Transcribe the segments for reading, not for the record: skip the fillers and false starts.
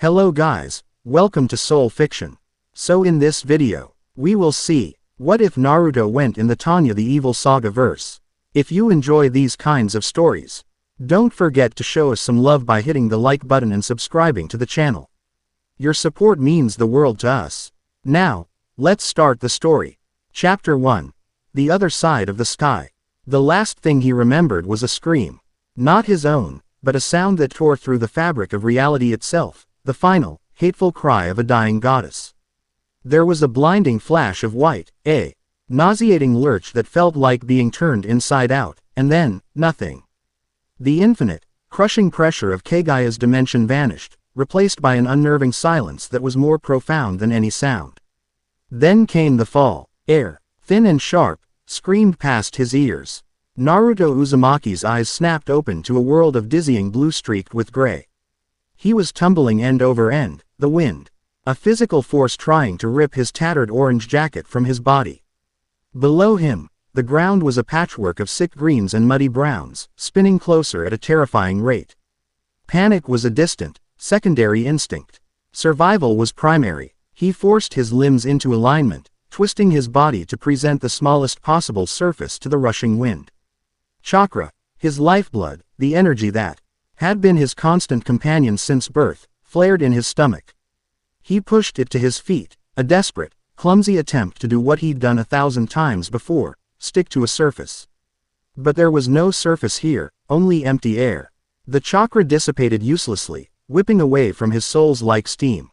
Hello guys, welcome to Soul Fiction. So in this video, we will see, what if Naruto went in the Tanya the Evil Saga verse? If you enjoy these kinds of stories, don't forget to show us some love by hitting the like button and subscribing to the channel. Your support means the world to us. Now, let's start the story. Chapter 1. The Other Side of the Sky. The last thing he remembered was a scream. Not his own, but a sound that tore through the fabric of reality itself. The final, hateful cry of a dying goddess. There was a blinding flash of white, a nauseating lurch that felt like being turned inside out, and then, nothing. The infinite, crushing pressure of Kagaya's dimension vanished, replaced by an unnerving silence that was more profound than any sound. Then came the fall. Air, thin and sharp, screamed past his ears. Naruto Uzumaki's eyes snapped open to a world of dizzying blue streaked with gray. He was tumbling end over end, the wind, a physical force trying to rip his tattered orange jacket from his body. Below him, the ground was a patchwork of sick greens and muddy browns, spinning closer at a terrifying rate. Panic was a distant, secondary instinct. Survival was primary. He forced his limbs into alignment, twisting his body to present the smallest possible surface to the rushing wind. Chakra, his lifeblood, the energy that had been his constant companion since birth, flared in his stomach. He pushed it to his feet, a desperate, clumsy attempt to do what he'd done 1,000 times before, stick to a surface. But there was no surface here, only empty air. The chakra dissipated uselessly, whipping away from his soles like steam.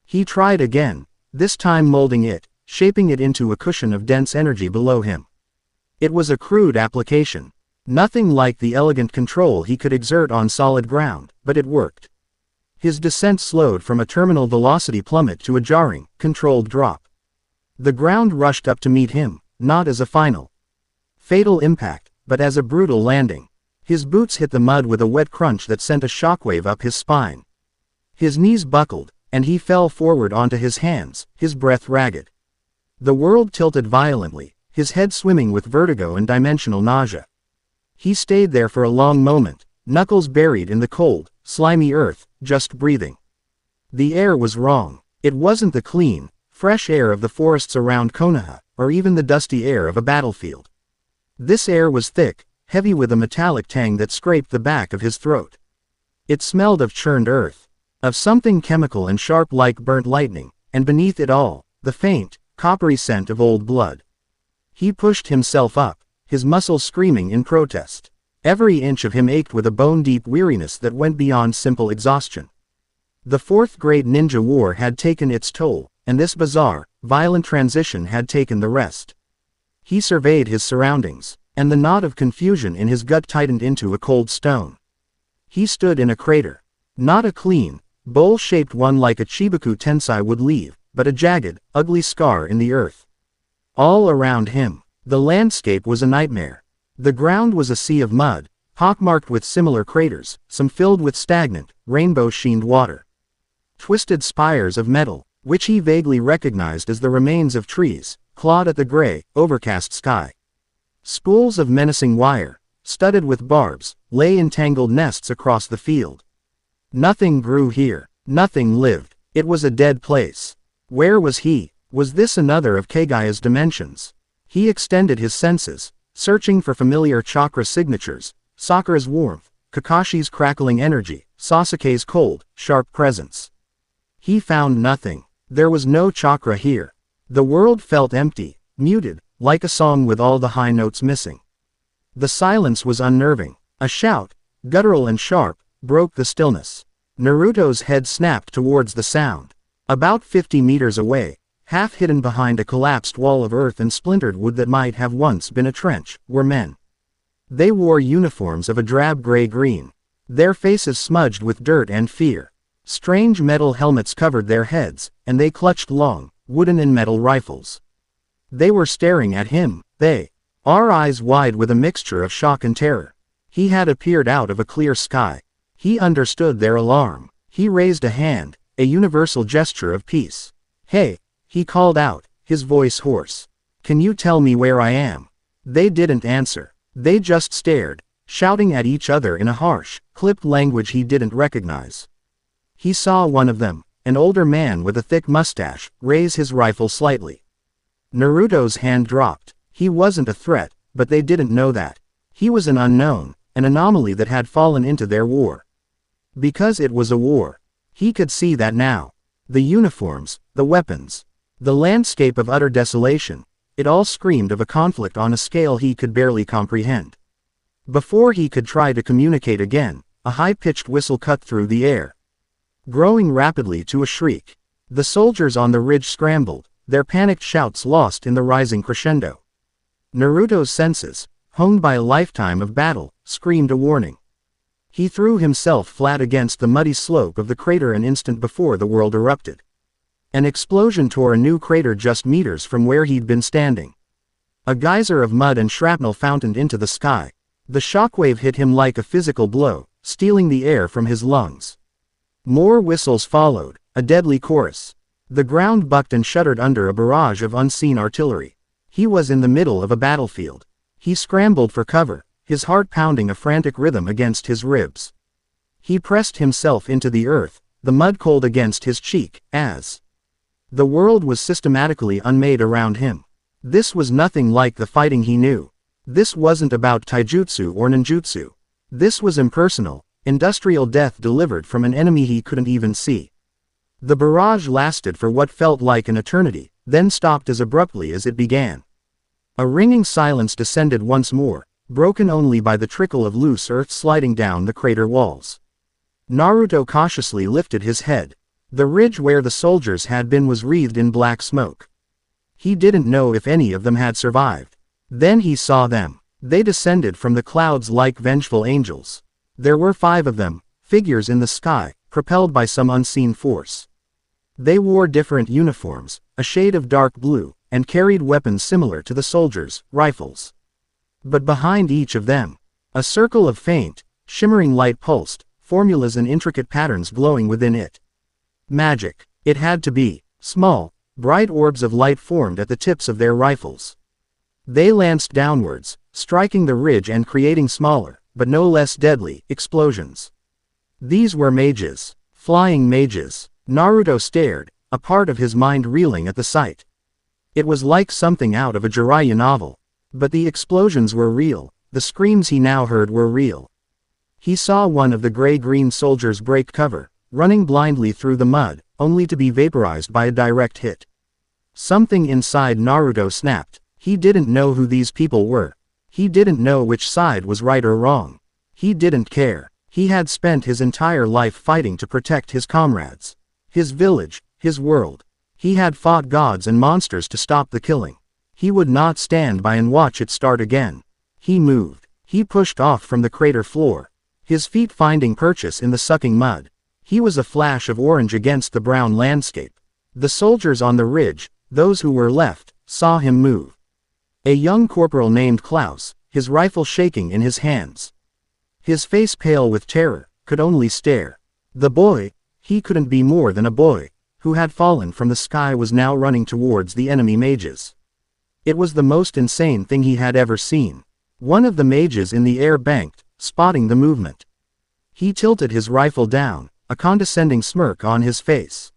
He tried again, this time molding it, shaping it into a cushion of dense energy below him. It was a crude application. Nothing like the elegant control he could exert on solid ground, but it worked. His descent slowed from a terminal velocity plummet to a jarring, controlled drop. The ground rushed up to meet him, not as a final, fatal impact, but as a brutal landing. His boots hit the mud with a wet crunch that sent a shockwave up his spine. His knees buckled, and he fell forward onto his hands, his breath ragged. The world tilted violently, his head swimming with vertigo and dimensional nausea. He stayed there for a long moment, knuckles buried in the cold, slimy earth, just breathing. The air was wrong. It wasn't the clean, fresh air of the forests around Konoha, or even the dusty air of a battlefield. This air was thick, heavy with a metallic tang that scraped the back of his throat. It smelled of churned earth, of something chemical and sharp like burnt lightning, and beneath it all, the faint, coppery scent of old blood. He pushed himself up, his muscles screaming in protest. Every inch of him ached with a bone-deep weariness that went beyond simple exhaustion. The fourth great ninja war had taken its toll, and this bizarre, violent transition had taken the rest. He surveyed his surroundings, and the knot of confusion in his gut tightened into a cold stone. He stood in a crater. Not a clean, bowl-shaped one like a Chibaku tensai would leave, but a jagged, ugly scar in the earth. All around him, the landscape was a nightmare. The ground was a sea of mud, pockmarked with similar craters, some filled with stagnant, rainbow-sheened water. Twisted spires of metal, which he vaguely recognized as the remains of trees, clawed at the gray, overcast sky. Spools of menacing wire, studded with barbs, lay in tangled nests across the field. Nothing grew here, nothing lived. It was a dead place. Where was he? Was this another of Kagaya's dimensions? He extended his senses, searching for familiar chakra signatures, Sakura's warmth, Kakashi's crackling energy, Sasuke's cold, sharp presence. He found nothing. There was no chakra here. The world felt empty, muted, like a song with all the high notes missing. The silence was unnerving. A shout, guttural and sharp, broke the stillness. Naruto's head snapped towards the sound. About 50 meters away, half hidden behind a collapsed wall of earth and splintered wood that might have once been a trench, were men. They wore uniforms of a drab gray-green, their faces smudged with dirt and fear. Strange metal helmets covered their heads, and they clutched long, wooden and metal rifles. They were staring at him, our eyes wide with a mixture of shock and terror. He had appeared out of a clear sky. He understood their alarm. He raised a hand, a universal gesture of peace. "Hey," he called out, his voice hoarse. "Can you tell me where I am?" They didn't answer. They just stared, shouting at each other in a harsh, clipped language he didn't recognize. He saw one of them, an older man with a thick mustache, raise his rifle slightly. Naruto's hand dropped. He wasn't a threat, but they didn't know that. He was an unknown, an anomaly that had fallen into their war. Because it was a war. He could see that now. The uniforms, the weapons, the landscape of utter desolation, it all screamed of a conflict on a scale he could barely comprehend. Before he could try to communicate again, a high-pitched whistle cut through the air, growing rapidly to a shriek. The soldiers on the ridge scrambled, their panicked shouts lost in the rising crescendo. Naruto's senses, honed by a lifetime of battle, screamed a warning. He threw himself flat against the muddy slope of the crater an instant before the world erupted. An explosion tore a new crater just meters from where he'd been standing. A geyser of mud and shrapnel fountained into the sky. The shockwave hit him like a physical blow, stealing the air from his lungs. More whistles followed, a deadly chorus. The ground bucked and shuddered under a barrage of unseen artillery. He was in the middle of a battlefield. He scrambled for cover, his heart pounding a frantic rhythm against his ribs. He pressed himself into the earth, the mud cold against his cheek, as the world was systematically unmade around him. This was nothing like the fighting he knew. This wasn't about taijutsu or ninjutsu. This was impersonal, industrial death delivered from an enemy he couldn't even see. The barrage lasted for what felt like an eternity, then stopped as abruptly as it began. A ringing silence descended once more, broken only by the trickle of loose earth sliding down the crater walls. Naruto cautiously lifted his head. The ridge where the soldiers had been was wreathed in black smoke. He didn't know if any of them had survived. Then he saw them. They descended from the clouds like vengeful angels. There were 5 of them, figures in the sky, propelled by some unseen force. They wore different uniforms, a shade of dark blue, and carried weapons similar to the soldiers, rifles. But behind each of them, a circle of faint, shimmering light pulsed, formulas and intricate patterns glowing within it. Magic. It had to be. Small, bright orbs of light formed at the tips of their rifles. They lanced downwards, striking the ridge and creating smaller, but no less deadly, explosions. These were mages. Flying mages. Naruto stared, a part of his mind reeling at the sight. It was like something out of a Jiraiya novel. But the explosions were real, the screams he now heard were real. He saw one of the gray-green soldiers break cover, running blindly through the mud, only to be vaporized by a direct hit. Something inside Naruto snapped. He didn't know who these people were. He didn't know which side was right or wrong. He didn't care. He had spent his entire life fighting to protect his comrades, his village, his world. He had fought gods and monsters to stop the killing. He would not stand by and watch it start again. He moved. He pushed off from the crater floor, his feet finding purchase in the sucking mud. He was a flash of orange against the brown landscape. The soldiers on the ridge, those who were left, saw him move. A young corporal named Klaus, his rifle shaking in his hands. His face pale with terror, could only stare. The boy, he couldn't be more than a boy, who had fallen from the sky was now running towards the enemy mages. It was the most insane thing he had ever seen. One of the mages in the air banked, spotting the movement. He tilted his rifle down, a condescending smirk on his face.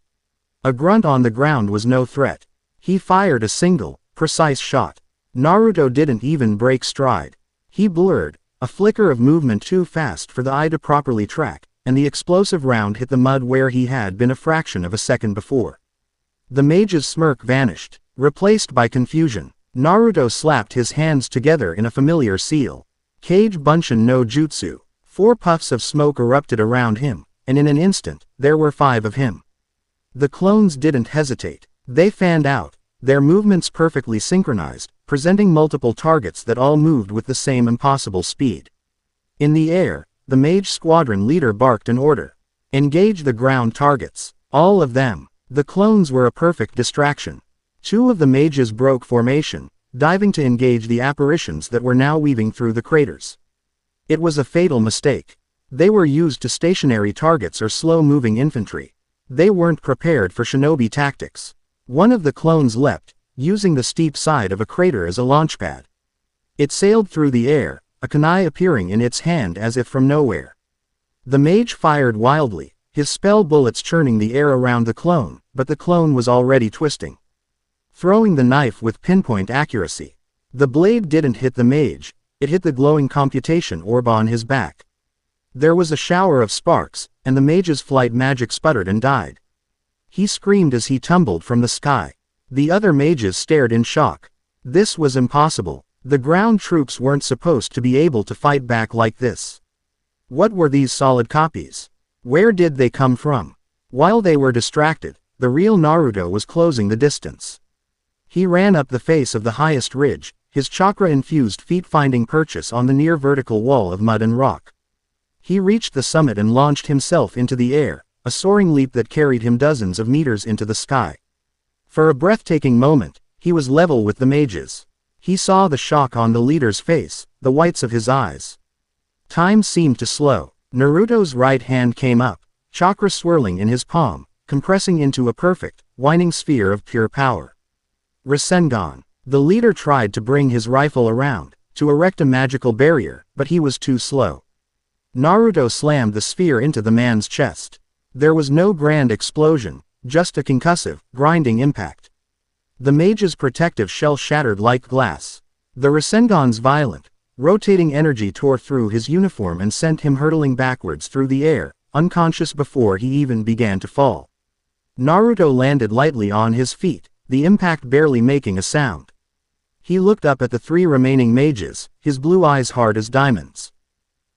A grunt on the ground was no threat. He fired a single, precise shot. Naruto didn't even break stride. He blurred, a flicker of movement too fast for the eye to properly track, and the explosive round hit the mud where he had been a fraction of a second before. The mage's smirk vanished, replaced by confusion. Naruto slapped his hands together in a familiar seal. Kage Bunshin no Jutsu. 4 puffs of smoke erupted around him, and in an instant, there were 5 of him. The clones didn't hesitate. They fanned out, their movements perfectly synchronized, presenting multiple targets that all moved with the same impossible speed. In the air, the mage squadron leader barked an order. Engage the ground targets. All of them. The clones were a perfect distraction. 2 of the mages broke formation, diving to engage the apparitions that were now weaving through the craters. It was a fatal mistake. They were used to stationary targets or slow-moving infantry. They weren't prepared for shinobi tactics. One of the clones leapt, using the steep side of a crater as a launchpad. It sailed through the air, a kunai appearing in its hand as if from nowhere. The mage fired wildly, his spell bullets churning the air around the clone, but the clone was already twisting, throwing the knife with pinpoint accuracy. The blade didn't hit the mage, it hit the glowing computation orb on his back. There was a shower of sparks, and the mage's flight magic sputtered and died. He screamed as he tumbled from the sky. The other mages stared in shock. This was impossible. The ground troops weren't supposed to be able to fight back like this. What were these solid copies? Where did they come from? While they were distracted, the real Naruto was closing the distance. He ran up the face of the highest ridge, his chakra-infused feet finding purchase on the near vertical wall of mud and rock. He reached the summit and launched himself into the air, a soaring leap that carried him dozens of meters into the sky. For a breathtaking moment, he was level with the mages. He saw the shock on the leader's face, the whites of his eyes. Time seemed to slow. Naruto's right hand came up, chakra swirling in his palm, compressing into a perfect, winding sphere of pure power. Rasengan. The leader tried to bring his rifle around, to erect a magical barrier, but he was too slow. Naruto slammed the sphere into the man's chest. There was no grand explosion, just a concussive, grinding impact. The mage's protective shell shattered like glass. The Rasengan's violent, rotating energy tore through his uniform and sent him hurtling backwards through the air, unconscious before he even began to fall. Naruto landed lightly on his feet, the impact barely making a sound. He looked up at the three remaining mages, his blue eyes hard as diamonds.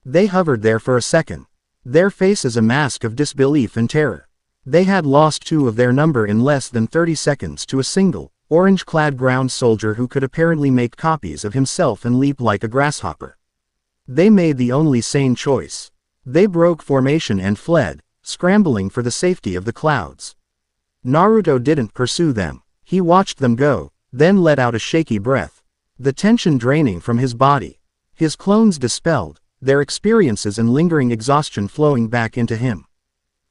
They hovered there for a second, their faces a mask of disbelief and terror. They had lost 2 of their number in less than 30 seconds to a single, orange-clad ground soldier who could apparently make copies of himself and leap like a grasshopper. They made the only sane choice. They broke formation and fled, scrambling for the safety of the clouds. Naruto didn't pursue them. He watched them go, then let out a shaky breath, the tension draining from his body. His clones dispelled, their experiences and lingering exhaustion flowing back into him.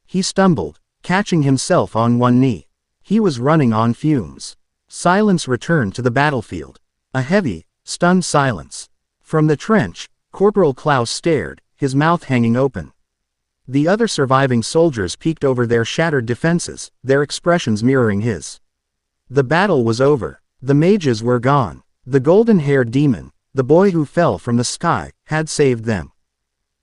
He stumbled, catching himself on one knee. He was running on fumes. Silence returned to the battlefield. A heavy, stunned silence. From the trench, Corporal Klaus stared, his mouth hanging open. The other surviving soldiers peeked over their shattered defenses, their expressions mirroring his. The battle was over. The mages were gone. The golden-haired demon, the boy who fell from the sky, had saved them.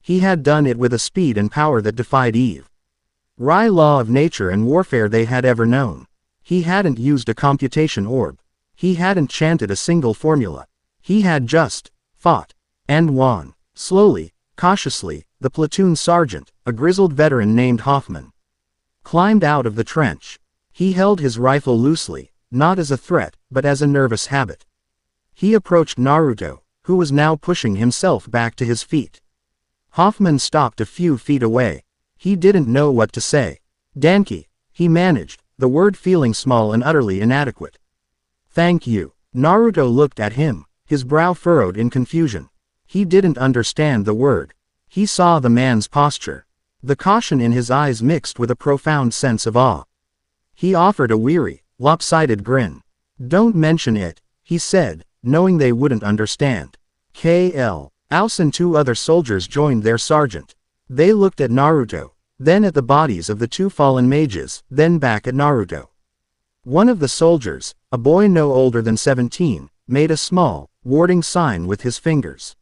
He had done it with a speed and power that defied every law of nature and warfare they had ever known. He hadn't used a computation orb. He hadn't chanted a single formula. He had just fought and won. Slowly, cautiously, the platoon sergeant, a grizzled veteran named Hoffman, climbed out of the trench. He held his rifle loosely, not as a threat, but as a nervous habit. He approached Naruto, who was now pushing himself back to his feet. Hoffman stopped a few feet away. He didn't know what to say. "Danke," he managed, the word feeling small and utterly inadequate. "Thank you." Naruto looked at him, his brow furrowed in confusion. He didn't understand the word. He saw the man's posture. The caution in his eyes mixed with a profound sense of awe. He offered a weary, lopsided grin. "Don't mention it," he said, knowing they wouldn't understand. Klaus and 2 other soldiers joined their sergeant. They looked at Naruto, then at the bodies of the 2 fallen mages, then back at Naruto. One of the soldiers, a boy no older than 17, made a small, warding sign with his fingers.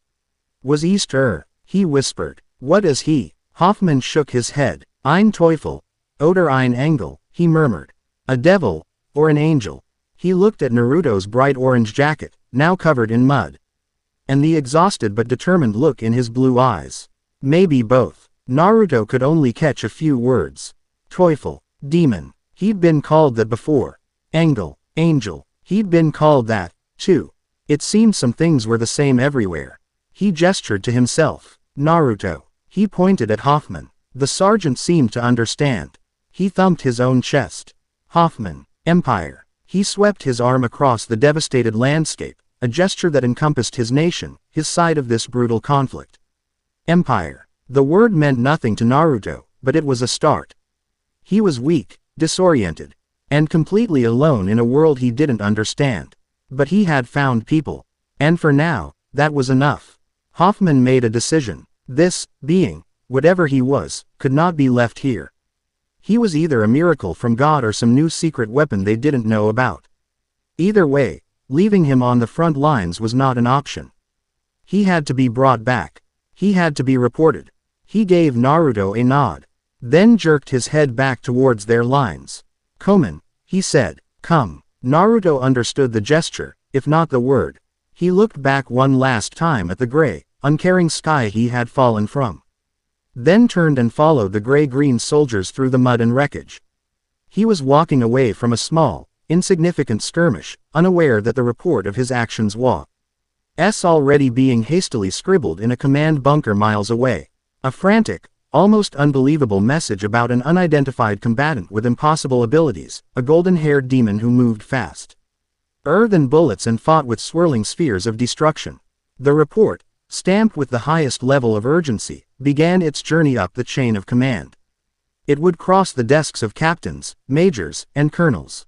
"Was Easter?" he whispered. "What is he?" Hoffman shook his head. "Ein Teufel, oder ein Engel," he murmured. "A devil, or an angel." He looked at Naruto's bright orange jacket, now covered in mud, and the exhausted but determined look in his blue eyes. Maybe both. Naruto could only catch a few words. Teufel, demon. He'd been called that before. Engel, angel. He'd been called that, too. It seemed some things were the same everywhere. He gestured to himself. Naruto. He pointed at Hoffman. The sergeant seemed to understand. He thumped his own chest. Hoffman. Empire. He swept his arm across the devastated landscape, a gesture that encompassed his nation, his side of this brutal conflict. Empire. The word meant nothing to Naruto, but it was a start. He was weak, disoriented, and completely alone in a world he didn't understand. But he had found people. And for now, that was enough. Hoffman made a decision. This being, whatever he was, could not be left here. He was either a miracle from God or some new secret weapon they didn't know about. Either way, leaving him on the front lines was not an option. He had to be brought back. He had to be reported. He gave Naruto a nod, then jerked his head back towards their lines. "Komen," he said. "Come." Naruto understood the gesture, if not the word. He looked back one last time at the gray, uncaring sky he had fallen from. Then turned and followed the gray-green soldiers through the mud and wreckage. He was walking away from a small, insignificant skirmish, unaware that the report of his actions was already being hastily scribbled in a command bunker miles away. A frantic, almost unbelievable message about an unidentified combatant with impossible abilities, a golden-haired demon who moved fast than bullets and fought with swirling spheres of destruction. The report, stamped with the highest level of urgency, began its journey up the chain of command. It would cross the desks of captains, majors, and colonels,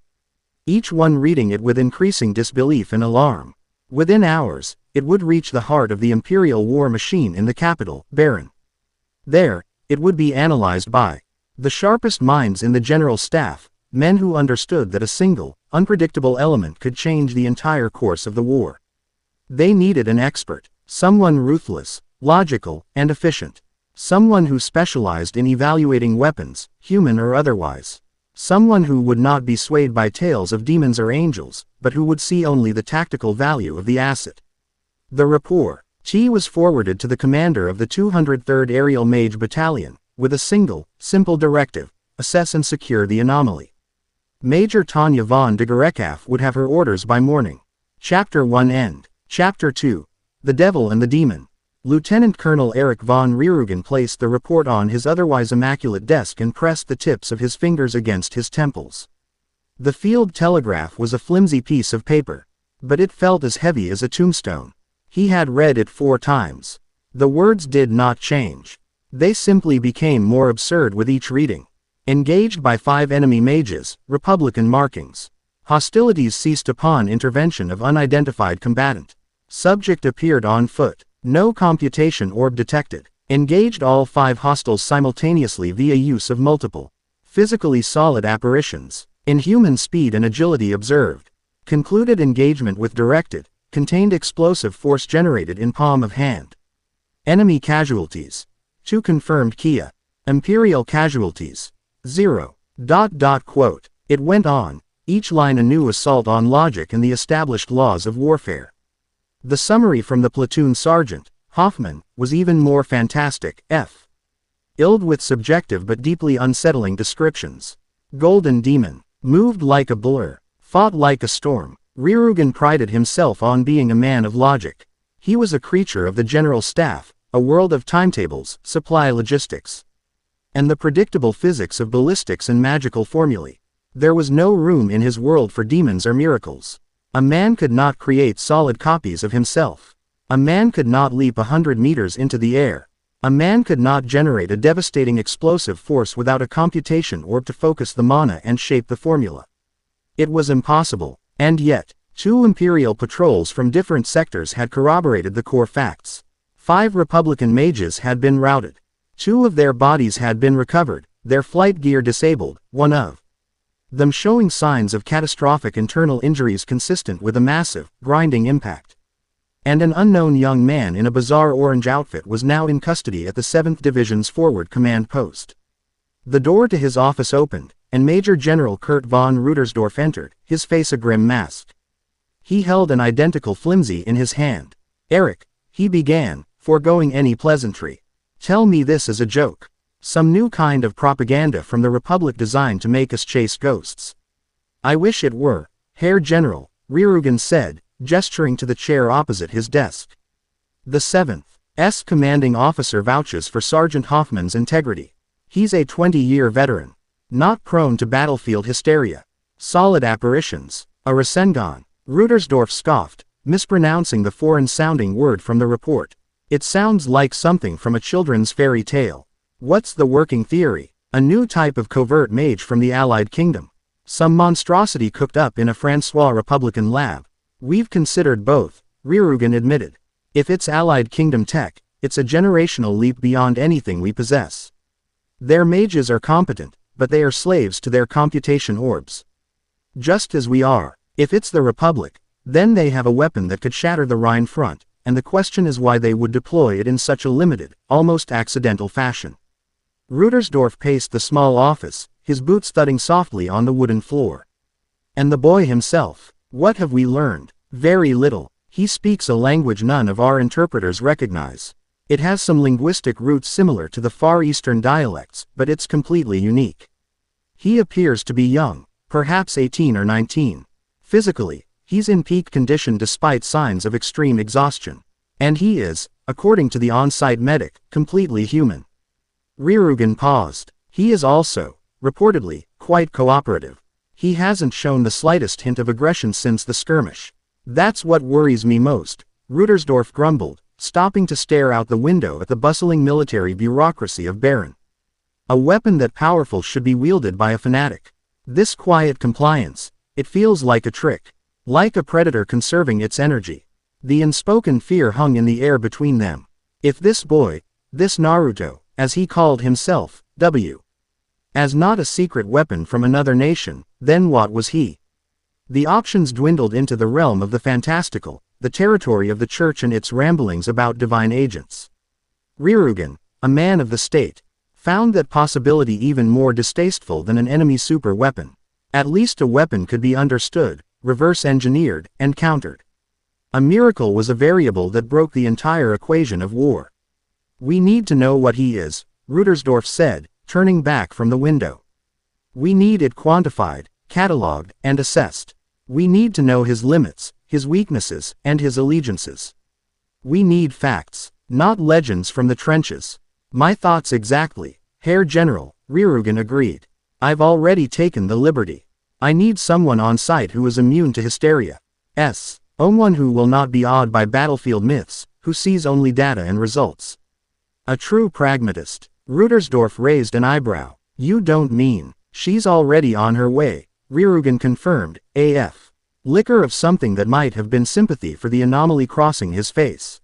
each one reading it with increasing disbelief and alarm. Within hours, it would reach the heart of the imperial war machine in the capital, Baron. There, it would be analyzed by the sharpest minds in the general staff, men who understood that a single, unpredictable element could change the entire course of the war. They needed an expert, someone ruthless, logical, and efficient. Someone who specialized in evaluating weapons, human or otherwise. Someone who would not be swayed by tales of demons or angels, but who would see only the tactical value of the asset. The report was forwarded to the commander of the 203rd Aerial Mage Battalion, with a single, simple directive: assess and secure the anomaly. Major Tanya von de Gerekaf would have her orders by morning. Chapter 1 End. Chapter 2. The Devil and the Demon. Lieutenant Colonel Erich von Rierugen placed the report on his otherwise immaculate desk and pressed the tips of his fingers against his temples. The field telegraph was a flimsy piece of paper, but it felt as heavy as a tombstone. He had read it 4 times. The words did not change. They simply became more absurd with each reading. Engaged by 5 enemy mages, Republican markings. Hostilities ceased upon intervention of unidentified combatant. Subject appeared on foot. No computation orb detected. Engaged all 5 hostiles simultaneously via use of multiple physically solid apparitions. Inhuman speed and agility observed. Concluded engagement with directed, contained explosive force generated in palm of hand. Enemy casualties. 2 confirmed Kia. Imperial casualties. 0. It went on, each line a new assault on logic and the established laws of warfare. The summary from the platoon sergeant, Hoffman, was even more fantastic, filled with subjective but deeply unsettling descriptions. Golden Demon. Moved like a blur. Fought like a storm. Rierugen prided himself on being a man of logic. He was a creature of the general staff, a world of timetables, supply logistics, and the predictable physics of ballistics and magical formulae. There was no room in his world for demons or miracles. A man could not create solid copies of himself. A man could not leap 100 meters into the air. A man could not generate a devastating explosive force without a computation orb to focus the mana and shape the formula. It was impossible, and yet, 2 Imperial patrols from different sectors had corroborated the core facts. 5 Republican mages had been routed. 2 of their bodies had been recovered, their flight gear disabled, one of them showing signs of catastrophic internal injuries consistent with a massive, grinding impact. And an unknown young man in a bizarre orange outfit was now in custody at the 7th Division's forward command post. The door to his office opened, and Major General Kurt von Rudersdorf entered, his face a grim mask. He held an identical flimsy in his hand. "Eric," he began, foregoing any pleasantry. "Tell me this is a joke. Some new kind of propaganda from the Republic designed to make us chase ghosts." "I wish it were, Herr General," Rierugen said, gesturing to the chair opposite his desk. The 7th's commanding officer vouches for Sergeant Hoffman's integrity. He's a 20-year veteran. Not prone to battlefield hysteria. Solid apparitions. A Rasengan. Rudersdorf scoffed, mispronouncing the foreign-sounding word from the report. "It sounds like something from a children's fairy tale. What's the working theory? A new type of covert mage from the Allied Kingdom? Some monstrosity cooked up in a Francois Republican lab?" "We've considered both," Rierugen admitted. "If it's Allied Kingdom tech, it's a generational leap beyond anything we possess. Their mages are competent, but they are slaves to their computation orbs. Just as we are. If it's the Republic, then they have a weapon that could shatter the Rhine front, and the question is why they would deploy it in such a limited, almost accidental fashion. Rudersdorf paced the small office, his boots thudding softly on the wooden floor. And the boy himself, what have we learned? Very little. He speaks a language none of our interpreters recognize. It has some linguistic roots similar to the Far Eastern dialects, but it's completely unique. He appears to be young, perhaps 18 or 19. Physically, he's in peak condition despite signs of extreme exhaustion. And he is, according to the on-site medic, completely human. Ryugen paused. He is also, reportedly, quite cooperative. He hasn't shown the slightest hint of aggression since the skirmish. That's what worries me most, Rudersdorf grumbled, stopping to stare out the window at the bustling military bureaucracy of Baron. A weapon that powerful should be wielded by a fanatic. This quiet compliance, it feels like a trick. Like a predator conserving its energy. The unspoken fear hung in the air between them. If this boy, this Naruto, as he called himself, as not a secret weapon from another nation, then what was he? The options dwindled into the realm of the fantastical, the territory of the church and its ramblings about divine agents. Ryugen, a man of the state, found that possibility even more distasteful than an enemy super weapon. At least a weapon could be understood, reverse-engineered, and countered. A miracle was a variable that broke the entire equation of war. We need to know what he is, Rudersdorf said, turning back from the window. We need it quantified, catalogued, and assessed. We need to know his limits, his weaknesses, and his allegiances. We need facts, not legends from the trenches. My thoughts exactly, Herr General, Ryugen agreed. I've already taken the liberty. I need someone on site who is immune to hysteria. Someone who will not be awed by battlefield myths, who sees only data and results. A true pragmatist. Rudersdorf raised an eyebrow. You don't mean, she's already on her way, Ryugen confirmed, AF. Liquor of something that might have been sympathy for the anomaly crossing his face.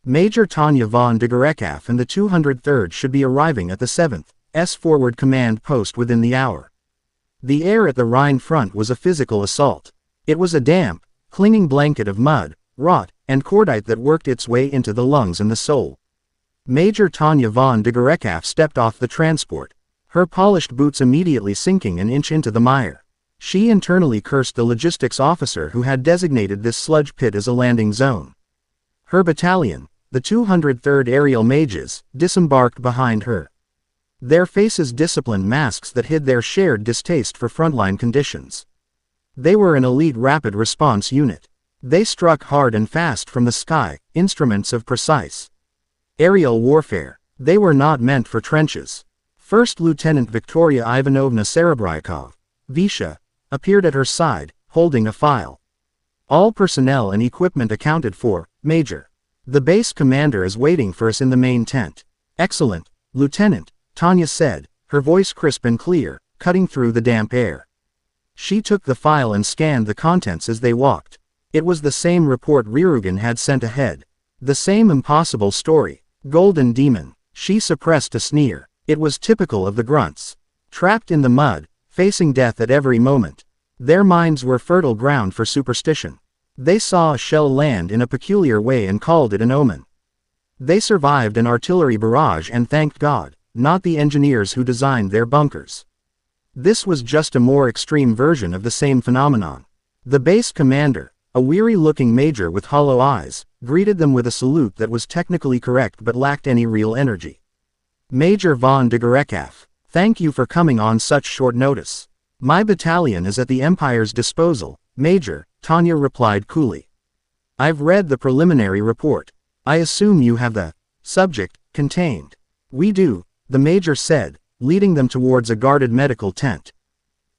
Major Tanya von Digerekaff and the 203rd should be arriving at the 7th S forward command post within the hour. The air at the Rhine front was a physical assault. It was a damp, clinging blanket of mud, rot, and cordite that worked its way into the lungs and the soul. Major Tanya von Digerekaff stepped off the transport, her polished boots immediately sinking an inch into the mire. She internally cursed the logistics officer who had designated this sludge pit as a landing zone. Her battalion, the 203rd Aerial Mages, disembarked behind her. Their faces disciplined masks that hid their shared distaste for frontline conditions. They were an elite rapid response unit. They struck hard and fast from the sky, instruments of precise aerial warfare. They were not meant for trenches. First Lieutenant Victoria Ivanovna Serebryakov, Visha, appeared at her side, holding a file. All personnel and equipment accounted for, Major. The base commander is waiting for us in the main tent. Excellent, Lieutenant, Tanya said, her voice crisp and clear, cutting through the damp air. She took the file and scanned the contents as they walked. It was the same report Ryugen had sent ahead. The same impossible story. Golden Demon. She suppressed a sneer. It was typical of the grunts. Trapped in the mud, facing death at every moment. Their minds were fertile ground for superstition. They saw a shell land in a peculiar way and called it an omen. They survived an artillery barrage and thanked God, not the engineers who designed their bunkers. This was just a more extreme version of the same phenomenon. The base commander, a weary-looking major with hollow eyes, greeted them with a salute that was technically correct but lacked any real energy. Major von Digerekaff, thank you for coming on such short notice. My battalion is at the Empire's disposal, Major, Tanya replied coolly. I've read the preliminary report. I assume you have the subject contained. We do, the Major said, leading them towards a guarded medical tent.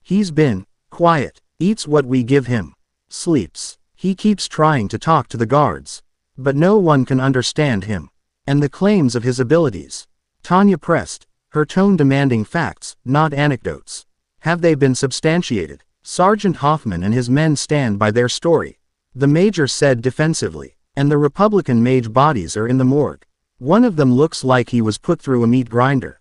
He's been quiet, eats what we give him, sleeps. He keeps trying to talk to the guards. But no one can understand him. And the claims of his abilities. Tanya pressed, her tone demanding facts, not anecdotes. Have they been substantiated? Sergeant Hoffman and his men stand by their story. The Major said defensively. And the Republican mage bodies are in the morgue. One of them looks like he was put through a meat grinder.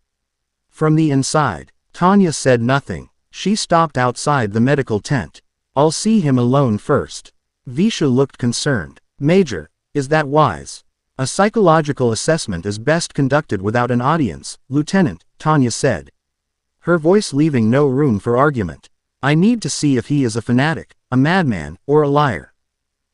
From the inside, Tanya said nothing. She stopped outside the medical tent. I'll see him alone first. Visha looked concerned. Major, is that wise? A psychological assessment is best conducted without an audience, Lieutenant, Tanya said. Her voice leaving no room for argument. I need to see if he is a fanatic, a madman, or a liar.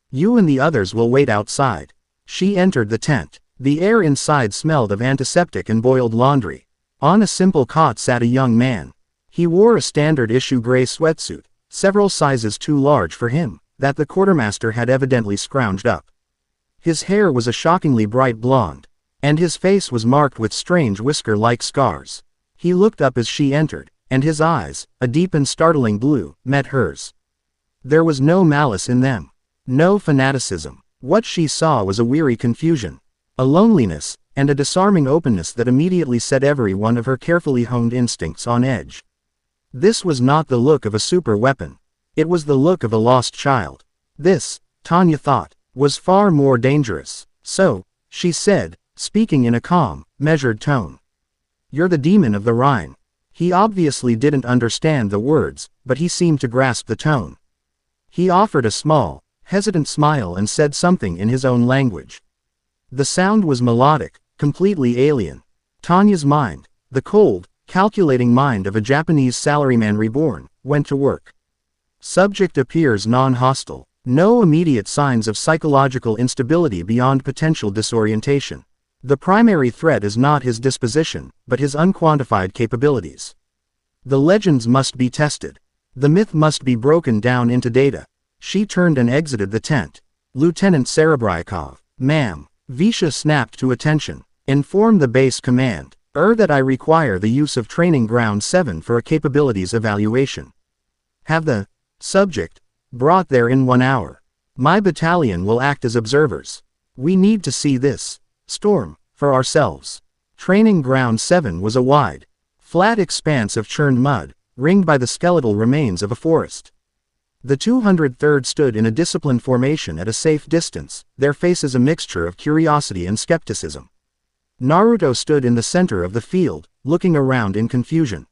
You and the others will wait outside. She entered the tent. The air inside smelled of antiseptic and boiled laundry. On a simple cot sat a young man. He wore a standard-issue gray sweatsuit, several sizes too large for him, that the quartermaster had evidently scrounged up. His hair was a shockingly bright blonde, and his face was marked with strange whisker-like scars. He looked up as she entered, and his eyes, a deep and startling blue, met hers. There was no malice in them. No fanaticism. What she saw was a weary confusion, a loneliness, and a disarming openness that immediately set every one of her carefully honed instincts on edge. This was not the look of a super weapon. It was the look of a lost child. This, Tanya thought, was far more dangerous. So, she said, speaking in a calm, measured tone. You're the demon of the Rhine. He obviously didn't understand the words, but he seemed to grasp the tone. He offered a small, hesitant smile and said something in his own language. The sound was melodic, completely alien. Tanya's mind, the cold, calculating mind of a Japanese salaryman reborn, went to work. Subject appears non-hostile. No immediate signs of psychological instability beyond potential disorientation. The primary threat is not his disposition, but his unquantified capabilities. The legends must be tested. The myth must be broken down into data. She turned and exited the tent. Lieutenant Serebryakov. Ma'am. Visha snapped to attention. Inform the base command. That I require the use of Training Ground 7 for a capabilities evaluation. Have the subject brought there in 1 hour. My battalion will act as observers. We need to see this storm for ourselves. Training Ground 7 was a wide, flat expanse of churned mud, ringed by the skeletal remains of a forest. The 203rd stood in a disciplined formation at a safe distance, their faces a mixture of curiosity and skepticism. Naruto stood in the center of the field, looking around in confusion.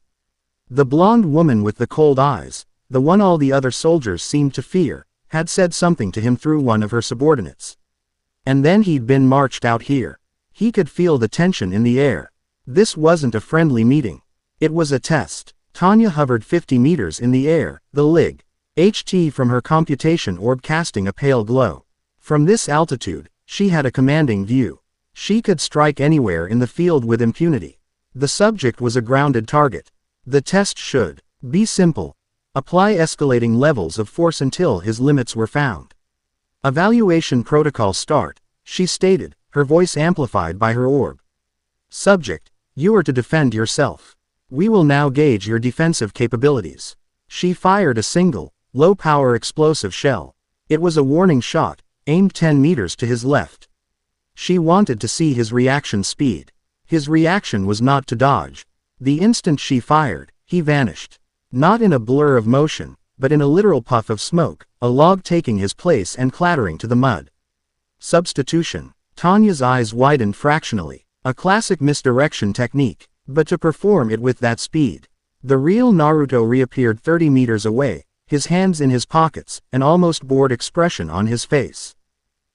The blonde woman with the cold eyes, the one all the other soldiers seemed to fear, had said something to him through one of her subordinates. And then he'd been marched out here. He could feel the tension in the air. This wasn't a friendly meeting. It was a test. Tanya hovered 50 meters in the air, the Lig. HT from her computation orb casting a pale glow. From this altitude, she had a commanding view. She could strike anywhere in the field with impunity. The subject was a grounded target. The test should be simple. Apply escalating levels of force until his limits were found. Evaluation protocol start, she stated, her voice amplified by her orb. Subject, you are to defend yourself. We will now gauge your defensive capabilities. She fired a single, low-power explosive shell. It was a warning shot, aimed 10 meters to his left. She wanted to see his reaction speed. His reaction was not to dodge. The instant she fired, he vanished. Not in a blur of motion, but in a literal puff of smoke, a log taking his place and clattering to the mud. Substitution. Tanya's eyes widened fractionally. A classic misdirection technique, but to perform it with that speed. The real Naruto reappeared 30 meters away, his hands in his pockets, an almost bored expression on his face.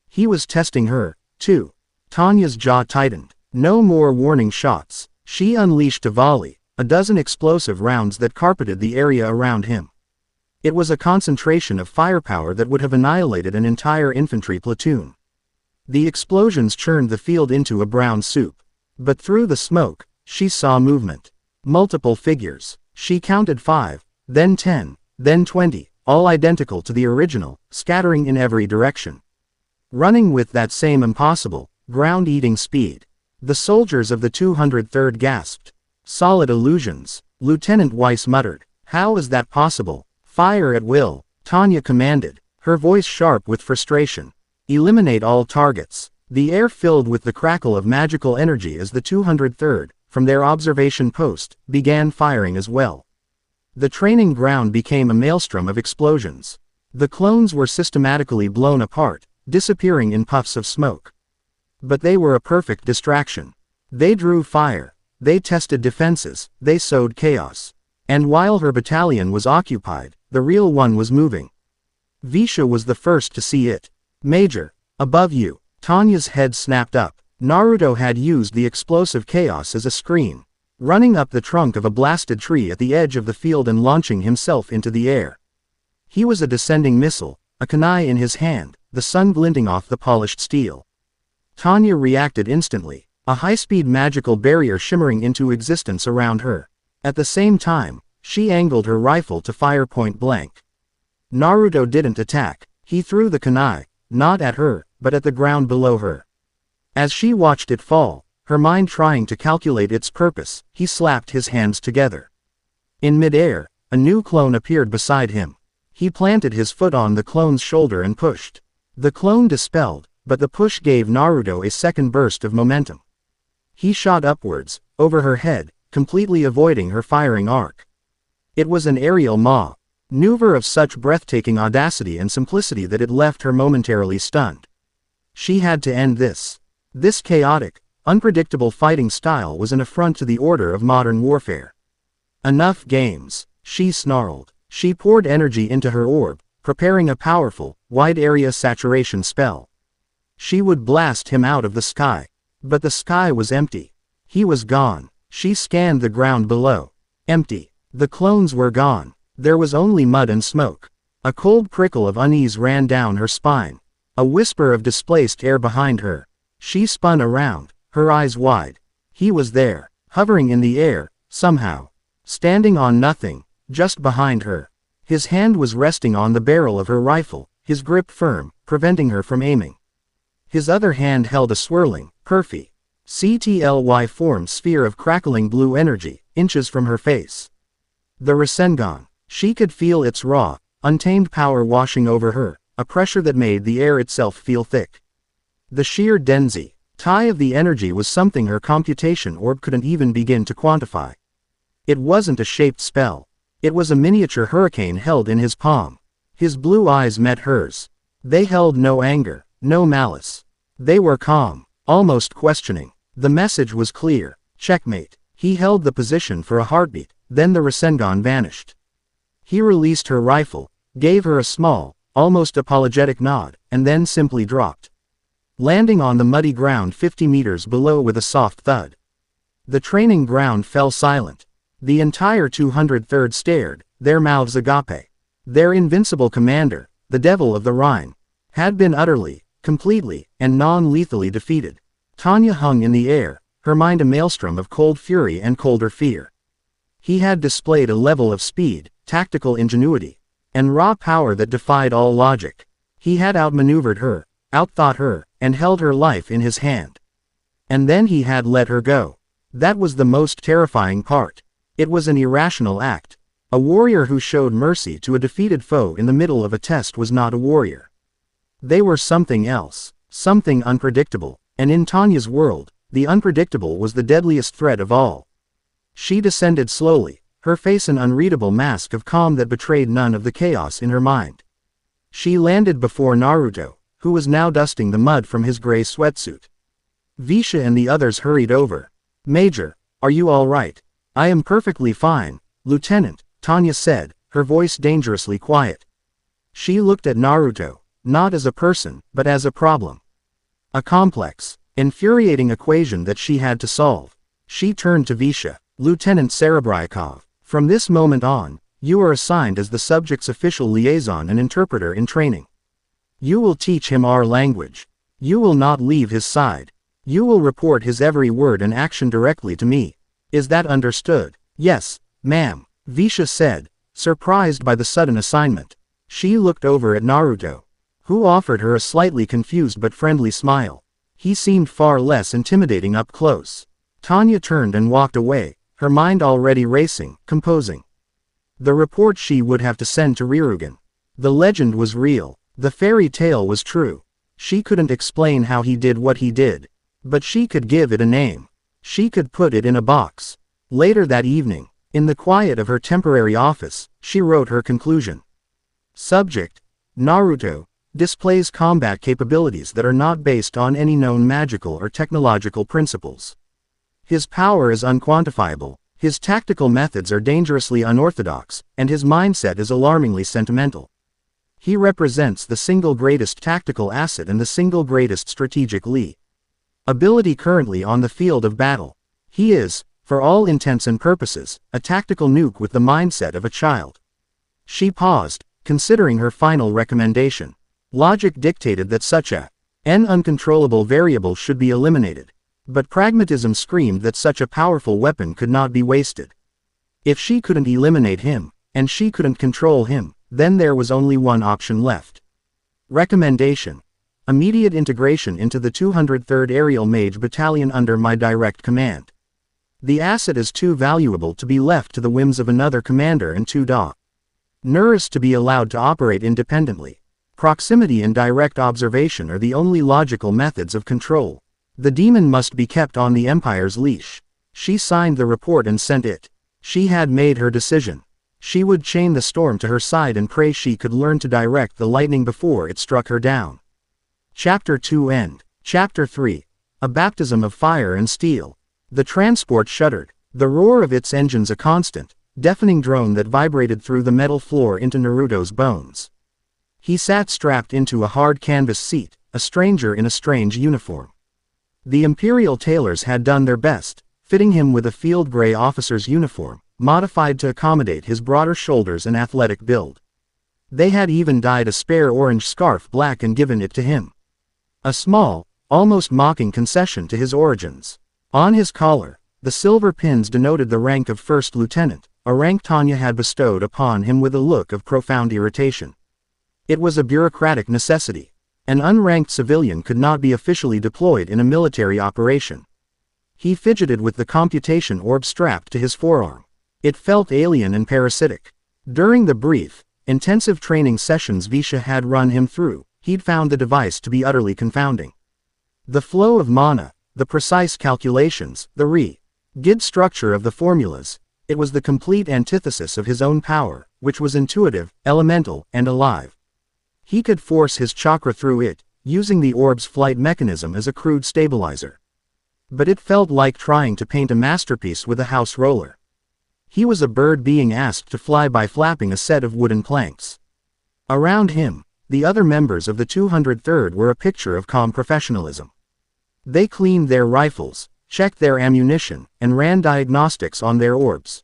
He was testing her, too. Tanya's jaw tightened. No more warning shots. She unleashed a volley, a dozen explosive rounds that carpeted the area around him. It was a concentration of firepower that would have annihilated an entire infantry platoon. The explosions churned the field into a brown soup. But through the smoke, she saw movement. Multiple figures. She counted 5, then 10, then 20, all identical to the original, scattering in every direction. Running with that same impossible, ground-eating speed. The soldiers of the 203rd gasped. Solid illusions. Lieutenant Weiss muttered. How is that possible? Fire at will, Tanya commanded, her voice sharp with frustration. Eliminate all targets. The air filled with the crackle of magical energy as the 203rd, from their observation post, began firing as well. The training ground became a maelstrom of explosions. The clones were systematically blown apart, disappearing in puffs of smoke. But they were a perfect distraction. They drew fire. They tested defenses. They sowed chaos. And while her battalion was occupied, the real one was moving. Visha was the first to see it. Major, above you. Tanya's head snapped up. Naruto had used the explosive chaos as a screen, running up the trunk of a blasted tree at the edge of the field and launching himself into the air. He was a descending missile, a kunai in his hand, the sun glinting off the polished steel. Tanya reacted instantly, a high-speed magical barrier shimmering into existence around her. At the same time, she angled her rifle to fire point blank. Naruto didn't attack. He threw the kunai, not at her, but at the ground below her. As she watched it fall, her mind trying to calculate its purpose, he slapped his hands together. In midair, a new clone appeared beside him. He planted his foot on the clone's shoulder and pushed. The clone dispelled, but the push gave Naruto a second burst of momentum. He shot upwards, over her head, completely avoiding her firing arc. It was an aerial maneuver of such breathtaking audacity and simplicity that it left her momentarily stunned. She had to end this. This chaotic, unpredictable fighting style was an affront to the order of modern warfare. Enough games, she snarled. She poured energy into her orb, preparing a powerful, wide-area saturation spell. She would blast him out of the sky. But the sky was empty. He was gone. She scanned the ground below. Empty. The clones were gone. There was only mud and smoke. A cold prickle of unease ran down her spine. A whisper of displaced air behind her. She spun around, her eyes wide. He was there, hovering in the air, somehow. Standing on nothing, just behind her. His hand was resting on the barrel of her rifle, his grip firm, preventing her from aiming. His other hand held a swirling, CTLY-formed sphere of crackling blue energy, inches from her face. The Rasengan. She could feel its raw, untamed power washing over her, a pressure that made the air itself feel thick. The sheer density of the energy was something her computation orb couldn't even begin to quantify. It wasn't a shaped spell. It was a miniature hurricane held in his palm. His blue eyes met hers. They held no anger, no malice. They were calm, almost questioning. The message was clear. Checkmate. He held the position for a heartbeat, then the Rasengan vanished. He released her rifle, gave her a small, almost apologetic nod, and then simply dropped, landing on the muddy ground 50 meters below with a soft thud. The training ground fell silent. The entire 203rd stared, their mouths agape. Their invincible commander, the Devil of the Rhine, had been utterly, completely, and non-lethally defeated. Tanya hung in the air, her mind a maelstrom of cold fury and colder fear. He had displayed a level of speed, tactical ingenuity, and raw power that defied all logic. He had outmaneuvered her, outthought her, and held her life in his hand. And then he had let her go. That was the most terrifying part. It was an irrational act. A warrior who showed mercy to a defeated foe in the middle of a test was not a warrior. They were something else, something unpredictable, and in Tanya's world, the unpredictable was the deadliest threat of all. She descended slowly, her face an unreadable mask of calm that betrayed none of the chaos in her mind. She landed before Naruto, who was now dusting the mud from his gray sweatsuit. Visha and the others hurried over. "Major, are you all right?" "I am perfectly fine, Lieutenant," Tanya said, her voice dangerously quiet. She looked at Naruto, not as a person, but as a problem. A complex, infuriating equation that she had to solve. She turned to Visha. "Lieutenant Serebryakov, from this moment on, you are assigned as the subject's official liaison and interpreter in training. You will teach him our language. You will not leave his side. You will report his every word and action directly to me. Is that understood?" "Yes, ma'am," Visha said, surprised by the sudden assignment. She looked over at Naruto, who offered her a slightly confused but friendly smile. He seemed far less intimidating up close. Tanya turned and walked away, her mind already racing, composing the report she would have to send to Ryugen. The legend was real. The fairy tale was true. She couldn't explain how he did what he did, but she could give it a name. She could put it in a box. Later that evening, in the quiet of her temporary office, she wrote her conclusion. Subject: Naruto displays combat capabilities that are not based on any known magical or technological principles. His power is unquantifiable, His tactical methods are dangerously unorthodox, and his mindset is alarmingly sentimental. He represents the single greatest tactical asset and the single greatest strategic ability currently on the field of battle. He is, for all intents and purposes, a tactical nuke with the mindset of a child. She paused, considering her final recommendation. Logic dictated that such an uncontrollable variable should be eliminated. But pragmatism screamed that such a powerful weapon could not be wasted. If she couldn't eliminate him, and she couldn't control him, then there was only one option left. Recommendation: immediate integration into the 203rd Aerial Mage Battalion under my direct command. The asset is too valuable to be left to the whims of another commander and too nourished to be allowed to operate independently. Proximity and direct observation are the only logical methods of control. The demon must be kept on the Empire's leash. She signed the report and sent it. She had made her decision. She would chain the storm to her side and pray she could learn to direct the lightning before it struck her down. Chapter 2 End. Chapter 3. A baptism of fire and steel. The transport shuddered, the roar of its engines a constant, deafening drone that vibrated through the metal floor into Naruto's bones. He sat strapped into a hard canvas seat, a stranger in a strange uniform. The Imperial tailors had done their best, fitting him with a field gray officer's uniform, modified to accommodate his broader shoulders and athletic build. They had even dyed a spare orange scarf black and given it to him. A small, almost mocking concession to his origins. On his collar, the silver pins denoted the rank of first lieutenant, a rank Tanya had bestowed upon him with a look of profound irritation. It was a bureaucratic necessity. An unranked civilian could not be officially deployed in a military operation. He fidgeted with the computation orb strapped to his forearm. It felt alien and parasitic. During the brief, intensive training sessions Visha had run him through, he'd found the device to be utterly confounding. The flow of mana, the precise calculations, the rigid structure of the formulas, it was the complete antithesis of his own power, which was intuitive, elemental, and alive. He could force his chakra through it, using the orb's flight mechanism as a crude stabilizer. But it felt like trying to paint a masterpiece with a house roller. He was a bird being asked to fly by flapping a set of wooden planks. Around him, the other members of the 203rd were a picture of calm professionalism. They cleaned their rifles, checked their ammunition, and ran diagnostics on their orbs.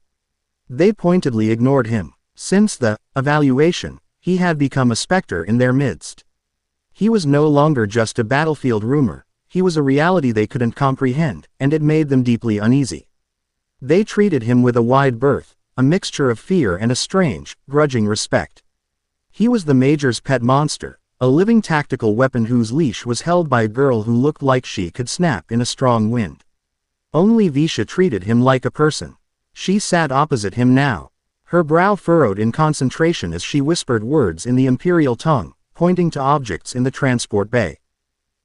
They pointedly ignored him. Since the evaluation, he had become a specter in their midst. He was no longer just a battlefield rumor, he was a reality they couldn't comprehend, and it made them deeply uneasy. They treated him with a wide berth, a mixture of fear and a strange, grudging respect. He was the Major's pet monster, a living tactical weapon whose leash was held by a girl who looked like she could snap in a strong wind. Only Visha treated him like a person. She sat opposite him now, her brow furrowed in concentration as she whispered words in the Imperial tongue, pointing to objects in the transport bay.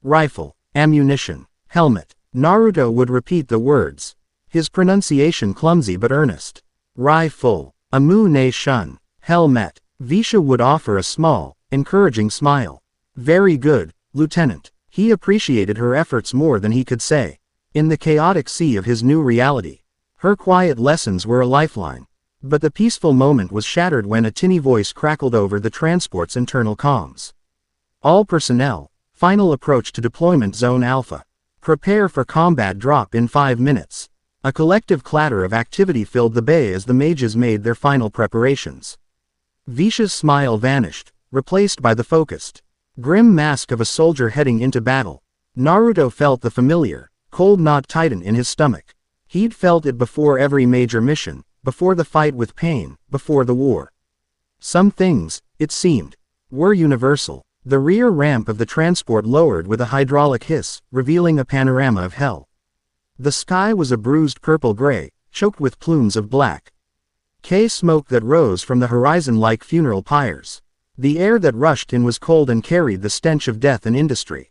Rifle, ammunition, helmet. Naruto would repeat the words, his pronunciation clumsy but earnest. Rifle, amu ne shun, helmet. Visha would offer a small, encouraging smile. Very good, Lieutenant. He appreciated her efforts more than he could say. In the chaotic sea of his new reality, her quiet lessons were a lifeline. But the peaceful moment was shattered when a tinny voice crackled over the transport's internal comms. All personnel, final approach to deployment zone Alpha. Prepare for combat drop in 5 minutes. A collective clatter of activity filled the bay as the mages made their final preparations. Visha's smile vanished, replaced by the focused, grim mask of a soldier heading into battle. Naruto felt the familiar, cold knot tighten in his stomach. He'd felt it before every major mission, before the fight with pain, before the war. Some things, it seemed, were universal. The rear ramp of the transport lowered with a hydraulic hiss, revealing a panorama of hell. The sky was a bruised purple-gray, choked with plumes of black smoke that rose from the horizon like funeral pyres. The air that rushed in was cold and carried the stench of death and industry.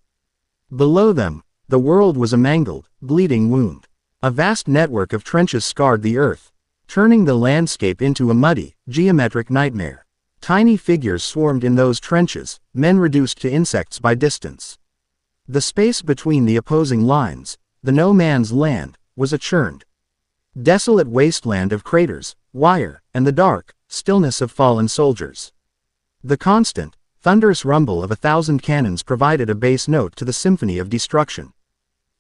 Below them, the world was a mangled, bleeding wound. A vast network of trenches scarred the earth, turning the landscape into a muddy, geometric nightmare. Tiny figures swarmed in those trenches, men reduced to insects by distance. The space between the opposing lines, the no man's land, was a churned Desolate wasteland of craters, wire, and the dark stillness of fallen soldiers. The constant, thunderous rumble of 1,000 cannons provided a bass note to the symphony of destruction.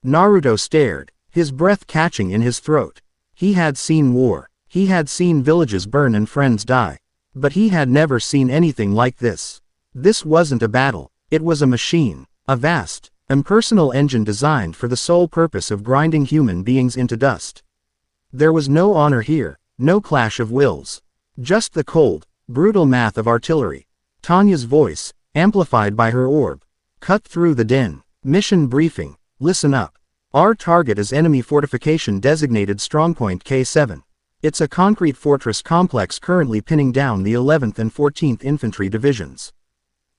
Naruto stared, his breath catching in his throat. He had seen war. He had seen villages burn and friends die. But he had never seen anything like this. This wasn't a battle. It was a machine. A vast, impersonal engine designed for the sole purpose of grinding human beings into dust. There was no honor here, no clash of wills. Just the cold, brutal math of artillery. Tanya's voice, amplified by her orb, cut through the din. Mission briefing. Listen up. Our target is enemy fortification designated Strongpoint K7. It's a concrete fortress complex currently pinning down the 11th and 14th Infantry Divisions.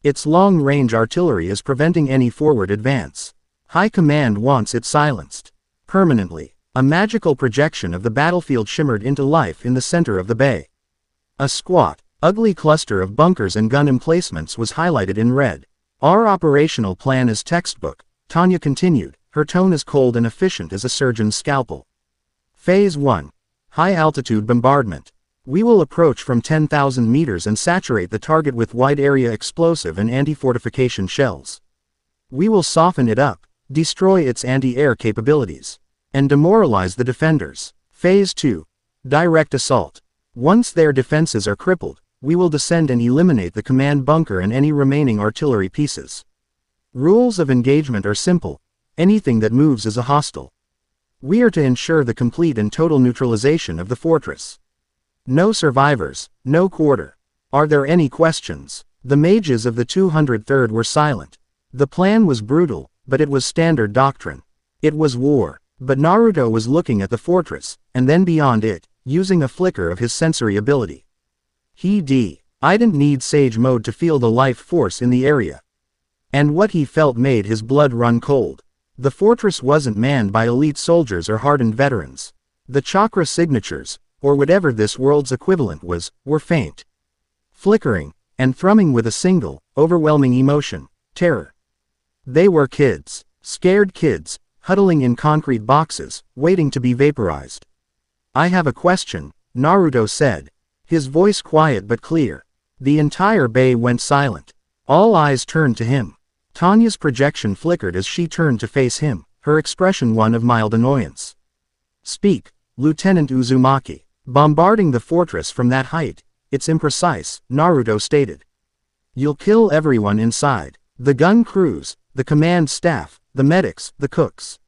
Its long-range artillery is preventing any forward advance. High Command wants it silenced. Permanently. A magical projection of the battlefield shimmered into life in the center of the bay. A squat, ugly cluster of bunkers and gun emplacements was highlighted in red. Our operational plan is textbook, Tanya continued, her tone as cold and efficient as a surgeon's scalpel. Phase 1. High-altitude bombardment. We will approach from 10,000 meters and saturate the target with wide-area explosive and anti-fortification shells. We will soften it up, destroy its anti-air capabilities, and demoralize the defenders. Phase 2. Direct assault. Once their defenses are crippled, we will descend and eliminate the command bunker and any remaining artillery pieces. Rules of engagement are simple. Anything that moves is a hostile. We are to ensure the complete and total neutralization of the fortress. No survivors, no quarter. Are there any questions? The mages of the 203rd were silent. The plan was brutal, but it was standard doctrine. It was war. But Naruto was looking at the fortress, and then beyond it, using a flicker of his sensory ability. I didn't need Sage Mode to feel the life force in the area. And what he felt made his blood run cold. The fortress wasn't manned by elite soldiers or hardened veterans. The chakra signatures, or whatever this world's equivalent was, were faint. Flickering, and thrumming with a single, overwhelming emotion, terror. They were kids. Scared kids, huddling in concrete boxes, waiting to be vaporized. I have a question, Naruto said, his voice quiet but clear. The entire bay went silent. All eyes turned to him. Tanya's projection flickered as she turned to face him, her expression one of mild annoyance. Speak, Lieutenant Uzumaki. Bombarding the fortress from that height, it's imprecise, Naruto stated. You'll kill everyone inside. The gun crews, the command staff, the medics, the cooks.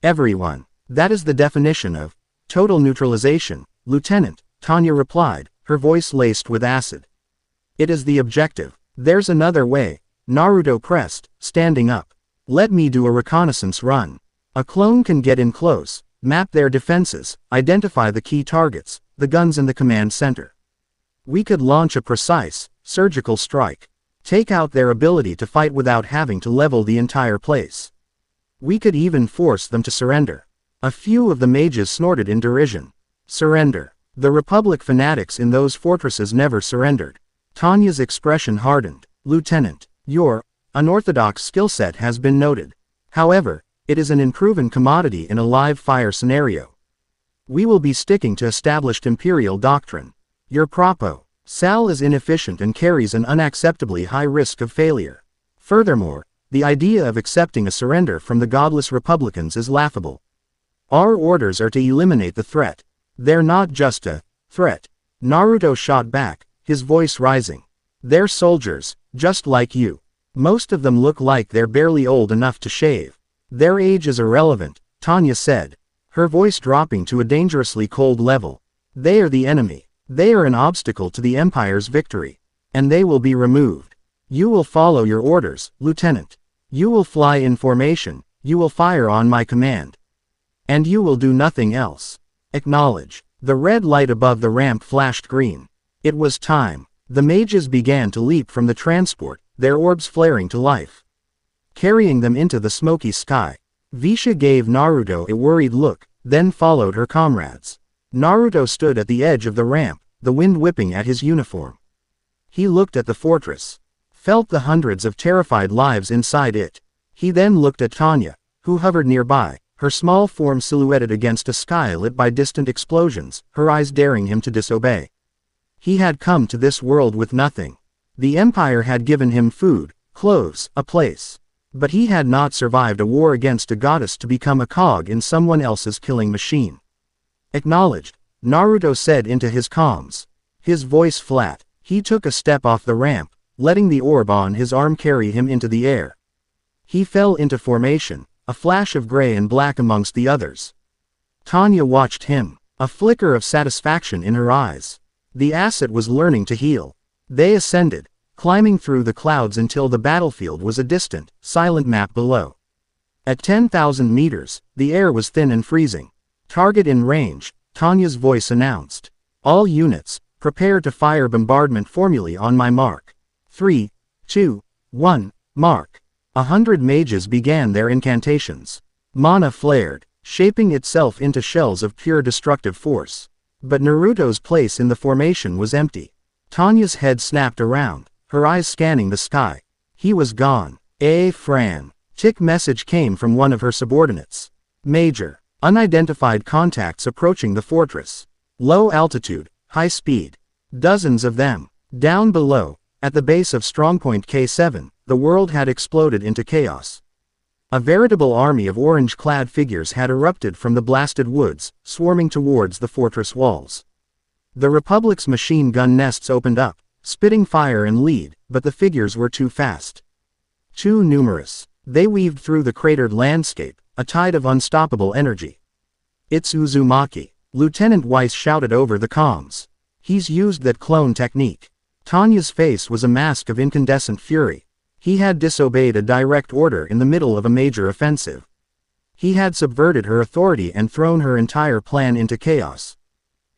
Everyone. That is the definition of total neutralization, Lieutenant, Tanya replied, her voice laced with acid. It is the objective. There's another way, Naruto pressed, standing up. Let me do a reconnaissance run. A clone can get in close, map their defenses, identify the key targets, the guns in the command center. We could launch a precise, surgical strike. Take out their ability to fight without having to level the entire place. We could even force them to surrender. A few of the mages snorted in derision. Surrender. The Republic fanatics in those fortresses never surrendered. Tanya's expression hardened. Lieutenant, your unorthodox skill set has been noted. However, it is an unproven commodity in a live fire scenario. We will be sticking to established imperial doctrine. Your propo. Sal is inefficient and carries an unacceptably high risk of failure. Furthermore, the idea of accepting a surrender from the godless Republicans is laughable. Our orders are to eliminate the threat. They're not just a threat. Naruto shot back, his voice rising. They're soldiers, just like you. Most of them look like they're barely old enough to shave. Their age is irrelevant, Tanya said, her voice dropping to a dangerously cold level. They are the enemy. They are an obstacle to the Empire's victory. And they will be removed. You will follow your orders, Lieutenant. You will fly in formation, you will fire on my command. And you will do nothing else. Acknowledge. The red light above the ramp flashed green. It was time. The mages began to leap from the transport, their orbs flaring to life, carrying them into the smoky sky. Visha gave Naruto a worried look, then followed her comrades. Naruto stood at the edge of the ramp, the wind whipping at his uniform. He looked at the fortress, felt the hundreds of terrified lives inside it. He then looked at Tanya, who hovered nearby, her small form silhouetted against a sky lit by distant explosions, her eyes daring him to disobey. He had come to this world with nothing. The Empire had given him food, clothes, a place. But he had not survived a war against a goddess to become a cog in someone else's killing machine. Acknowledged, Naruto said into his comms. His voice flat, he took a step off the ramp, letting the orb on his arm carry him into the air. He fell into formation, a flash of gray and black amongst the others. Tanya watched him, a flicker of satisfaction in her eyes. The asset was learning to heal. They ascended, climbing through the clouds until the battlefield was a distant, silent map below. At 10,000 meters, the air was thin and freezing. Target in range, Tanya's voice announced. All units, prepare to fire bombardment formulae on my mark. 3, 2, 1, mark. 100 mages began their incantations. Mana flared, shaping itself into shells of pure destructive force. But Naruto's place in the formation was empty. Tanya's head snapped around, her eyes scanning the sky. He was gone. Fran. Tick message came from one of her subordinates. Major. Unidentified contacts approaching the fortress. Low altitude, high speed. Dozens of them. Down below, at the base of strongpoint K7, the world had exploded into chaos. A veritable army of orange-clad figures had erupted from the blasted woods, swarming towards the fortress walls. The Republic's machine gun nests opened up, spitting fire and lead, but the figures were too fast. Too numerous. They weaved through the cratered landscape, a tide of unstoppable energy. It's Uzumaki, Lieutenant Weiss shouted over the comms. He's used that clone technique. Tanya's face was a mask of incandescent fury. He had disobeyed a direct order in the middle of a major offensive. He had subverted her authority and thrown her entire plan into chaos.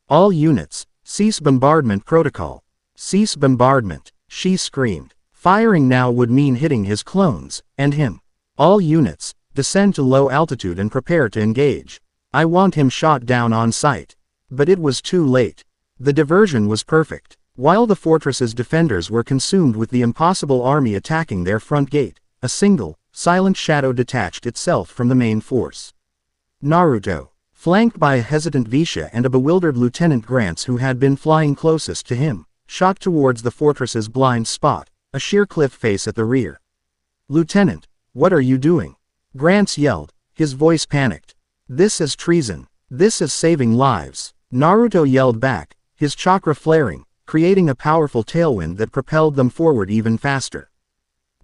All units, cease bombardment protocol. Cease bombardment, she screamed. Firing now would mean hitting his clones, and him. All units, descend to low altitude and prepare to engage. I want him shot down on sight. But it was too late. The diversion was perfect. While the fortress's defenders were consumed with the impossible army attacking their front gate, a single, silent shadow detached itself from the main force. Naruto, flanked by a hesitant Visha and a bewildered Lieutenant Grants who had been flying closest to him, shot towards the fortress's blind spot, a sheer cliff face at the rear. Lieutenant, what are you doing? Grants yelled, his voice panicked. This is treason. This is saving lives. Naruto yelled back, his chakra flaring, creating a powerful tailwind that propelled them forward even faster.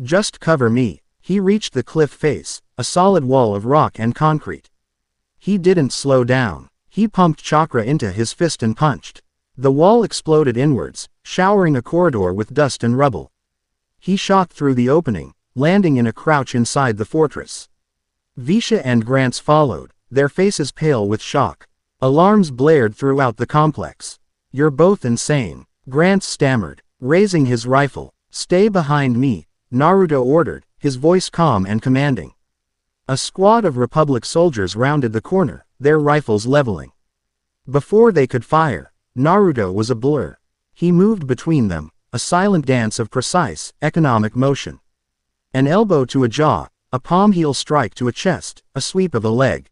Just cover me. He reached the cliff face, a solid wall of rock and concrete. He didn't slow down. He pumped chakra into his fist and punched. The wall exploded inwards, showering a corridor with dust and rubble. He shot through the opening, landing in a crouch inside the fortress. Visha and Grants followed, their faces pale with shock. Alarms blared throughout the complex. You're both insane, Grants stammered, raising his rifle. Stay behind me, Naruto ordered, his voice calm and commanding. A squad of Republic soldiers rounded the corner, their rifles leveling. Before they could fire, Naruto was a blur. He moved between them, a silent dance of precise, economic motion. An elbow to a jaw, a palm heel strike to a chest, a sweep of a leg.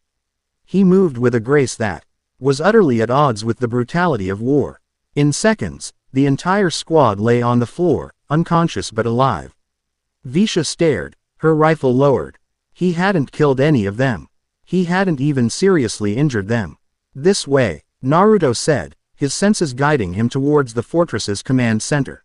He moved with a grace that was utterly at odds with the brutality of war. In seconds, the entire squad lay on the floor, unconscious but alive. Visha stared, her rifle lowered. He hadn't killed any of them. He hadn't even seriously injured them. This way, Naruto said, his senses guiding him towards the fortress's command center.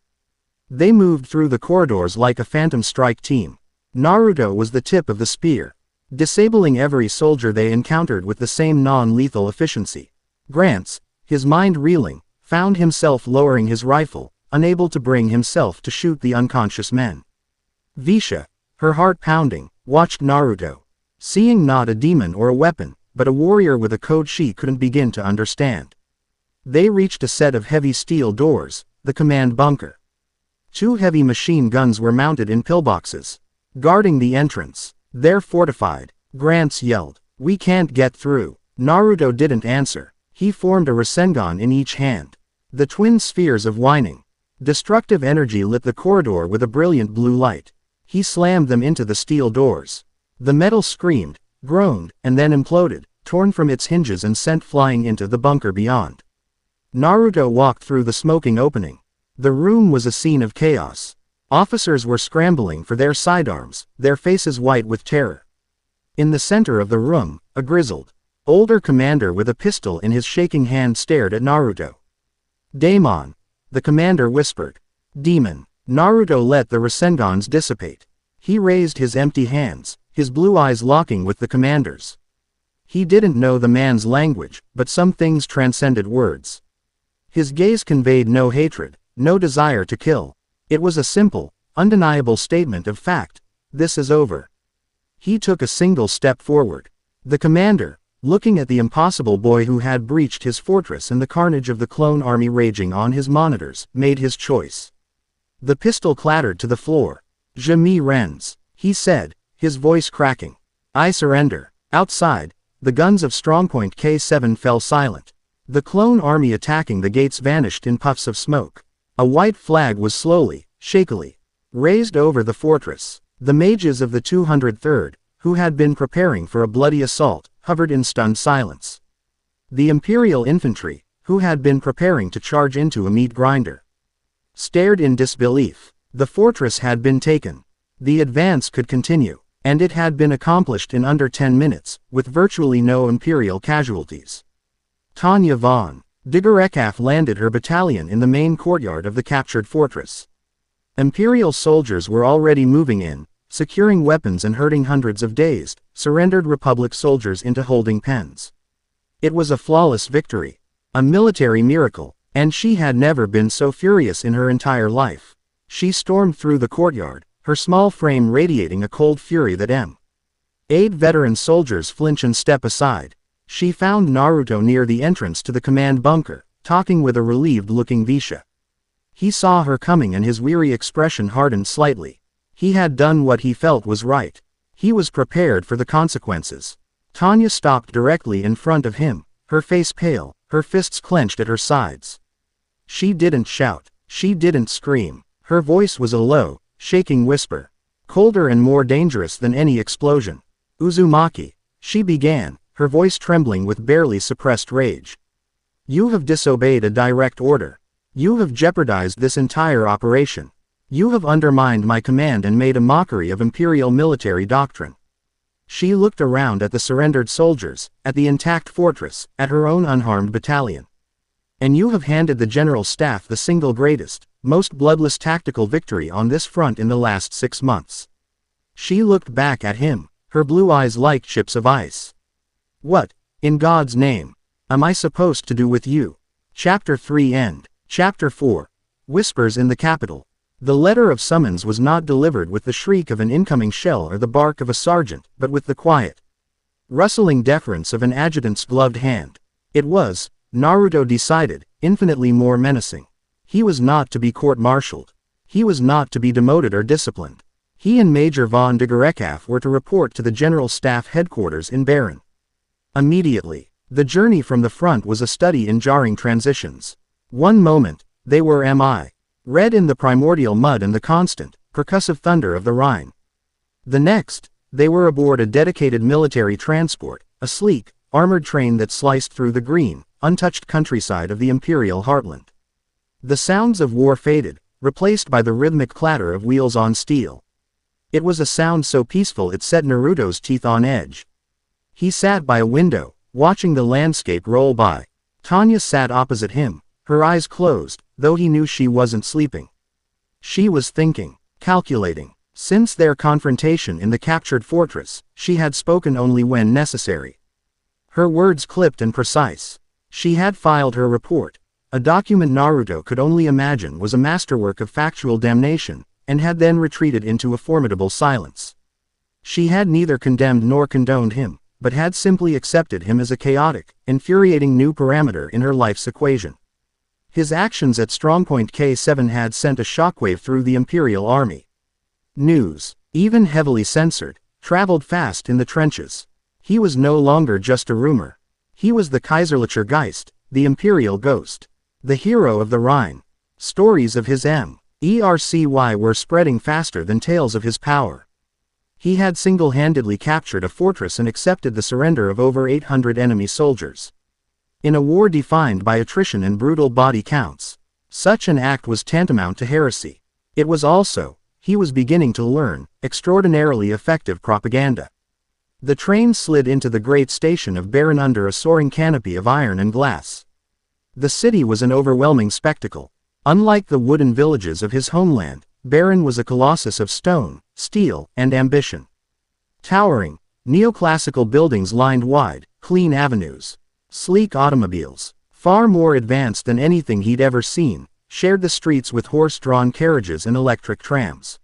They moved through the corridors like a phantom strike team. Naruto was the tip of the spear, disabling every soldier they encountered with the same non-lethal efficiency. Grants, his mind reeling, found himself lowering his rifle, unable to bring himself to shoot the unconscious men. Visha, her heart pounding, watched Naruto, seeing not a demon or a weapon, but a warrior with a code she couldn't begin to understand. They reached a set of heavy steel doors, the command bunker. 2 heavy machine guns were mounted in pillboxes, guarding the entrance. They're fortified, Grants yelled. We can't get through. Naruto didn't answer. He formed a Rasengan in each hand. The twin spheres of whining, destructive energy lit the corridor with a brilliant blue light. He slammed them into the steel doors. The metal screamed, groaned, and then imploded, torn from its hinges and sent flying into the bunker beyond. Naruto walked through the smoking opening. The room was a scene of chaos. Officers were scrambling for their sidearms, their faces white with terror. In the center of the room, a grizzled, older commander with a pistol in his shaking hand stared at Naruto. "Daemon," the commander whispered. "Demon." Naruto let the Rasengans dissipate. He raised his empty hands, his blue eyes locking with the commander's. He didn't know the man's language, but some things transcended words. His gaze conveyed no hatred, no desire to kill. It was a simple, undeniable statement of fact. This is over. He took a single step forward. The commander, looking at the impossible boy who had breached his fortress and the carnage of the clone army raging on his monitors, made his choice. The pistol clattered to the floor. "Je me rends," he said, his voice cracking. "I surrender." Outside, the guns of Strongpoint K7 fell silent. The clone army attacking the gates vanished in puffs of smoke. A white flag was slowly, shakily, raised over the fortress. The mages of the 203rd, who had been preparing for a bloody assault, hovered in stunned silence. The Imperial infantry, who had been preparing to charge into a meat grinder, stared in disbelief. The fortress had been taken. The advance could continue, and it had been accomplished in under 10 minutes, with virtually no Imperial casualties. Tanya von Digerekaf landed her battalion in the main courtyard of the captured fortress. Imperial soldiers were already moving in, securing weapons and herding hundreds of dazed, surrendered Republic soldiers into holding pens. It was a flawless victory, a military miracle, and she had never been so furious in her entire life. She stormed through the courtyard, her small frame radiating a cold fury that made veteran soldiers flinch and step aside. She found Naruto near the entrance to the command bunker, talking with a relieved-looking Visha. He saw her coming and his weary expression hardened slightly. He had done what he felt was right. He was prepared for the consequences. Tanya stopped directly in front of him, her face pale, her fists clenched at her sides. She didn't shout. She didn't scream. Her voice was a low, shaking whisper. Colder and more dangerous than any explosion. "Uzumaki," she began, her voice trembling with barely suppressed rage. "You have disobeyed a direct order. You have jeopardized this entire operation. You have undermined my command and made a mockery of Imperial military doctrine." She looked around at the surrendered soldiers, at the intact fortress, at her own unharmed battalion. "And you have handed the General Staff the single greatest, most bloodless tactical victory on this front in the last 6 months." She looked back at him, her blue eyes like chips of ice. "What, in God's name, am I supposed to do with you?" Chapter 3 End. Chapter 4. Whispers in the Capital. The letter of summons was not delivered with the shriek of an incoming shell or the bark of a sergeant, but with the quiet, rustling deference of an adjutant's gloved hand. It was, Naruto decided, infinitely more menacing. He was not to be court-martialed. He was not to be demoted or disciplined. He and Major von Digerekaf were to report to the General Staff headquarters in Baron. Immediately. The journey from the front was a study in jarring transitions. One moment, they were read in the primordial mud and the constant, percussive thunder of the Rhine. The next, they were aboard a dedicated military transport, a sleek, armored train that sliced through the green, untouched countryside of the Imperial heartland. The sounds of war faded, replaced by the rhythmic clatter of wheels on steel. It was a sound so peaceful it set Naruto's teeth on edge. He sat by a window, watching the landscape roll by. Tanya sat opposite him, her eyes closed, though he knew she wasn't sleeping. She was thinking, calculating. Since their confrontation in the captured fortress, she had spoken only when necessary. Her words clipped and precise. She had filed her report, a document Naruto could only imagine was a masterwork of factual damnation, and had then retreated into a formidable silence. She had neither condemned nor condoned him, but had simply accepted him as a chaotic, infuriating new parameter in her life's equation. His actions at Strongpoint K7 had sent a shockwave through the Imperial Army. News, even heavily censored, traveled fast in the trenches. He was no longer just a rumor. He was the Kaiserlicher Geist, the Imperial Ghost, the hero of the Rhine. Stories of his M.E.R.C.Y. were spreading faster than tales of his power. He had single-handedly captured a fortress and accepted the surrender of over 800 enemy soldiers. In a war defined by attrition and brutal body counts, such an act was tantamount to heresy. It was also, he was beginning to learn, extraordinarily effective propaganda. The train slid into the great station of Baron under a soaring canopy of iron and glass. The city was an overwhelming spectacle. Unlike the wooden villages of his homeland, Baron was a colossus of stone, steel, and ambition. Towering, neoclassical buildings lined wide, clean avenues. Sleek automobiles, far more advanced than anything he'd ever seen, shared the streets with horse-drawn carriages and electric trams.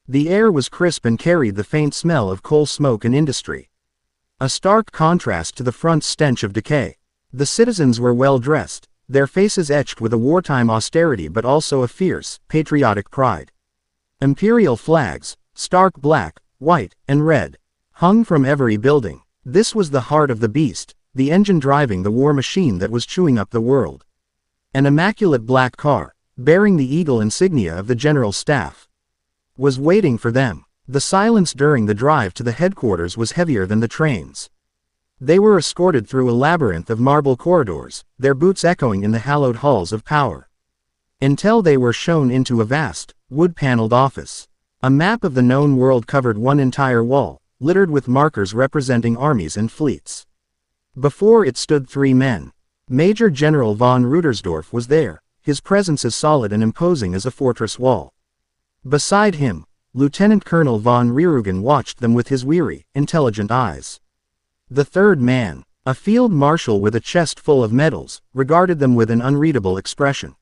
The air was crisp and carried the faint smell of coal smoke and industry. A stark contrast to the front's stench of decay. The citizens were well-dressed, their faces etched with a wartime austerity but also a fierce, patriotic pride. Imperial flags, stark black, white, and red, hung from every building. This was the heart of the beast, the engine driving the war machine that was chewing up the world. An immaculate black car, bearing the eagle insignia of the general staff, was waiting for them. The silence during the drive to the headquarters was heavier than the trains. They were escorted through a labyrinth of marble corridors, their boots echoing in the hallowed halls of power. Until they were shown into a vast, wood-paneled office. A map of the known world covered one entire wall, littered with markers representing armies and fleets. Before it stood three men. Major General von Rudersdorf was there, his presence as solid and imposing as a fortress wall. Beside him, Lieutenant Colonel von Rerugen watched them with his weary, intelligent eyes. The third man, a field marshal with a chest full of medals, regarded them with an unreadable expression.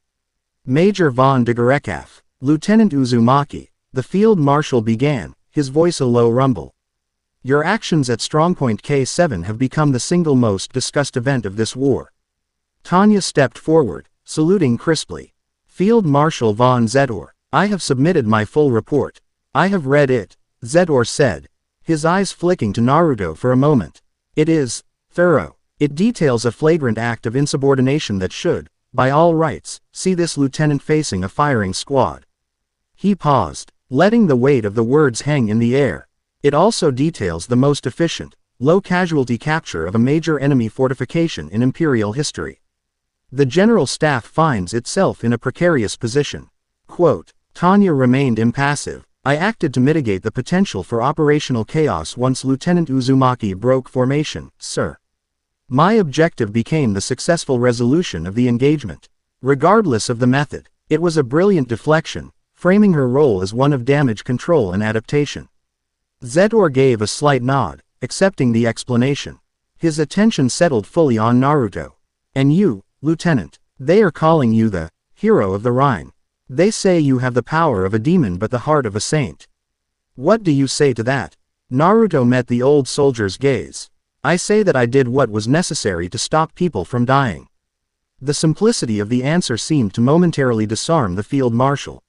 Major von de Gerekaf, Lieutenant Uzumaki, the field marshal began, his voice a low rumble. Your actions at Strongpoint K7 have become the single most discussed event of this war. Tanya stepped forward, saluting crisply. Field Marshal von Zedor, I have submitted my full report. I have read it, Zedor said, his eyes flicking to Naruto for a moment. It is thorough. It details a flagrant act of insubordination that should, by all rights, see this lieutenant facing a firing squad. He paused, letting the weight of the words hang in the air. It also details the most efficient, low-casualty capture of a major enemy fortification in Imperial history. The General Staff finds itself in a precarious position. Quote, Tanya remained impassive. I acted to mitigate the potential for operational chaos once Lieutenant Uzumaki broke formation, sir. My objective became the successful resolution of the engagement. Regardless of the method, it was a brilliant deflection, framing her role as one of damage control and adaptation. Zedor gave a slight nod, accepting the explanation. His attention settled fully on Naruto. And you, Lieutenant, they are calling you the hero of the Rhine. They say you have the power of a demon but the heart of a saint. What do you say to that? Naruto met the old soldier's gaze. I say that I did what was necessary to stop people from dying. The simplicity of the answer seemed to momentarily disarm the field marshal.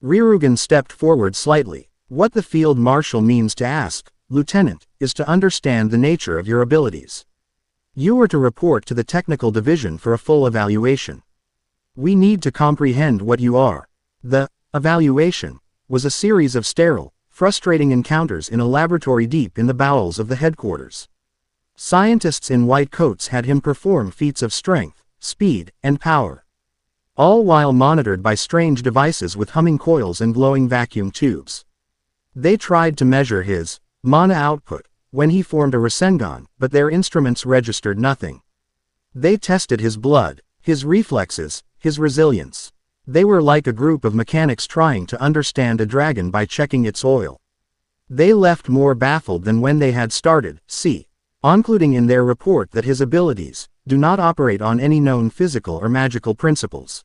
Rerugen stepped forward slightly. What the field marshal means to ask, Lieutenant, is to understand the nature of your abilities. You are to report to the technical division for a full evaluation. We need to comprehend what you are. The evaluation was a series of sterile, frustrating encounters in a laboratory deep in the bowels of the headquarters. Scientists in white coats had him perform feats of strength, speed, and power. All while monitored by strange devices with humming coils and glowing vacuum tubes. They tried to measure his mana output when he formed a Rasengan, but their instruments registered nothing. They tested his blood, his reflexes, his resilience. They were like a group of mechanics trying to understand a dragon by checking its oil. They left more baffled than when they had started, concluding in their report that his abilities do not operate on any known physical or magical principles.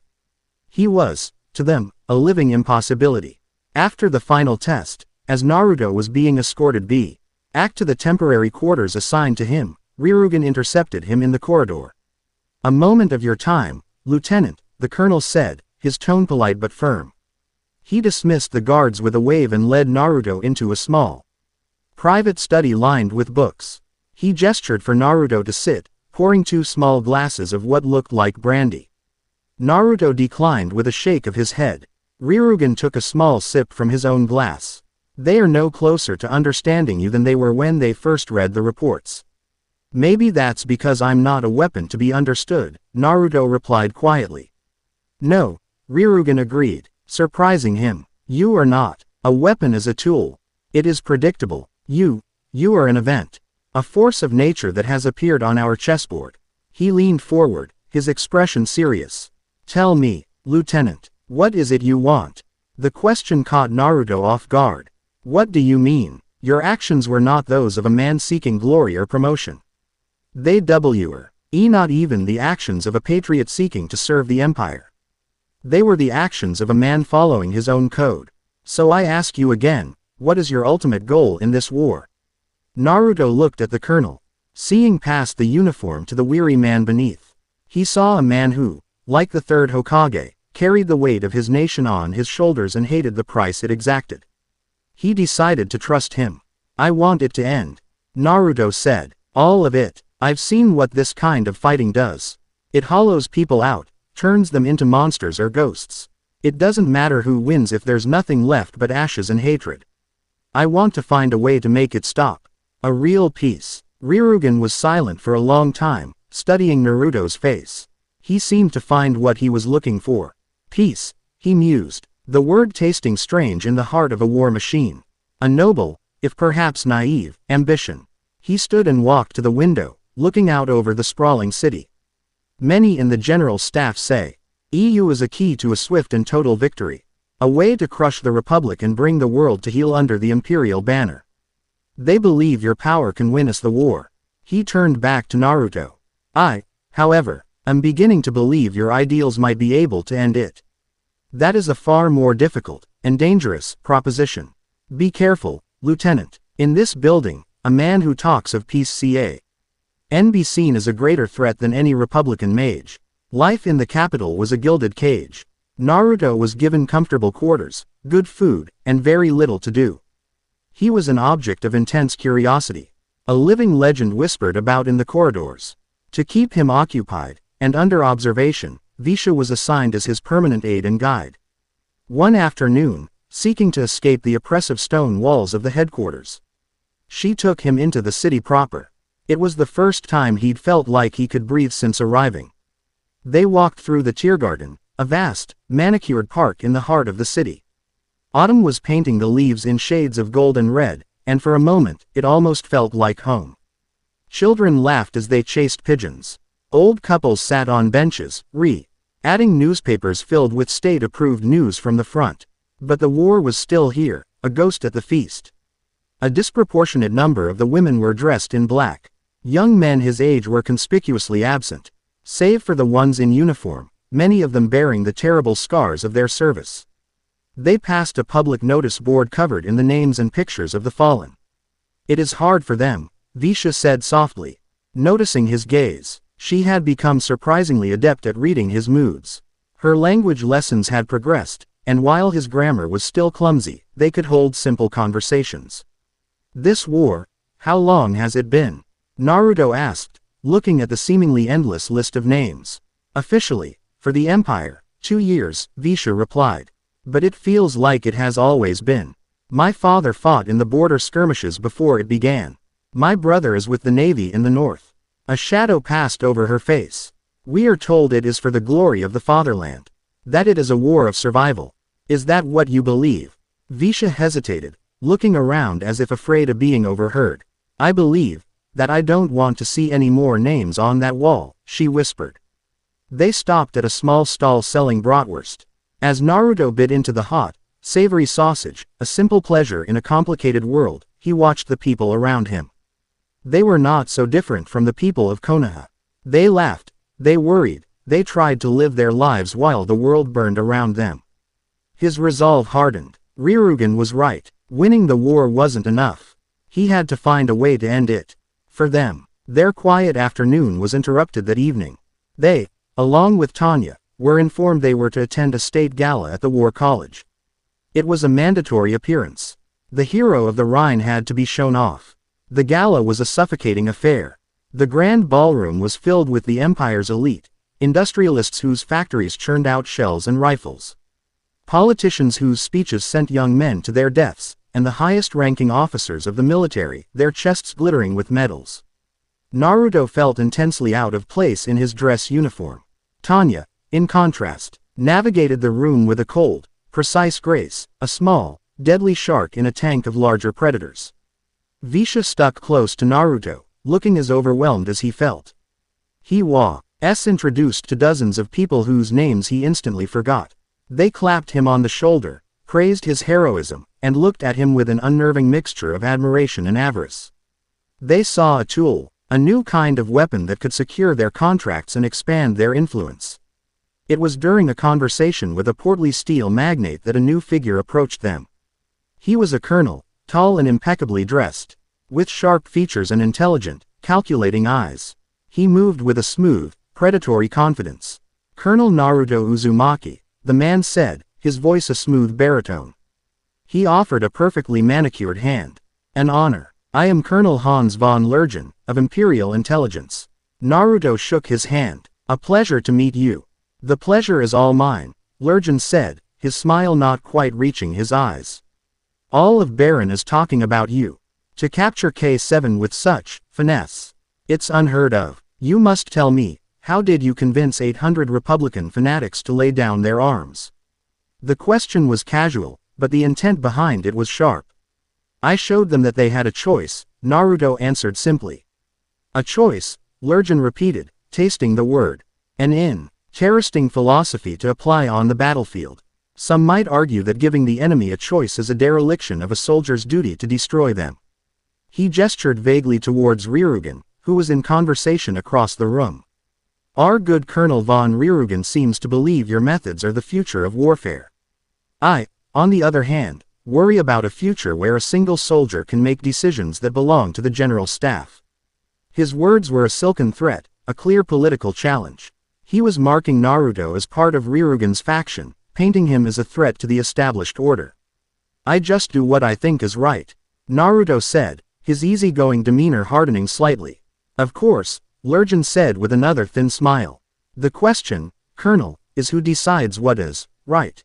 He was, to them, a living impossibility. After the final test, as Naruto was being escorted back to the temporary quarters assigned to him, Rerugen intercepted him in the corridor. A moment of your time, Lieutenant, the colonel said, his tone polite but firm. He dismissed the guards with a wave and led Naruto into a small, private study lined with books. He gestured for Naruto to sit, pouring 2 small glasses of what looked like brandy. Naruto declined with a shake of his head. Rerugen took a small sip from his own glass. They are no closer to understanding you than they were when they first read the reports. Maybe that's because I'm not a weapon to be understood, Naruto replied quietly. No, Ryugen agreed, surprising him. You are not. A weapon is a tool. It is predictable. You are an event. A force of nature that has appeared on our chessboard. He leaned forward, his expression serious. Tell me, Lieutenant, what is it you want? The question caught Naruto off guard. What do you mean? Your actions were not those of a man seeking glory or promotion. They were not even the actions of a patriot seeking to serve the empire. They were the actions of a man following his own code. So I ask you again, what is your ultimate goal in this war? Naruto looked at the colonel, seeing past the uniform to the weary man beneath. He saw a man who, like the third Hokage, carried the weight of his nation on his shoulders and hated the price it exacted. He decided to trust him. I want it to end, Naruto said. All of it. I've seen what this kind of fighting does. It hollows people out, turns them into monsters or ghosts. It doesn't matter who wins if there's nothing left but ashes and hatred. I want to find a way to make it stop. A real peace. Ryugen was silent for a long time, studying Naruto's face. He seemed to find what he was looking for. Peace, he mused, the word tasting strange in the heart of a war machine. A noble, if perhaps naive, ambition. He stood and walked to the window, looking out over the sprawling city. Many in the general staff say, EU is a key to a swift and total victory. A way to crush the Republic and bring the world to heel under the Imperial banner. They believe your power can win us the war. He turned back to Naruto. I, however, am beginning to believe your ideals might be able to end it. That is a far more difficult, and dangerous, proposition. Be careful, Lieutenant. In this building, a man who talks of peace can be seen as a greater threat than any Republican mage. Life in the capital was a gilded cage. Naruto was given comfortable quarters, good food, and very little to do. He was an object of intense curiosity. A living legend whispered about in the corridors. To keep him occupied, and under observation, Visha was assigned as his permanent aide and guide. One afternoon, seeking to escape the oppressive stone walls of the headquarters, she took him into the city proper. It was the first time he'd felt like he could breathe since arriving. They walked through the Tiergarten, a vast, manicured park in the heart of the city. Autumn was painting the leaves in shades of gold and red, and for a moment, it almost felt like home. Children laughed as they chased pigeons. Old couples sat on benches, adding newspapers filled with state-approved news from the front. But the war was still here, a ghost at the feast. A disproportionate number of the women were dressed in black. Young men his age were conspicuously absent. Save for the ones in uniform, many of them bearing the terrible scars of their service. They passed a public notice board covered in the names and pictures of the fallen. It is hard for them, Visha said softly. Noticing his gaze, she had become surprisingly adept at reading his moods. Her language lessons had progressed, and while his grammar was still clumsy, they could hold simple conversations. This war, how long has it been? Naruto asked, looking at the seemingly endless list of names. Officially, for the Empire, 2 years, Visha replied. But it feels like it has always been. My father fought in the border skirmishes before it began. My brother is with the Navy in the north. A shadow passed over her face. We are told it is for the glory of the fatherland. That it is a war of survival. Is that what you believe? Visha hesitated, looking around as if afraid of being overheard. I believe that I don't want to see any more names on that wall, she whispered. They stopped at a small stall selling bratwurst. As Naruto bit into the hot, savory sausage, a simple pleasure in a complicated world, he watched the people around him. They were not so different from the people of Konoha. They laughed, they worried, they tried to live their lives while the world burned around them. His resolve hardened. Ryugen was right. Winning the war wasn't enough. He had to find a way to end it. For them, their quiet afternoon was interrupted that evening. They, along with Tanya, were informed they were to attend a state gala at the War College. It was a mandatory appearance. The hero of the Rhine had to be shown off. The gala was a suffocating affair. The grand ballroom was filled with the Empire's elite, industrialists whose factories churned out shells and rifles. Politicians whose speeches sent young men to their deaths, and the highest-ranking officers of the military, their chests glittering with medals. Naruto felt intensely out of place in his dress uniform. Tanya, in contrast, navigated the room with a cold, precise grace, a small, deadly shark in a tank of larger predators. Visha stuck close to Naruto, looking as overwhelmed as he felt. He was introduced to dozens of people whose names he instantly forgot. They clapped him on the shoulder, praised his heroism, and looked at him with an unnerving mixture of admiration and avarice. They saw a tool, a new kind of weapon that could secure their contracts and expand their influence. It was during a conversation with a portly steel magnate that a new figure approached them. He was a colonel, tall and impeccably dressed, with sharp features and intelligent, calculating eyes. He moved with a smooth, predatory confidence. "Colonel Naruto Uzumaki," the man said, his voice a smooth baritone. He offered a perfectly manicured hand. "An honor. I am Colonel Hans von Lergen, of Imperial Intelligence." Naruto shook his hand. "A pleasure to meet you." "The pleasure is all mine," Lergen said, his smile not quite reaching his eyes. "All of Baron is talking about you. To capture K7 with such finesse. It's unheard of. You must tell me, how did you convince 800 Republican fanatics to lay down their arms?" The question was casual, but the intent behind it was sharp. "I showed them that they had a choice," Naruto answered simply. "A choice," Lergen repeated, tasting the word. "An interesting philosophy to apply on the battlefield. Some might argue that giving the enemy a choice is a dereliction of a soldier's duty to destroy them." He gestured vaguely towards Ryugen, who was in conversation across the room. "Our good Colonel von Ryugen seems to believe your methods are the future of warfare. I, on the other hand, worry about a future where a single soldier can make decisions that belong to the general staff." His words were a silken threat, a clear political challenge. He was marking Naruto as part of Ryugen's faction, painting him as a threat to the established order. "I just do what I think is right," Naruto said, his easygoing demeanor hardening slightly. "Of course," Lergen said with another thin smile. "The question, Colonel, is who decides what is right."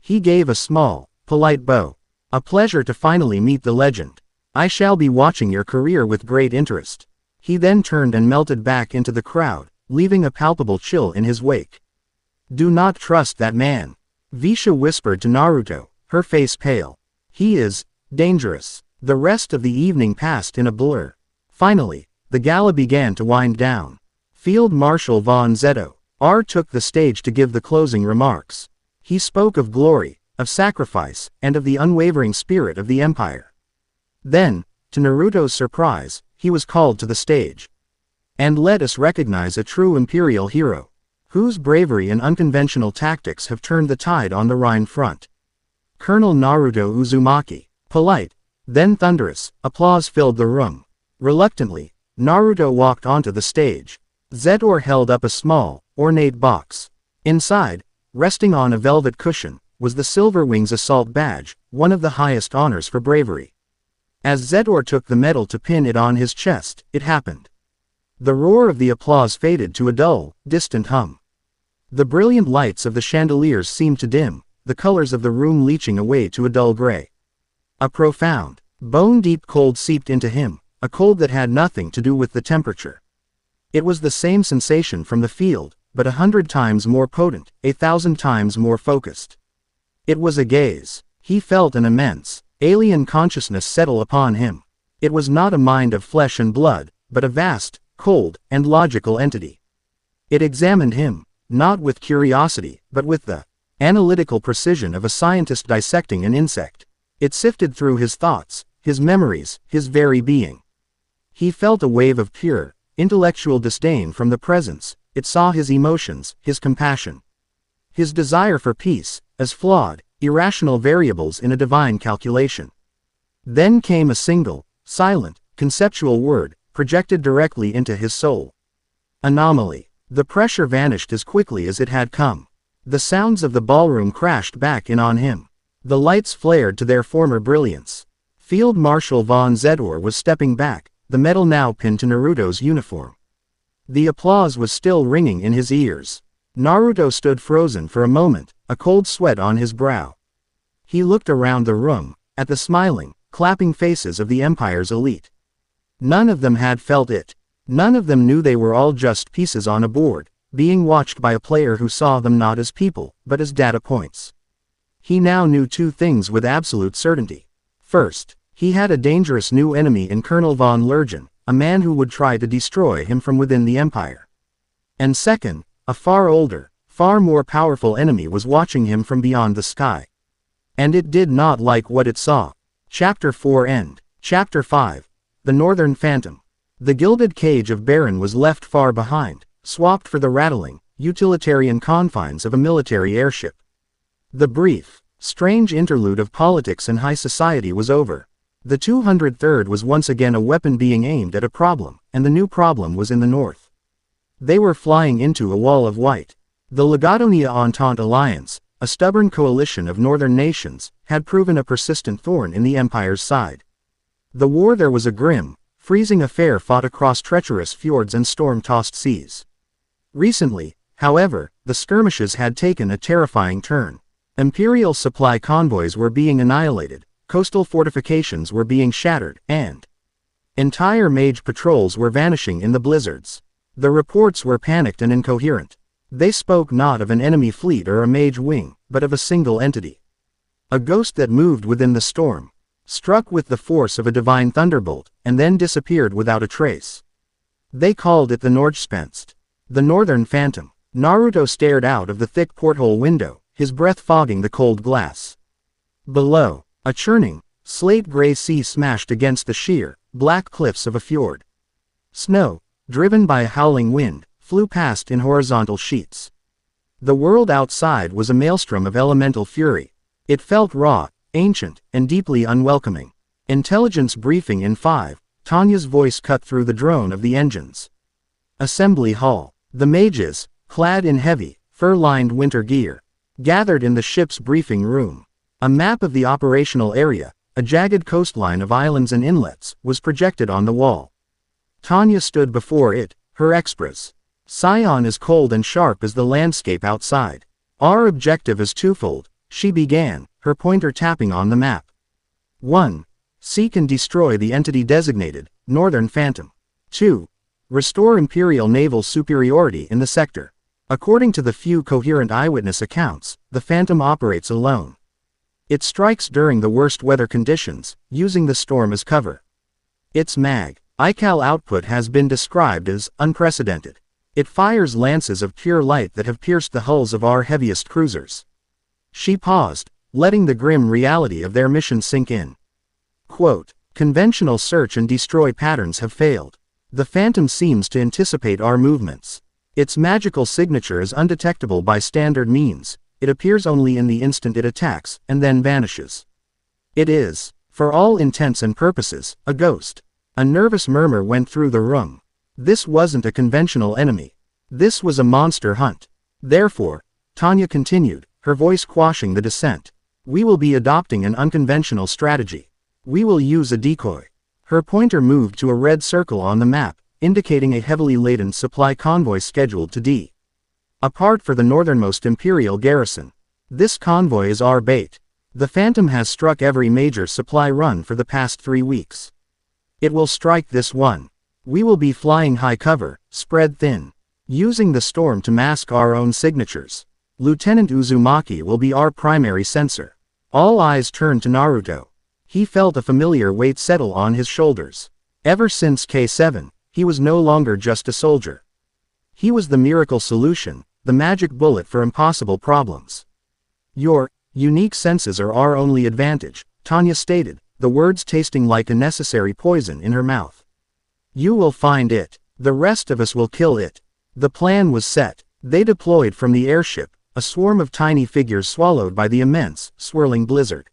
He gave a small, polite bow. "A pleasure to finally meet the legend. I shall be watching your career with great interest." He then turned and melted back into the crowd, leaving a palpable chill in his wake. "Do not trust that man," Visha whispered to Naruto, her face pale. "He is dangerous." The rest of the evening passed in a blur. Finally, the gala began to wind down. Field Marshal von Zeto R took the stage to give the closing remarks. He spoke of glory, of sacrifice, and of the unwavering spirit of the Empire. Then, to Naruto's surprise, he was called to the stage. "And let us recognize a true imperial hero, whose bravery and unconventional tactics have turned the tide on the Rhine front. Colonel Naruto Uzumaki." Polite, then thunderous, applause filled the room. Reluctantly, Naruto walked onto the stage. Zetor held up a small, ornate box. Inside, resting on a velvet cushion, was the Silver Wings Assault Badge, one of the highest honors for bravery. As Zetor took the medal to pin it on his chest, it happened. The roar of the applause faded to a dull, distant hum. The brilliant lights of the chandeliers seemed to dim, the colors of the room leaching away to a dull gray. A profound, bone-deep cold seeped into him, a cold that had nothing to do with the temperature. It was the same sensation from the field, but 100 times more potent, 1,000 times more focused. It was a gaze. He felt an immense, alien consciousness settle upon him. It was not a mind of flesh and blood, but a vast, cold, and logical entity. It examined him, not with curiosity, but with the analytical precision of a scientist dissecting an insect. It sifted through his thoughts, his memories, his very being. He felt a wave of pure, intellectual disdain from the presence. It saw his emotions, his compassion, his desire for peace, as flawed, irrational variables in a divine calculation. Then came a single, silent, conceptual word, projected directly into his soul. Anomaly. The pressure vanished as quickly as it had come. The sounds of the ballroom crashed back in on him. The lights flared to their former brilliance. Field Marshal von Zetor was stepping back, the medal now pinned to Naruto's uniform. The applause was still ringing in his ears. Naruto stood frozen for a moment, a cold sweat on his brow. He looked around the room, at the smiling, clapping faces of the Empire's elite. None of them had felt it. None of them knew they were all just pieces on a board, being watched by a player who saw them not as people, but as data points. He now knew two things with absolute certainty. First, he had a dangerous new enemy in Colonel von Lurgen, a man who would try to destroy him from within the Empire. And second, a far older, far more powerful enemy was watching him from beyond the sky. And it did not like what it saw. Chapter 4 End. Chapter 5. The Northern Phantom. The gilded cage of Baron was left far behind, swapped for the rattling, utilitarian confines of a military airship. The brief, strange interlude of politics and high society was over. The 203rd was once again a weapon being aimed at a problem, and the new problem was in the north. They were flying into a wall of white. The Legatonia Entente Alliance, a stubborn coalition of northern nations, had proven a persistent thorn in the Empire's side. The war there was a grim, freezing affair fought across treacherous fjords and storm-tossed seas. Recently, however, the skirmishes had taken a terrifying turn. Imperial supply convoys were being annihilated, coastal fortifications were being shattered, and entire mage patrols were vanishing in the blizzards. The reports were panicked and incoherent. They spoke not of an enemy fleet or a mage wing, but of a single entity. A ghost that moved within the storm, struck with the force of a divine thunderbolt, and then disappeared without a trace. They called it the Nordspenst, the Northern Phantom. Naruto stared out of the thick porthole window, his breath fogging the cold glass. Below, a churning, slate-gray sea smashed against the sheer, black cliffs of a fjord. Snow, driven by a howling wind, flew past in horizontal sheets. The world outside was a maelstrom of elemental fury. It felt raw, ancient, and deeply unwelcoming. Intelligence briefing in 5, Tanya's voice cut through the drone of the engines. Assembly hall. The mages, clad in heavy, fur-lined winter gear, gathered in the ship's briefing room. A map of the operational area, a jagged coastline of islands and inlets, was projected on the wall. Tanya stood before it, her express. Scion is cold and sharp as the landscape outside. Our objective is twofold, she began, her pointer tapping on the map. 1. Seek and destroy the entity designated, Northern Phantom. 2. Restore Imperial naval superiority in the sector. According to the few coherent eyewitness accounts, the Phantom operates alone. It strikes during the worst weather conditions, using the storm as cover. Its ICAL output has been described as unprecedented. It fires lances of pure light that have pierced the hulls of our heaviest cruisers. She paused, letting the grim reality of their mission sink in. Quote, conventional search and destroy patterns have failed. The Phantom seems to anticipate our movements. Its magical signature is undetectable by standard means. It appears only in the instant it attacks, and then vanishes. It is, for all intents and purposes, a ghost. A nervous murmur went through the room. This wasn't a conventional enemy. This was a monster hunt. Therefore, Tanya continued, her voice quashing the dissent. We will be adopting an unconventional strategy. We will use a decoy. Her pointer moved to a red circle on the map, indicating a heavily laden supply convoy scheduled to depart for the northernmost Imperial garrison. This convoy is our bait. The Phantom has struck every major supply run for the past 3 weeks. It will strike this one. We will be flying high cover, spread thin, using the storm to mask our own signatures. Lieutenant Uzumaki will be our primary sensor. All eyes turned to Naruto. He felt a familiar weight settle on his shoulders. Ever since K7, he was no longer just a soldier. He was the miracle solution, the magic bullet for impossible problems. Your unique senses are our only advantage, Tanya stated, the words tasting like a necessary poison in her mouth. You will find it. The rest of us will kill it. The plan was set. They deployed from the airship, a swarm of tiny figures swallowed by the immense, swirling blizzard.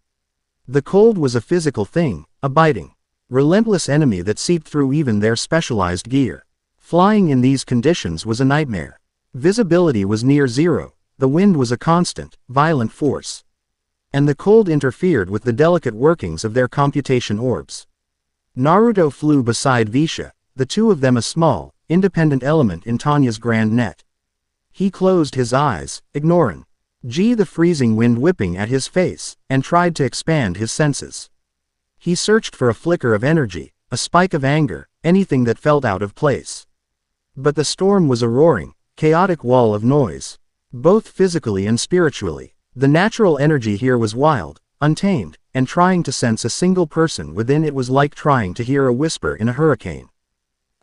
The cold was a physical thing, a biting, relentless enemy that seeped through even their specialized gear. Flying in these conditions was a nightmare. Visibility was near zero, the wind was a constant, violent force. And the cold interfered with the delicate workings of their computation orbs. Naruto flew beside Visha, the two of them a small, independent element in Tanya's grand net. He closed his eyes, ignoring The freezing wind whipping at his face, and tried to expand his senses. He searched for a flicker of energy, a spike of anger, anything that felt out of place. But the storm was a roaring, chaotic wall of noise. Both physically and spiritually, the natural energy here was wild, untamed, and trying to sense a single person within it was like trying to hear a whisper in a hurricane.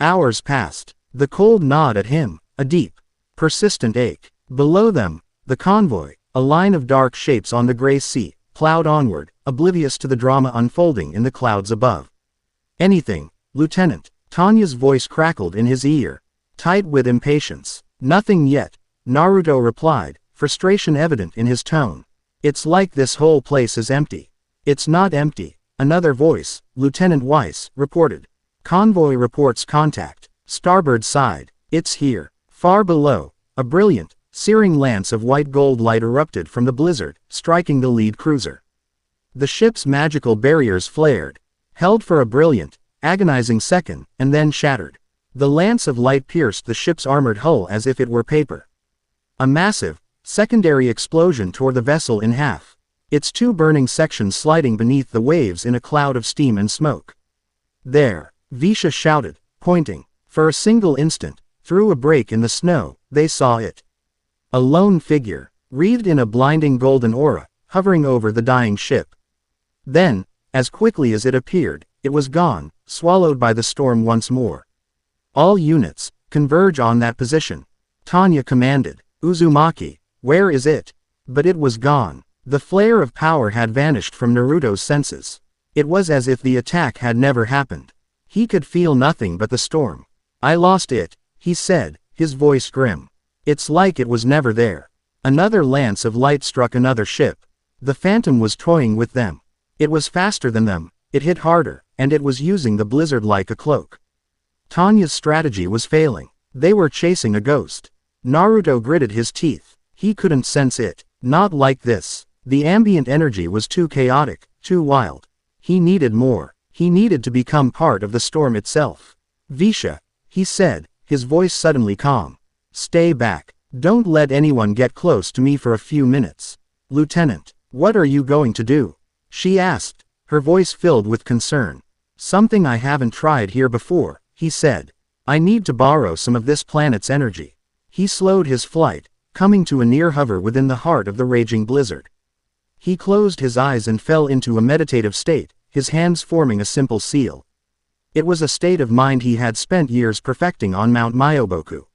Hours passed. The cold gnawed at him, a deep, persistent ache. Below them, the convoy, a line of dark shapes on the gray sea, plowed onward, oblivious to the drama unfolding in the clouds above. Anything, Lieutenant, Tanya's voice crackled in his ear, tight with impatience. Nothing yet, Naruto replied, frustration evident in his tone. It's like this whole place is empty. It's not empty, another voice, Lieutenant Weiss, reported. Convoy reports contact. Starboard side. It's here. Far below, a brilliant, searing lance of white gold light erupted from the blizzard, striking the lead cruiser. The ship's magical barriers flared, held for a brilliant, agonizing second, and then shattered. The lance of light pierced the ship's armored hull as if it were paper. A massive, secondary explosion tore the vessel in half, its two burning sections sliding beneath the waves in a cloud of steam and smoke. There, Visha shouted, pointing. For a single instant, through a break in the snow, they saw it. A lone figure, wreathed in a blinding golden aura, hovering over the dying ship. Then, as quickly as it appeared, it was gone, swallowed by the storm once more. All units, converge on that position. Tanya commanded. Uzumaki, where is it? But it was gone. The flare of power had vanished from Naruto's senses. It was as if the attack had never happened. He could feel nothing but the storm. I lost it, he said, his voice grim. It's like it was never there. Another lance of light struck another ship. The phantom was toying with them. It was faster than them, it hit harder, and it was using the blizzard like a cloak. Tanya's strategy was failing. They were chasing a ghost. Naruto gritted his teeth. He couldn't sense it. Not like this. The ambient energy was too chaotic, too wild. He needed more. He needed to become part of the storm itself. Visha, he said, his voice suddenly calm. Stay back. Don't let anyone get close to me for a few minutes. Lieutenant, what are you going to do? She asked, her voice filled with concern. Something I haven't tried here before, he said. I need to borrow some of this planet's energy. He slowed his flight, coming to a near hover within the heart of the raging blizzard. He closed his eyes and fell into a meditative state, his hands forming a simple seal. It was a state of mind he had spent years perfecting on Mount Myoboku.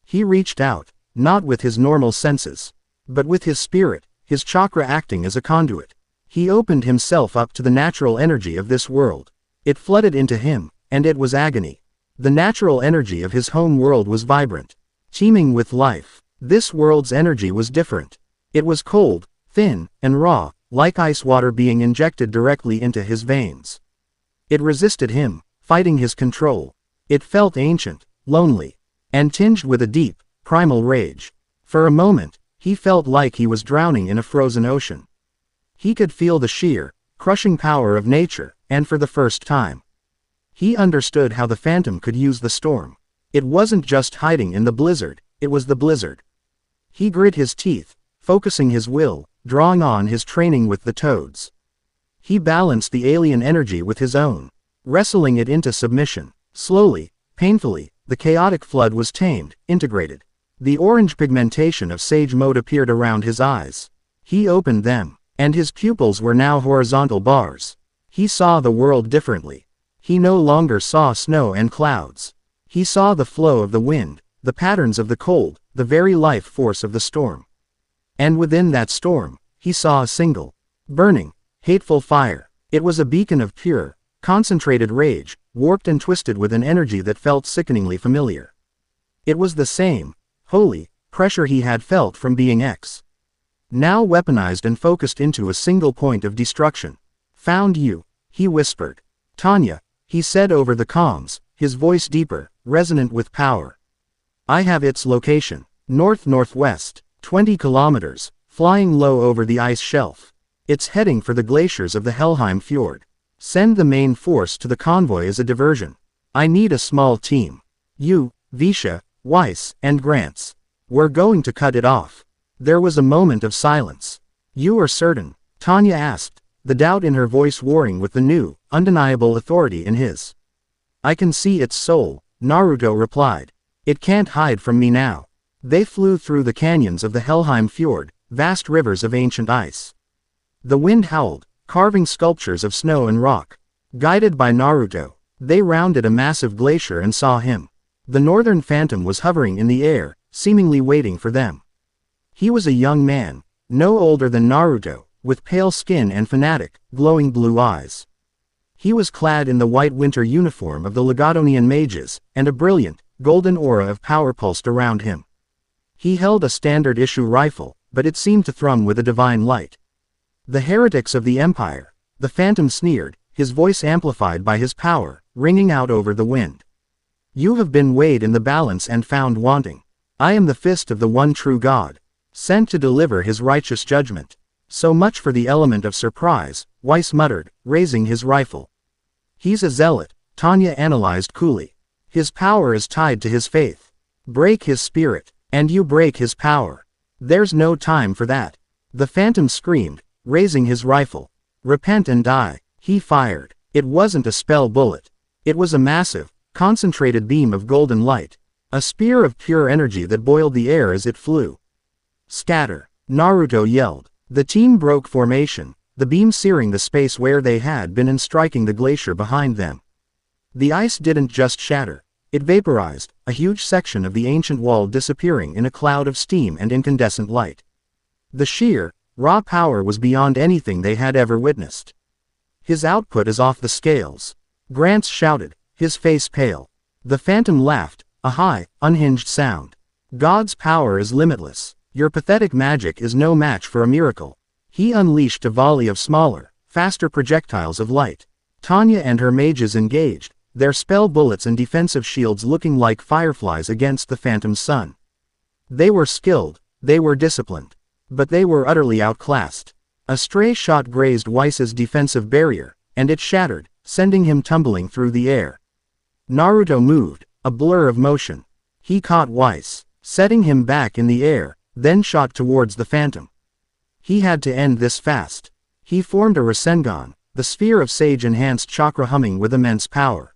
He reached out, not with his normal senses, but with his spirit, his chakra acting as a conduit. He opened himself up to the natural energy of this world. It flooded into him, and it was agony. The natural energy of his home world was vibrant, teeming with life. This world's energy was different. It was cold, thin, and raw, like ice water being injected directly into his veins. It resisted him, fighting his control. It felt ancient, lonely, and tinged with a deep, primal rage. For a moment, he felt like he was drowning in a frozen ocean. He could feel the sheer, crushing power of nature, and for the first time, he understood how the phantom could use the storm. It wasn't just hiding in the blizzard, it was the blizzard. He grit his teeth, focusing his will, drawing on his training with the toads. He balanced the alien energy with his own, wrestling it into submission. Slowly, painfully, the chaotic flood was tamed, integrated. The orange pigmentation of sage mode appeared around his eyes. He opened them, and his pupils were now horizontal bars. He saw the world differently. He no longer saw snow and clouds. He saw the flow of the wind, the patterns of the cold, the very life force of the storm. And within that storm, he saw a single, burning, hateful fire. It was a beacon of pure, concentrated rage, warped and twisted with an energy that felt sickeningly familiar. It was the same, holy, pressure he had felt from being X. Now weaponized and focused into a single point of destruction. Found you, he whispered. Tanya, he said over the comms, his voice deeper, resonant with power. I have its location. North-northwest, 20 kilometers, flying low over the ice shelf. It's heading for the glaciers of the Helheim Fjord. Send the main force to the convoy as a diversion. I need a small team. You, Visha, Weiss, and Grants. We're going to cut it off. There was a moment of silence. You are certain? Tanya asked, the doubt in her voice warring with the new, undeniable authority in his. I can see its soul, Naruto replied. It can't hide from me now. They flew through the canyons of the Helheim Fjord, vast rivers of ancient ice. The wind howled, carving sculptures of snow and rock. Guided by Naruto, they rounded a massive glacier and saw him. The northern phantom was hovering in the air, seemingly waiting for them. He was a young man, no older than Naruto, with pale skin and fanatic, glowing blue eyes. He was clad in the white winter uniform of the Legatonian mages, and a brilliant, golden aura of power pulsed around him. He held a standard-issue rifle, but it seemed to thrum with a divine light. The heretics of the Empire, the phantom sneered, his voice amplified by his power, ringing out over the wind. You have been weighed in the balance and found wanting. I am the fist of the one true God, sent to deliver his righteous judgment. So much for the element of surprise, Weiss muttered, raising his rifle. He's a zealot, Tanya analyzed coolly. His power is tied to his faith. Break his spirit, and you break his power. There's no time for that. The phantom screamed, raising his rifle. Repent and die. He fired. It wasn't a spell bullet. It was a massive, concentrated beam of golden light. A spear of pure energy that boiled the air as it flew. Scatter! Naruto yelled. The team broke formation, the beam searing the space where they had been and striking the glacier behind them. The ice didn't just shatter. It vaporized, a huge section of the ancient wall disappearing in a cloud of steam and incandescent light. The sheer, raw power was beyond anything they had ever witnessed. His output is off the scales. Grants shouted, his face pale. The phantom laughed, a high, unhinged sound. God's power is limitless. Your pathetic magic is no match for a miracle. He unleashed a volley of smaller, faster projectiles of light. Tanya and her mages engaged, their spell bullets and defensive shields looking like fireflies against the phantom's sun. They were skilled, they were disciplined. But they were utterly outclassed. A stray shot grazed Weiss's defensive barrier, and it shattered, sending him tumbling through the air. Naruto moved, a blur of motion. He caught Weiss, setting him back in the air, then shot towards the phantom. He had to end this fast. He formed a Rasengan, the sphere of sage-enhanced chakra humming with immense power.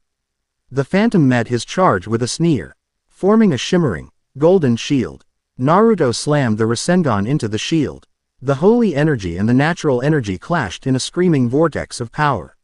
The phantom met his charge with a sneer, forming a shimmering, golden shield. Naruto slammed the Rasengan into the shield. The holy energy and the natural energy clashed in a screaming vortex of power.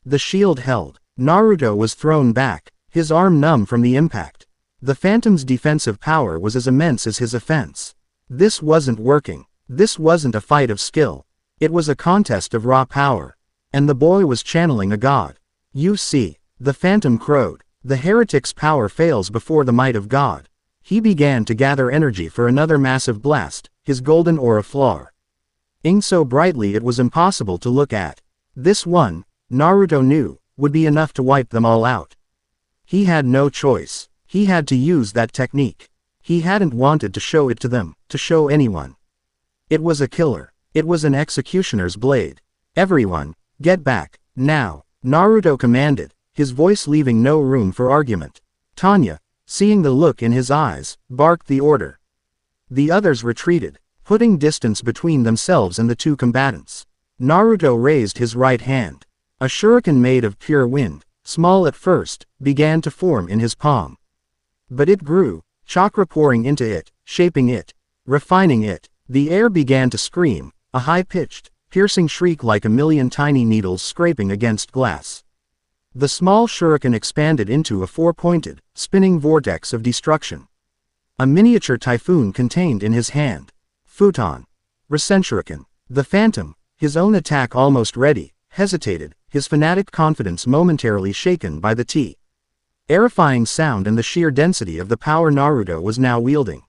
The shield held. Naruto was thrown back, his arm numb from the impact. The phantom's defensive power was as immense as his offense. This wasn't working. This wasn't a fight of skill. It was a contest of raw power. And the boy was channeling a god. You see, the phantom crowed. The heretic's power fails before the might of God. He began to gather energy for another massive blast, his golden aura flaring so brightly it was impossible to look at. This one, Naruto knew, would be enough to wipe them all out. He had no choice. He had to use that technique. He hadn't wanted to show it to them, to show anyone. It was a killer. It was an executioner's blade. Everyone, get back, now, Naruto commanded, his voice leaving no room for argument. Tanya, seeing the look in his eyes, barked the order. The others retreated, putting distance between themselves and the two combatants. Naruto raised his right hand. A shuriken made of pure wind, small at first, began to form in his palm. But it grew, chakra pouring into it, shaping it, refining it. The air began to scream, a high-pitched, piercing shriek like a million tiny needles scraping against glass. The small shuriken expanded into a four-pointed, spinning vortex of destruction. A miniature typhoon contained in his hand. Futon. Rasenshuriken. The phantom, his own attack almost ready, hesitated, his fanatic confidence momentarily shaken by the terrifying sound and the sheer density of the power Naruto was now wielding.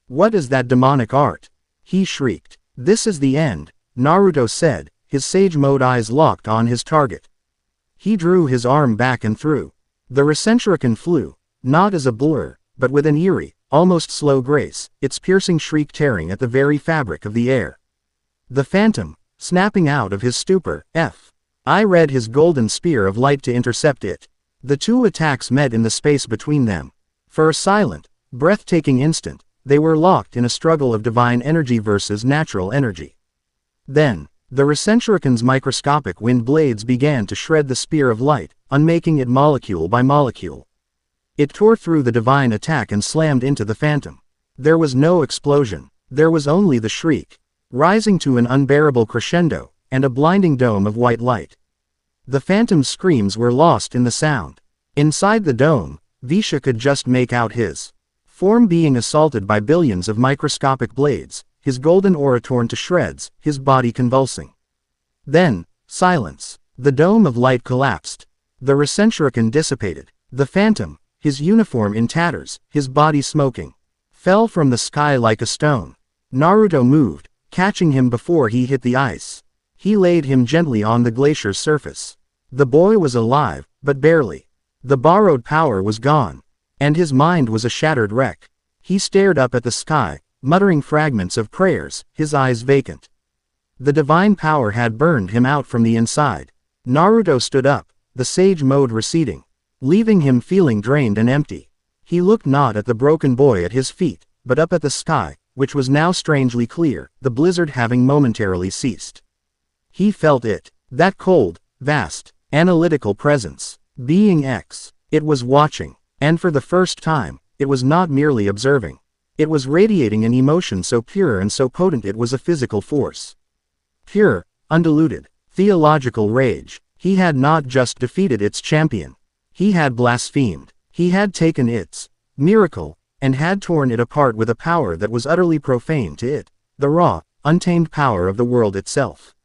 What is that demonic art? He shrieked. This is the end, Naruto said, his sage mode eyes locked on his target. He drew his arm back and threw. The Rasenshuriken flew, not as a blur, but with an eerie, almost slow grace, its piercing shriek tearing at the very fabric of the air. The phantom, snapping out of his stupor, I read his golden spear of light to intercept it. The two attacks met in the space between them. For a silent, breathtaking instant, They were locked in a struggle of divine energy versus natural energy. Then, the Recentrican's microscopic wind blades began to shred the spear of light, unmaking it molecule by molecule. It tore through the divine attack and slammed into the phantom. There was no explosion. There was only the shriek, rising to an unbearable crescendo, and a blinding dome of white light. The phantom's screams were lost in the sound. Inside the dome, Visha could just make out his form being assaulted by billions of microscopic blades, his golden aura torn to shreds, his body convulsing. Then, silence. The dome of light collapsed. The Recentrican dissipated. The phantom, his uniform in tatters, his body smoking, fell from the sky like a stone. Naruto moved, catching him before he hit the ice. He laid him gently on the glacier's surface. The boy was alive, but barely. The borrowed power was gone, and his mind was a shattered wreck. He stared up at the sky, muttering fragments of prayers, his eyes vacant. The divine power had burned him out from the inside. Naruto stood up, the sage mode receding, leaving him feeling drained and empty. He looked not at the broken boy at his feet, but up at the sky, which was now strangely clear, the blizzard having momentarily ceased. He felt it, that cold, vast, analytical presence. Being X. It was watching, and for the first time, it was not merely observing. It was radiating an emotion so pure and so potent it was a physical force. Pure, undiluted, theological rage. He had not just defeated its champion. He had blasphemed. He had taken its miracle, and had torn it apart with a power that was utterly profane to it, the raw, untamed power of the world itself.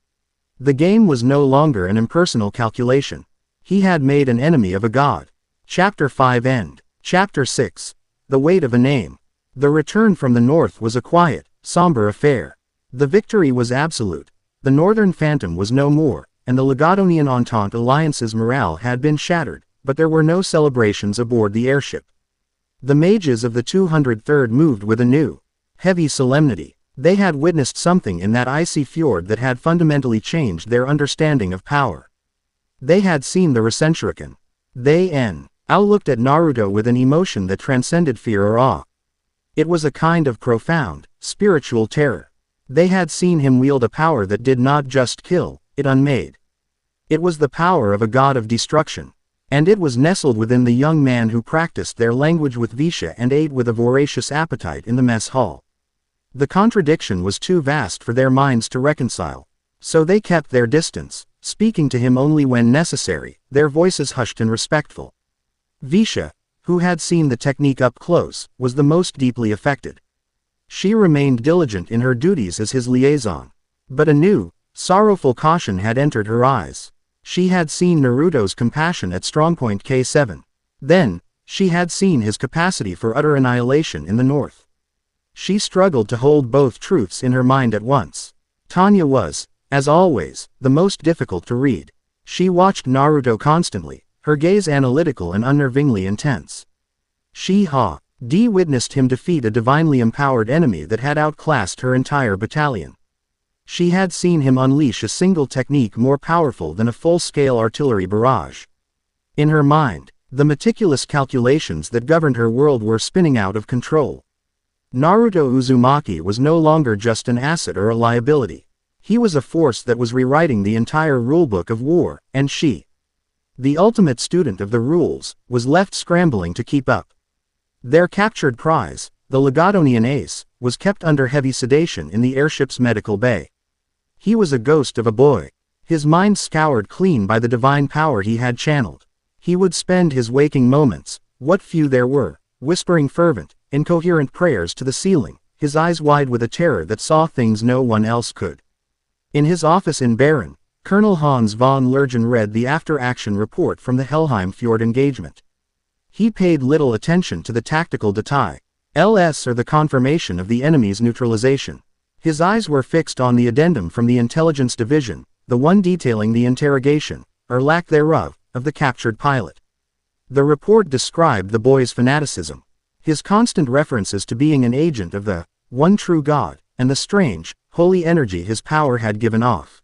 The game was no longer an impersonal calculation. He had made an enemy of a god. Chapter 5 End. Chapter 6. The Weight of a Name. The return from the north was a quiet, somber affair. The victory was absolute. The Northern Phantom was no more, and the Legatonian Entente Alliance's morale had been shattered, but there were no celebrations aboard the airship. The mages of the 203rd moved with a new, heavy solemnity. They had witnessed something in that icy fjord that had fundamentally changed their understanding of power. They had seen the Recentrican. Ao looked at Naruto with an emotion that transcended fear or awe. It was a kind of profound, spiritual terror. They had seen him wield a power that did not just kill, it unmade. It was the power of a god of destruction. And it was nestled within the young man who practiced their language with Visha and ate with a voracious appetite in the mess hall. The contradiction was too vast for their minds to reconcile. So they kept their distance, speaking to him only when necessary, their voices hushed and respectful. Visha, who had seen the technique up close, was the most deeply affected. She remained diligent in her duties as his liaison. But a new, sorrowful caution had entered her eyes. She had seen Naruto's compassion at strongpoint K7. Then, she had seen his capacity for utter annihilation in the north. She struggled to hold both truths in her mind at once. Tanya was, as always, the most difficult to read. She watched Naruto constantly, her gaze analytical and unnervingly intense. She witnessed him defeat a divinely empowered enemy that had outclassed her entire battalion. She had seen him unleash a single technique more powerful than a full-scale artillery barrage. In her mind, the meticulous calculations that governed her world were spinning out of control. Naruto Uzumaki was no longer just an asset or a liability. He was a force that was rewriting the entire rulebook of war, and she, the ultimate student of the rules, was left scrambling to keep up. Their captured prize, the Legatonian ace, was kept under heavy sedation in the airship's medical bay. He was a ghost of a boy. His mind scoured clean by the divine power he had channeled. He would spend his waking moments, what few there were, whispering fervent, incoherent prayers to the ceiling, his eyes wide with a terror that saw things no one else could. In his office in Baron, Colonel Hans von Lergen read the after-action report from the Helheim Fjord engagement. He paid little attention to the tactical detail, or the confirmation of the enemy's neutralization. His eyes were fixed on the addendum from the Intelligence Division, the one detailing the interrogation, or lack thereof, of the captured pilot. The report described the boy's fanaticism, his constant references to being an agent of the one true God, and the strange, holy energy his power had given off.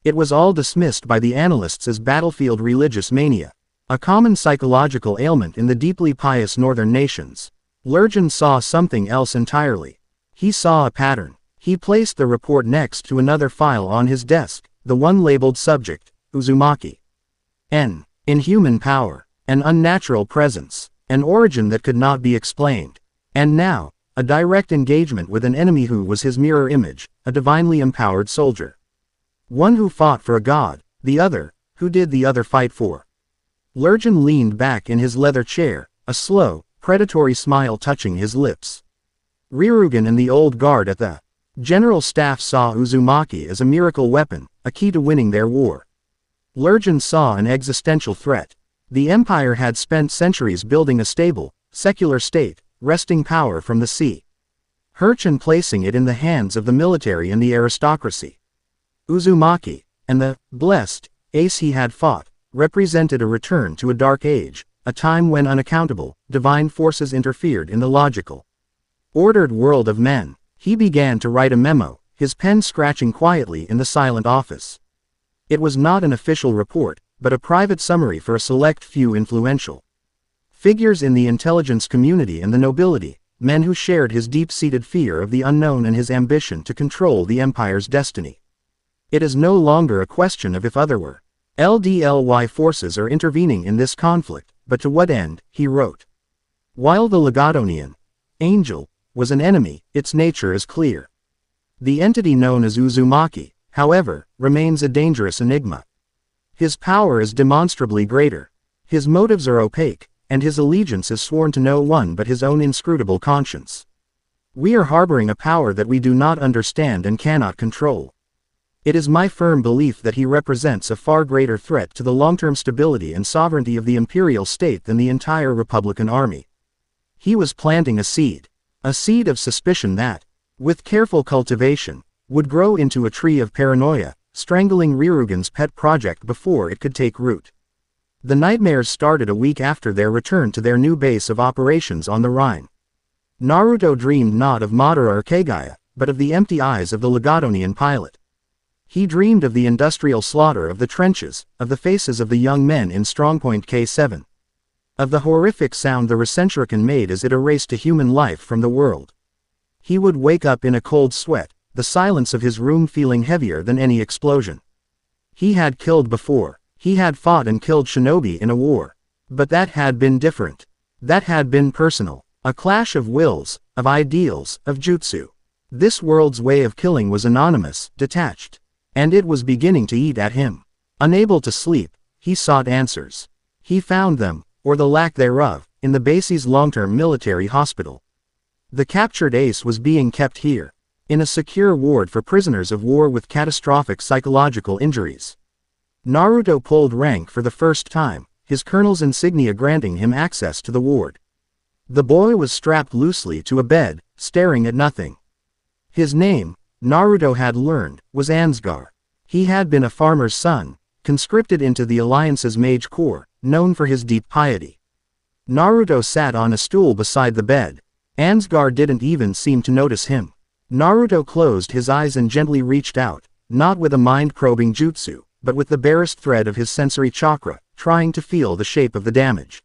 It was all dismissed by the analysts as battlefield religious mania, a common psychological ailment in the deeply pious northern nations. Lurgan saw something else entirely. He saw a pattern. He placed the report next to another file on his desk, the one labeled Subject, Uzumaki. N. Inhuman power. An unnatural presence. An origin that could not be explained. And now, a direct engagement with an enemy who was his mirror image, a divinely empowered soldier. One who fought for a god, the other, who did the other fight for. Lurgan leaned back in his leather chair, a slow, predatory smile touching his lips. Ryurugan and the old guard at the general staff saw Uzumaki as a miracle weapon, a key to winning their war. Lurgan saw an existential threat. The empire had spent centuries building a stable, secular state, wresting power from the sea. And placing it in the hands of the military and the aristocracy. Uzumaki, and the blessed ace he had fought, represented a return to a dark age, a time when unaccountable, divine forces interfered in the logical, ordered world of men. He began to write a memo, his pen scratching quietly in the silent office. It was not an official report, but a private summary for a select few influential figures in the intelligence community and the nobility, men who shared his deep-seated fear of the unknown and his ambition to control the empire's destiny. It is no longer a question of if other were LDLY forces are intervening in this conflict, but to what end, he wrote. While the Legadonian angel was an enemy, its nature is clear. The entity known as Uzumaki, however, remains a dangerous enigma. His power is demonstrably greater. His motives are opaque, and his allegiance is sworn to no one but his own inscrutable conscience. We are harboring a power that we do not understand and cannot control. It is my firm belief that he represents a far greater threat to the long-term stability and sovereignty of the imperial state than the entire Republican army. He was planting a seed of suspicion that, with careful cultivation, would grow into a tree of paranoia, strangling Ryurugan's pet project before it could take root. The nightmares started a week after their return to their new base of operations on the Rhine. Naruto dreamed not of Madara or Kagaya, but of the empty eyes of the Legadonian pilot. He dreamed of the industrial slaughter of the trenches, of the faces of the young men in Strongpoint K7. Of the horrific sound the Recentrican made as it erased a human life from the world. He would wake up in a cold sweat, the silence of his room feeling heavier than any explosion. He had killed before. He had fought and killed shinobi in a war. But that had been different. That had been personal. A clash of wills, of ideals, of jutsu. This world's way of killing was anonymous, detached. And it was beginning to eat at him. Unable to sleep, he sought answers. He found them, or the lack thereof, in the base's long-term military hospital. The captured ace was being kept here, in a secure ward for prisoners of war with catastrophic psychological injuries. Naruto pulled rank for the first time, his colonel's insignia granting him access to the ward. The boy was strapped loosely to a bed, staring at nothing. His name, Naruto had learned, was Ansgar. He had been a farmer's son, conscripted into the Alliance's mage corps, known for his deep piety. Naruto sat on a stool beside the bed. Ansgar didn't even seem to notice him. Naruto closed his eyes and gently reached out, not with a mind-probing jutsu, but with the barest thread of his sensory chakra, trying to feel the shape of the damage.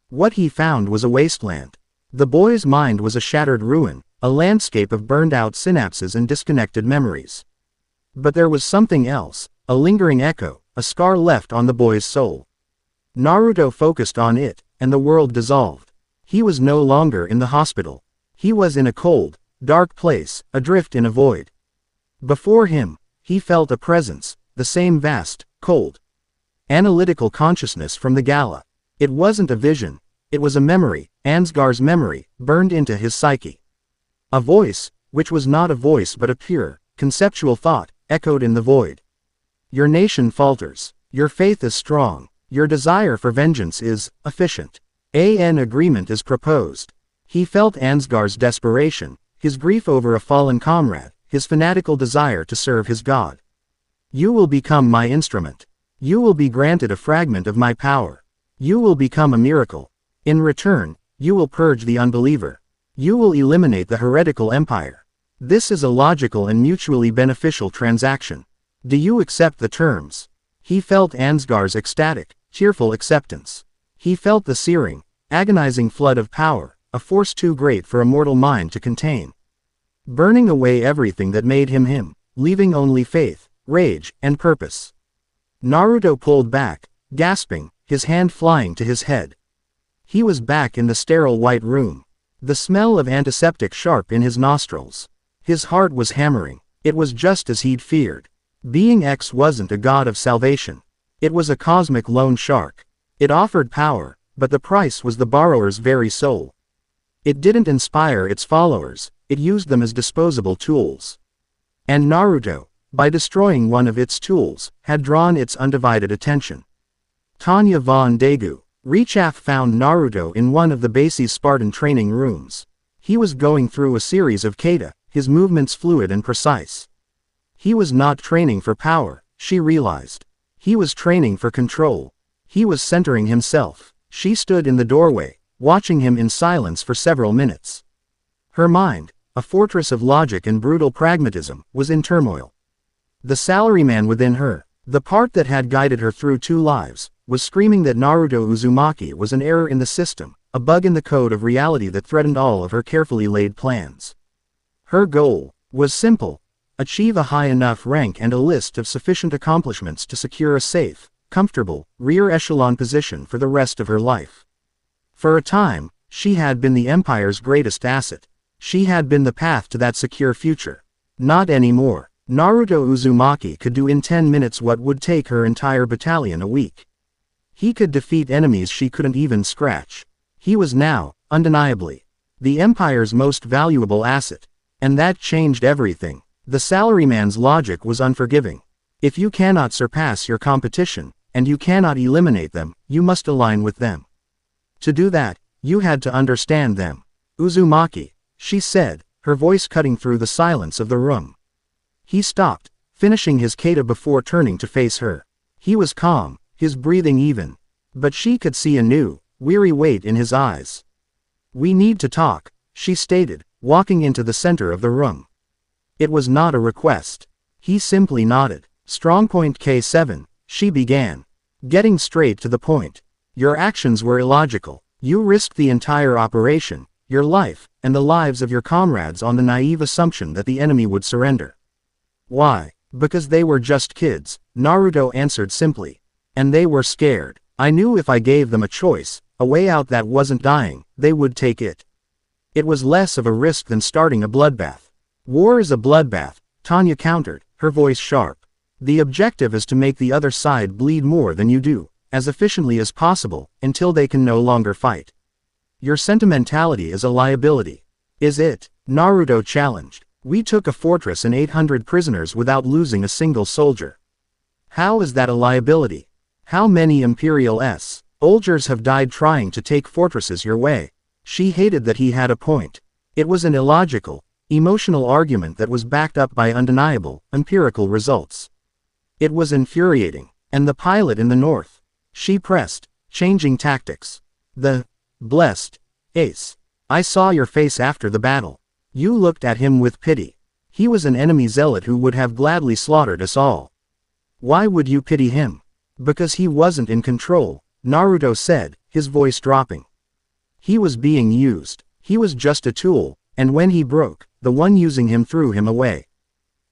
What he found was a wasteland. The boy's mind was a shattered ruin, a landscape of burned-out synapses and disconnected memories. But there was something else, a lingering echo, a scar left on the boy's soul. Naruto focused on it, and the world dissolved. He was no longer in the hospital. He was in a cold, dark place, adrift in a void. Before him, he felt a presence, the same vast, cold, analytical consciousness from the gala. It wasn't a vision, it was a memory, Ansgar's memory, burned into his psyche. A voice, which was not a voice but a pure, conceptual thought, echoed in the void. Your nation falters, your faith is strong, your desire for vengeance is efficient. An agreement is proposed. He felt Ansgar's desperation, his grief over a fallen comrade, his fanatical desire to serve his god. You will become my instrument. You will be granted a fragment of my power. You will become a miracle. In return, you will purge the unbeliever. You will eliminate the heretical empire. This is a logical and mutually beneficial transaction. Do you accept the terms? He felt Ansgar's ecstatic, cheerful acceptance. He felt the searing, agonizing flood of power, a force too great for a mortal mind to contain. Burning away everything that made him him, leaving only faith, rage, and purpose. Naruto pulled back, gasping, his hand flying to his head. He was back in the sterile white room. The smell of antiseptic sharp in his nostrils. His heart was hammering. It was just as he'd feared. Being X wasn't a god of salvation. It was a cosmic loan shark. It offered power, but the price was the borrower's very soul. It didn't inspire its followers, it used them as disposable tools. And Naruto, by destroying one of its tools, had drawn its undivided attention. Tanya von Daegu. Rechaf found Naruto in one of the base's Spartan training rooms. He was going through a series of kata, his movements fluid and precise. He was not training for power, she realized. He was training for control. He was centering himself. She stood in the doorway, watching him in silence for several minutes. Her mind, a fortress of logic and brutal pragmatism, was in turmoil. The salaryman within her, the part that had guided her through 2 lives, was screaming that Naruto Uzumaki was an error in the system, a bug in the code of reality that threatened all of her carefully laid plans. Her goal was simple: achieve a high enough rank and a list of sufficient accomplishments to secure a safe, comfortable, rear echelon position for the rest of her life. For a time, she had been the Empire's greatest asset. She had been the path to that secure future. Not anymore. Naruto Uzumaki could do in 10 minutes what would take her entire battalion a week. He could defeat enemies she couldn't even scratch. He was now, undeniably, the Empire's most valuable asset. And that changed everything. The salaryman's logic was unforgiving. If you cannot surpass your competition, and you cannot eliminate them, you must align with them. To do that, you had to understand them. Uzumaki, she said, her voice cutting through the silence of the room. He stopped, finishing his kata before turning to face her. He was calm, his breathing even. But she could see a new, weary weight in his eyes. "We need to talk," she stated, walking into the center of the room. It was not a request. He simply nodded. "Strongpoint K7, she began. Getting straight to the point. "Your actions were illogical. You risked the entire operation, your life, and the lives of your comrades on the naive assumption that the enemy would surrender." "Why?" "Because they were just kids," Naruto answered simply. "And they were scared. I knew if I gave them a choice, a way out that wasn't dying, they would take it. It was less of a risk than starting a bloodbath." "War is a bloodbath," Tanya countered, her voice sharp. "The objective is to make the other side bleed more than you do, as efficiently as possible, until they can no longer fight. Your sentimentality is a liability." "Is it?" Naruto challenged. "We took a fortress and 800 prisoners without losing a single soldier. How is that a liability? How many Imperial soldiers have died trying to take fortresses your way?" She hated that he had a point. It was an illogical, emotional argument that was backed up by undeniable, empirical results. It was infuriating. "And the pilot in the north?" she pressed, changing tactics. "The blessed ace. I saw your face after the battle. You looked at him with pity. He was an enemy zealot who would have gladly slaughtered us all." "Why would you pity him?" "Because he wasn't in control," Naruto said, his voice dropping. "He was being used. He was just a tool, and when he broke, the one using him threw him away.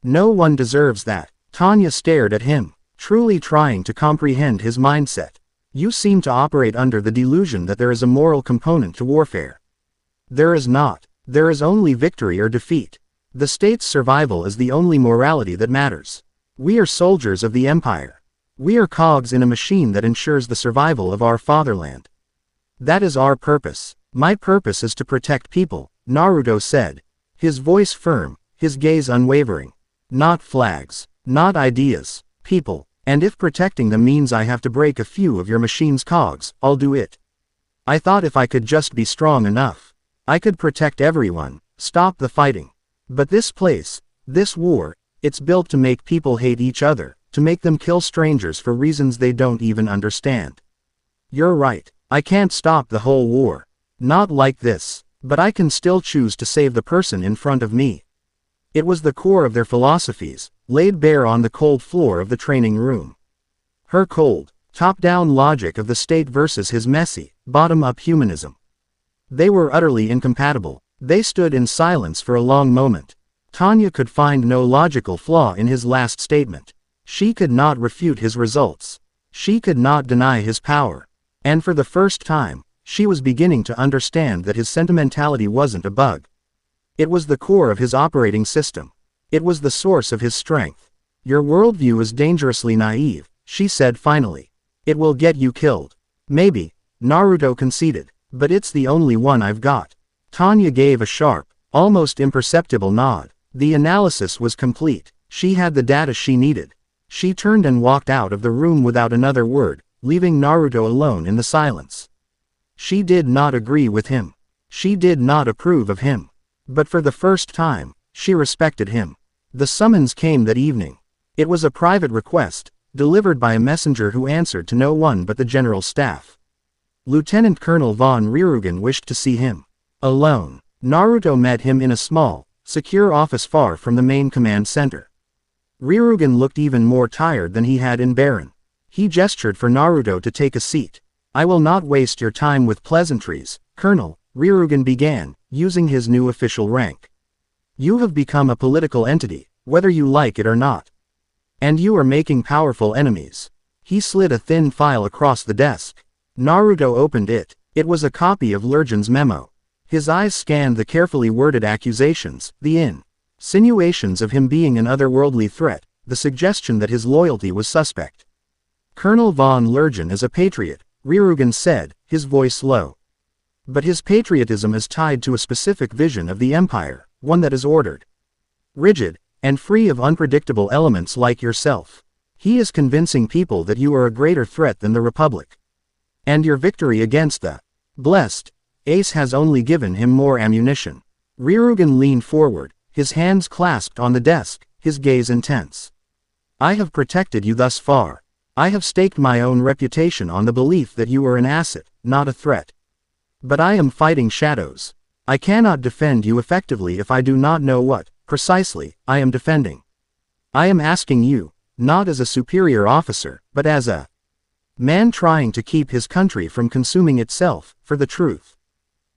No one deserves that." Tanya stared at him, truly trying to comprehend his mindset. "You seem to operate under the delusion that there is a moral component to warfare. There is not. There is only victory or defeat. The state's survival is the only morality that matters. We are soldiers of the Empire. We are cogs in a machine that ensures the survival of our fatherland. That is our purpose. My purpose is to protect people," Naruto said, his voice firm, his gaze unwavering. "Not flags. Not ideas. People. And if protecting them means I have to break a few of your machine's cogs, I'll do it. I thought if I could just be strong enough, I could protect everyone, stop the fighting. But this place, this war, it's built to make people hate each other, to make them kill strangers for reasons they don't even understand. You're right. I can't stop the whole war. Not like this. But I can still choose to save the person in front of me." It was the core of their philosophies, laid bare on the cold floor of the training room. Her cold, top-down logic of the state versus his messy, bottom-up humanism. They were utterly incompatible. They stood in silence for a long moment. Tanya could find no logical flaw in his last statement. She could not refute his results. She could not deny his power. And for the first time, she was beginning to understand that his sentimentality wasn't a bug. It was the core of his operating system. It was the source of his strength. Your worldview is dangerously naive, she said finally. It will get you killed. Maybe, Naruto conceded, but it's the only one I've got. Tanya gave a sharp, almost imperceptible nod. The analysis was complete. She had the data she needed. She turned and walked out of the room without another word, leaving Naruto alone in the silence. She did not agree with him. She did not approve of him. But for the first time, she respected him. The summons came that evening. It was a private request, delivered by a messenger who answered to no one but the general staff. Lieutenant Colonel von Ryugen wished to see him. Alone. Naruto met him in a small, secure office far from the main command center. Ryugen looked even more tired than he had in Baron. He gestured for Naruto to take a seat. I will not waste your time with pleasantries, Colonel, Ryugen began, using his new official rank. You have become a political entity, whether you like it or not. And you are making powerful enemies. He slid a thin file across the desk. Naruto opened it. It was a copy of Lurgen's memo. His eyes scanned the carefully worded accusations, the insinuations of him being an otherworldly threat, the suggestion that his loyalty was suspect. Colonel von Lurgen is a patriot, Ryugen said, his voice low. But his patriotism is tied to a specific vision of the empire, one that is ordered, rigid, and free of unpredictable elements like yourself. He is convincing people that you are a greater threat than the Republic. And your victory against the blessed Ace has only given him more ammunition. Ryugen leaned forward, his hands clasped on the desk, his gaze intense. I have protected you thus far. I have staked my own reputation on the belief that you are an asset, not a threat. But I am fighting shadows. I cannot defend you effectively if I do not know what, precisely, I am defending. I am asking you, not as a superior officer, but as a man trying to keep his country from consuming itself, for the truth.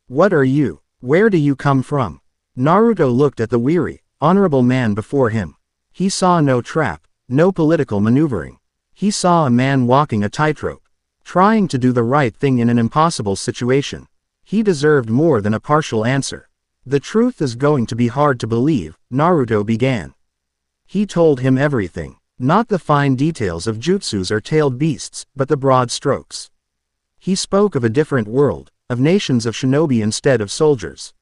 What are you? Where do you come from? Naruto looked at the weary, honorable man before him. He saw no trap, no political maneuvering. He saw a man walking a tightrope, trying to do the right thing in an impossible situation. He deserved more than a partial answer. The truth is going to be hard to believe, Naruto began. He told him everything, not the fine details of jutsus or tailed beasts, but the broad strokes. He spoke of a different world, of nations of shinobi instead of soldiers.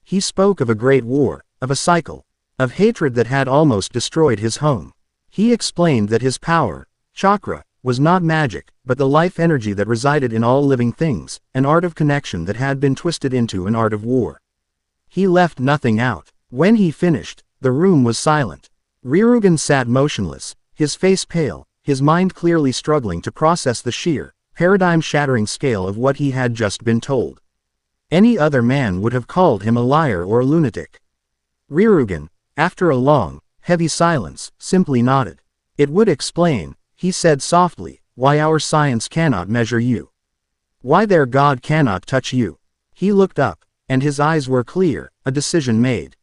He spoke of a great war, of a cycle, of hatred that had almost destroyed his home. He explained that his power, chakra, was not magic, but the life energy that resided in all living things, an art of connection that had been twisted into an art of war. He left nothing out. When he finished, the room was silent. Ryugen sat motionless, his face pale, his mind clearly struggling to process the sheer, paradigm-shattering scale of what he had just been told. Any other man would have called him a liar or a lunatic. Ryugen, after a long, heavy silence, simply nodded. It would explain, he said softly, why our science cannot measure you. Why their God cannot touch you. He looked up, and his eyes were clear, a decision made.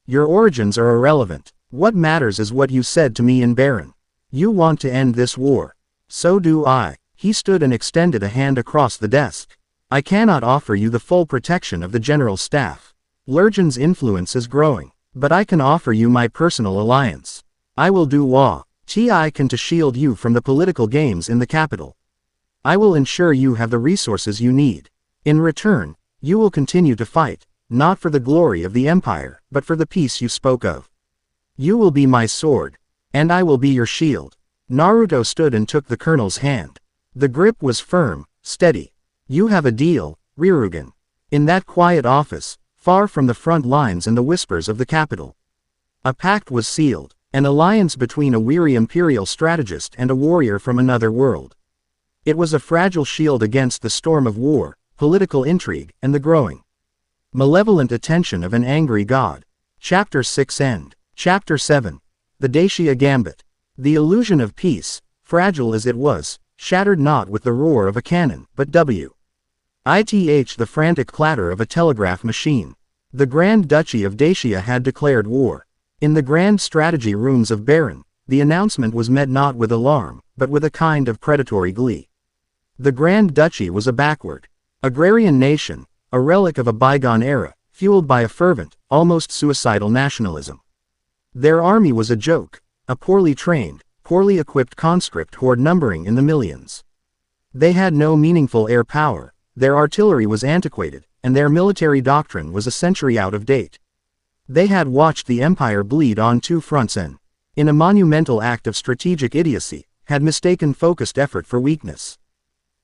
Your origins are irrelevant. What matters is what you said to me in Baron. You want to end this war. So do I. He stood and extended a hand across the desk. I cannot offer you the full protection of the general staff. Lurgen's influence is growing. But I can offer you my personal alliance. I will do what I can to shield you from the political games in the capital. I will ensure you have the resources you need. In return, you will continue to fight, not for the glory of the empire, but for the peace you spoke of. You will be my sword, and I will be your shield. Naruto stood and took the colonel's hand. The grip was firm, steady. You have a deal, Ryugen. In that quiet office, far from the front lines and the whispers of the capital. A pact was sealed, an alliance between a weary imperial strategist and a warrior from another world. It was a fragile shield against the storm of war, political intrigue, and the growing malevolent attention of an angry god. Chapter 6 End. Chapter 7. The Dacia Gambit. The illusion of peace, fragile as it was, shattered not with the roar of a cannon, but The frantic clatter of a telegraph machine. The Grand Duchy of Dacia had declared war. In the grand strategy rooms of Baron, the announcement was met not with alarm, but with a kind of predatory glee. The Grand Duchy was a backward, agrarian nation, a relic of a bygone era, fueled by a fervent, almost suicidal nationalism. Their army was a joke, a poorly trained, poorly equipped conscript horde numbering in the millions. They had no meaningful air power, their artillery was antiquated, and their military doctrine was a century out of date. They had watched the empire bleed on two fronts and, in a monumental act of strategic idiocy, had mistaken focused effort for weakness.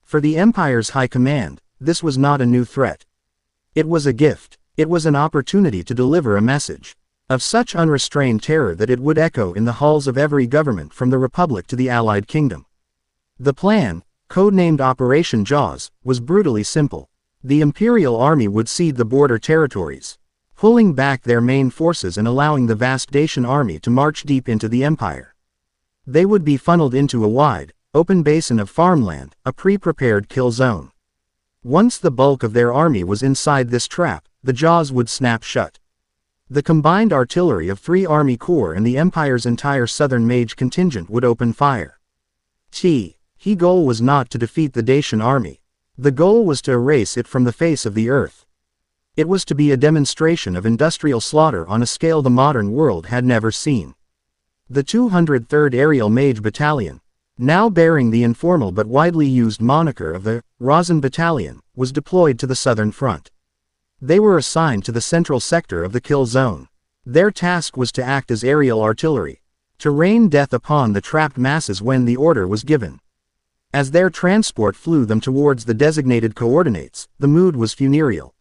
For the empire's high command, this was not a new threat. It was a gift. It was an opportunity to deliver a message of such unrestrained terror that it would echo in the halls of every government from the Republic to the Allied Kingdom. The plan, codenamed Operation Jaws, was brutally simple. The Imperial Army would cede the border territories, pulling back their main forces and allowing the vast Dacian army to march deep into the empire. They would be funneled into a wide, open basin of farmland, a pre-prepared kill zone. Once the bulk of their army was inside this trap, the jaws would snap shut. The combined artillery of 3 army corps and the empire's entire southern mage contingent would open fire. The goal was not to defeat the Dacian army. The goal was to erase it from the face of the earth. It was to be a demonstration of industrial slaughter on a scale the modern world had never seen. The 203rd Aerial Mage Battalion, now bearing the informal but widely used moniker of the Rosin Battalion, was deployed to the southern front. They were assigned to the central sector of the kill zone. Their task was to act as aerial artillery, to rain death upon the trapped masses when the order was given. As their transport flew them towards the designated coordinates, the mood was funereal.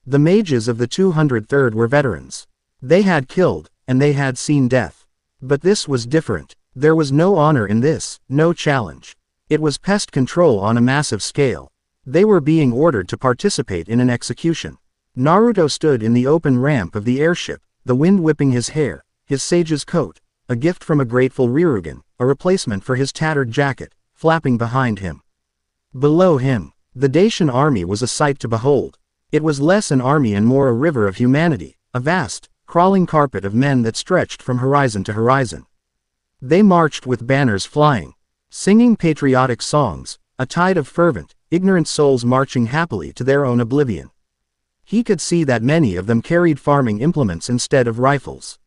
The mages of the 203rd were veterans. They had killed, and they had seen death. But this was different. There was no honor in this, no challenge. It was pest control on a massive scale. They were being ordered to participate in an execution. Naruto stood in the open ramp of the airship, the wind whipping his hair, his sage's coat, a gift from a grateful Ryugen, a replacement for his tattered jacket, flapping behind him. Below him, the Dacian army was a sight to behold. It was less an army and more a river of humanity, a vast, crawling carpet of men that stretched from horizon to horizon. They marched with banners flying, singing patriotic songs, a tide of fervent, ignorant souls marching happily to their own oblivion. He could see that many of them carried farming implements instead of rifles.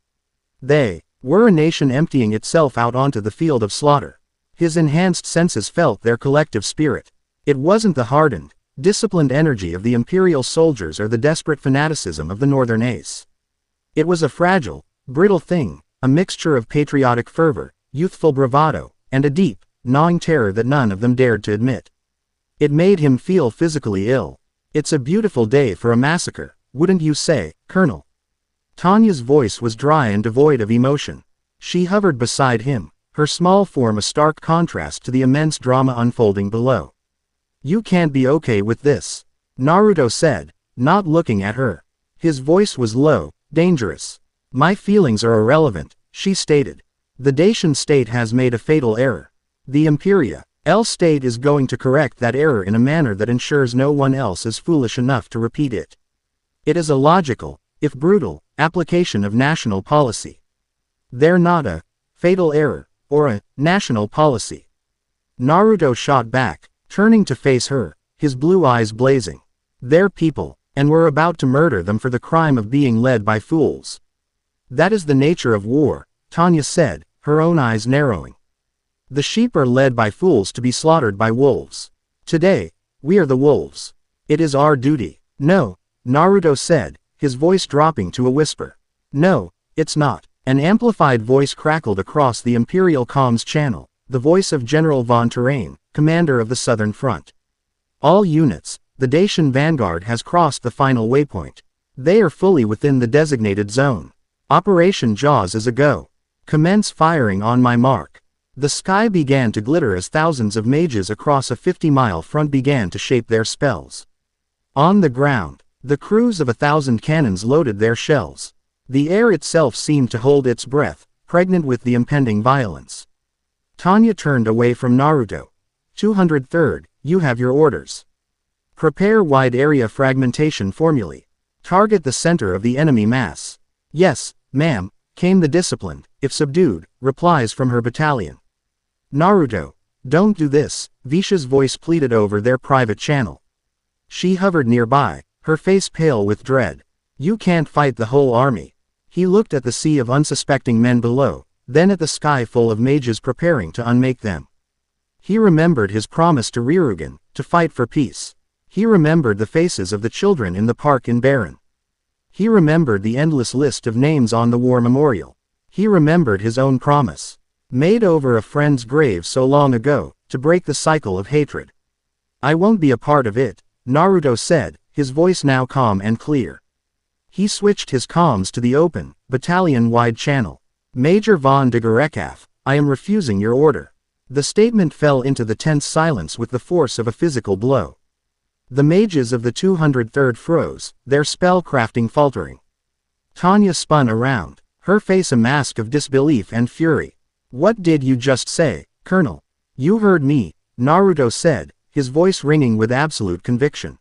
They were a nation emptying itself out onto the field of slaughter. His enhanced senses felt their collective spirit. It wasn't the hardened, disciplined energy of the imperial soldiers or the desperate fanaticism of the northern ace. It was a fragile, brittle thing, a mixture of patriotic fervor, youthful bravado, and a deep, gnawing terror that none of them dared to admit. It made him feel physically ill. It's a beautiful day for a massacre, wouldn't you say, Colonel? Tanya's voice was dry and devoid of emotion. She hovered beside him, her small form a stark contrast to the immense drama unfolding below. You can't be okay with this, Naruto said, not looking at her. His voice was low, dangerous. My feelings are irrelevant, she stated. The Dacian state has made a fatal error. The Imperial state is going to correct that error in a manner that ensures no one else is foolish enough to repeat it. It is a logical, if brutal, application of national policy. They're not a fatal error, or a national policy. Naruto shot back, turning to face her, his blue eyes blazing. They're people, and we're about to murder them for the crime of being led by fools. That is the nature of war, Tanya said, her own eyes narrowing. The sheep are led by fools to be slaughtered by wolves. Today, we are the wolves. It is our duty. No, Naruto said, his voice dropping to a whisper. No, it's not. An amplified voice crackled across the Imperial comms channel, the voice of General von Terrain, commander of the Southern Front. All units, the Dacian vanguard has crossed the final waypoint. They are fully within the designated zone. Operation Jaws is a go. Commence firing on my mark. The sky began to glitter as thousands of mages across a 50-mile front began to shape their spells. On the ground, the crews of 1,000 cannons loaded their shells. The air itself seemed to hold its breath, pregnant with the impending violence. Tanya turned away from Naruto. 203rd, you have your orders. Prepare wide area fragmentation formulae. Target the center of the enemy mass. Yes, ma'am, came the disciplined, if subdued, replies from her battalion. Naruto, don't do this, Visha's voice pleaded over their private channel. She hovered nearby, her face pale with dread. You can't fight the whole army. He looked at the sea of unsuspecting men below, then at the sky full of mages preparing to unmake them. He remembered his promise to Ryugen, to fight for peace. He remembered the faces of the children in the park in Baron. He remembered the endless list of names on the war memorial. He remembered his own promise, made over a friend's grave so long ago, to break the cycle of hatred. I won't be a part of it, Naruto said, his voice now calm and clear. He switched his comms to the open, battalion-wide channel. Major von de Gurekaf, I am refusing your order. The statement fell into the tense silence with the force of a physical blow. The mages of the 203rd froze, their spell-crafting faltering. Tanya spun around, her face a mask of disbelief and fury. What did you just say, Colonel? You heard me, Naruto said, his voice ringing with absolute conviction.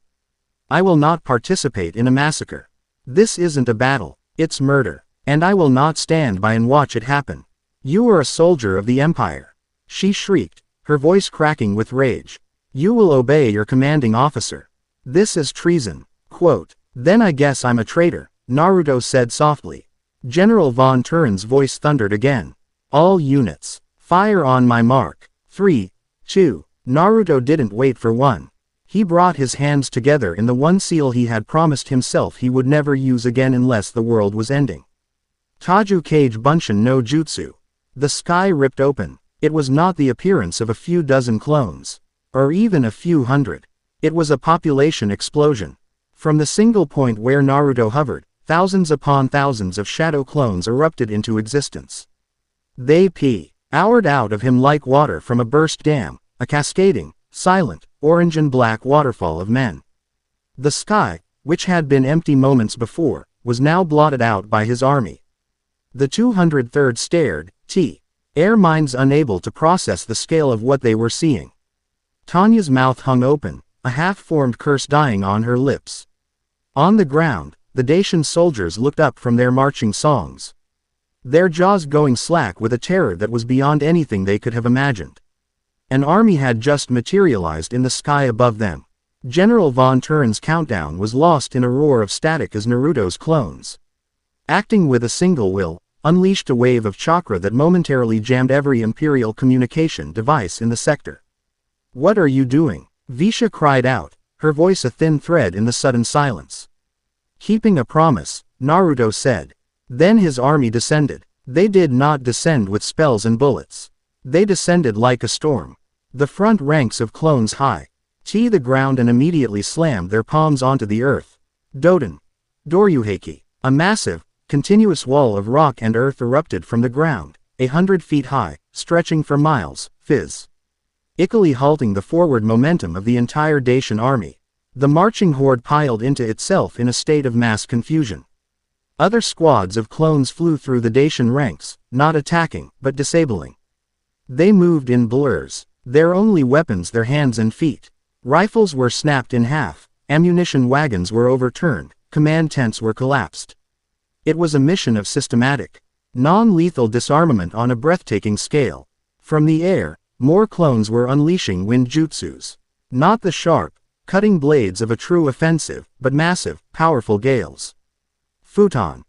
I will not participate in a massacre. This isn't a battle, it's murder, and I will not stand by and watch it happen. You are a soldier of the Empire. She shrieked, her voice cracking with rage. You will obey your commanding officer. This is treason. Quote, then I guess I'm a traitor, Naruto said softly. General Von Turin's voice thundered again. All units, fire on my mark. 3, 2, Naruto didn't wait for one. He brought his hands together in the one seal he had promised himself he would never use again unless the world was ending. Taju Kage Bunshin no Jutsu. The sky ripped open. It was not the appearance of a few dozen clones, or even a few hundred. It was a population explosion. From the single point where Naruto hovered, thousands upon thousands of shadow clones erupted into existence. They poured out of him like water from a burst dam, a cascading, silent, orange and black waterfall of men. The sky, which had been empty moments before, was now blotted out by his army. The 203rd stared, air minds unable to process the scale of what they were seeing. Tanya's mouth hung open, a half-formed curse dying on her lips. On the ground, the Dacian soldiers looked up from their marching songs, their jaws going slack with a terror that was beyond anything they could have imagined. An army had just materialized in the sky above them. General Von Turin's countdown was lost in a roar of static as Naruto's clones, acting with a single will, unleashed a wave of chakra that momentarily jammed every Imperial communication device in the sector. What are you doing? Visha cried out, her voice a thin thread in the sudden silence. Keeping a promise, Naruto said. Then his army descended. They did not descend with spells and bullets. They descended like a storm. The front ranks of clones high the ground and immediately slammed their palms onto the earth. Doden. Doryuheiki. A massive, continuous wall of rock and earth erupted from the ground, 100 feet high, stretching for miles, physically halting the forward momentum of the entire Dacian army. The marching horde piled into itself in a state of mass confusion. Other squads of clones flew through the Dacian ranks, not attacking, but disabling. They moved in blurs, their only weapons their hands and feet. Rifles were snapped in half, ammunition wagons were overturned, command tents were collapsed. It was a mission of systematic, non-lethal disarmament on a breathtaking scale. From the air, more clones were unleashing wind jutsus. Not the sharp, cutting blades of a true offensive, but massive, powerful gales. Futon.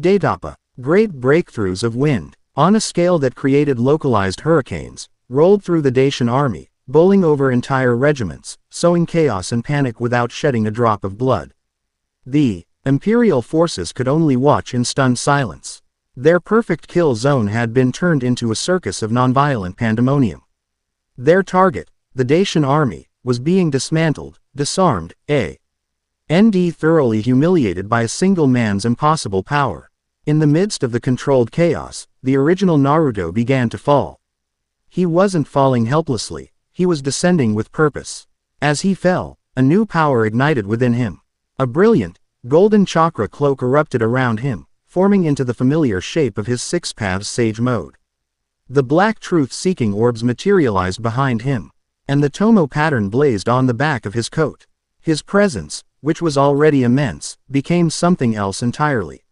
Daitapa. Great breakthroughs of wind, on a scale that created localized hurricanes, rolled through the Dacian army, bowling over entire regiments, sowing chaos and panic without shedding a drop of blood. The Imperial forces could only watch in stunned silence. Their perfect kill zone had been turned into a circus of nonviolent pandemonium. Their target, the Dacian army, was being dismantled, disarmed, and thoroughly humiliated by a single man's impossible power. In the midst of the controlled chaos, the original Naruto began to fall. He wasn't falling helplessly, he was descending with purpose. As he fell, a new power ignited within him. A brilliant, golden chakra cloak erupted around him, forming into the familiar shape of his six paths sage mode. The black truth-seeking orbs materialized behind him, and the Tomo pattern blazed on the back of his coat. His presence, which was already immense, became something else entirely.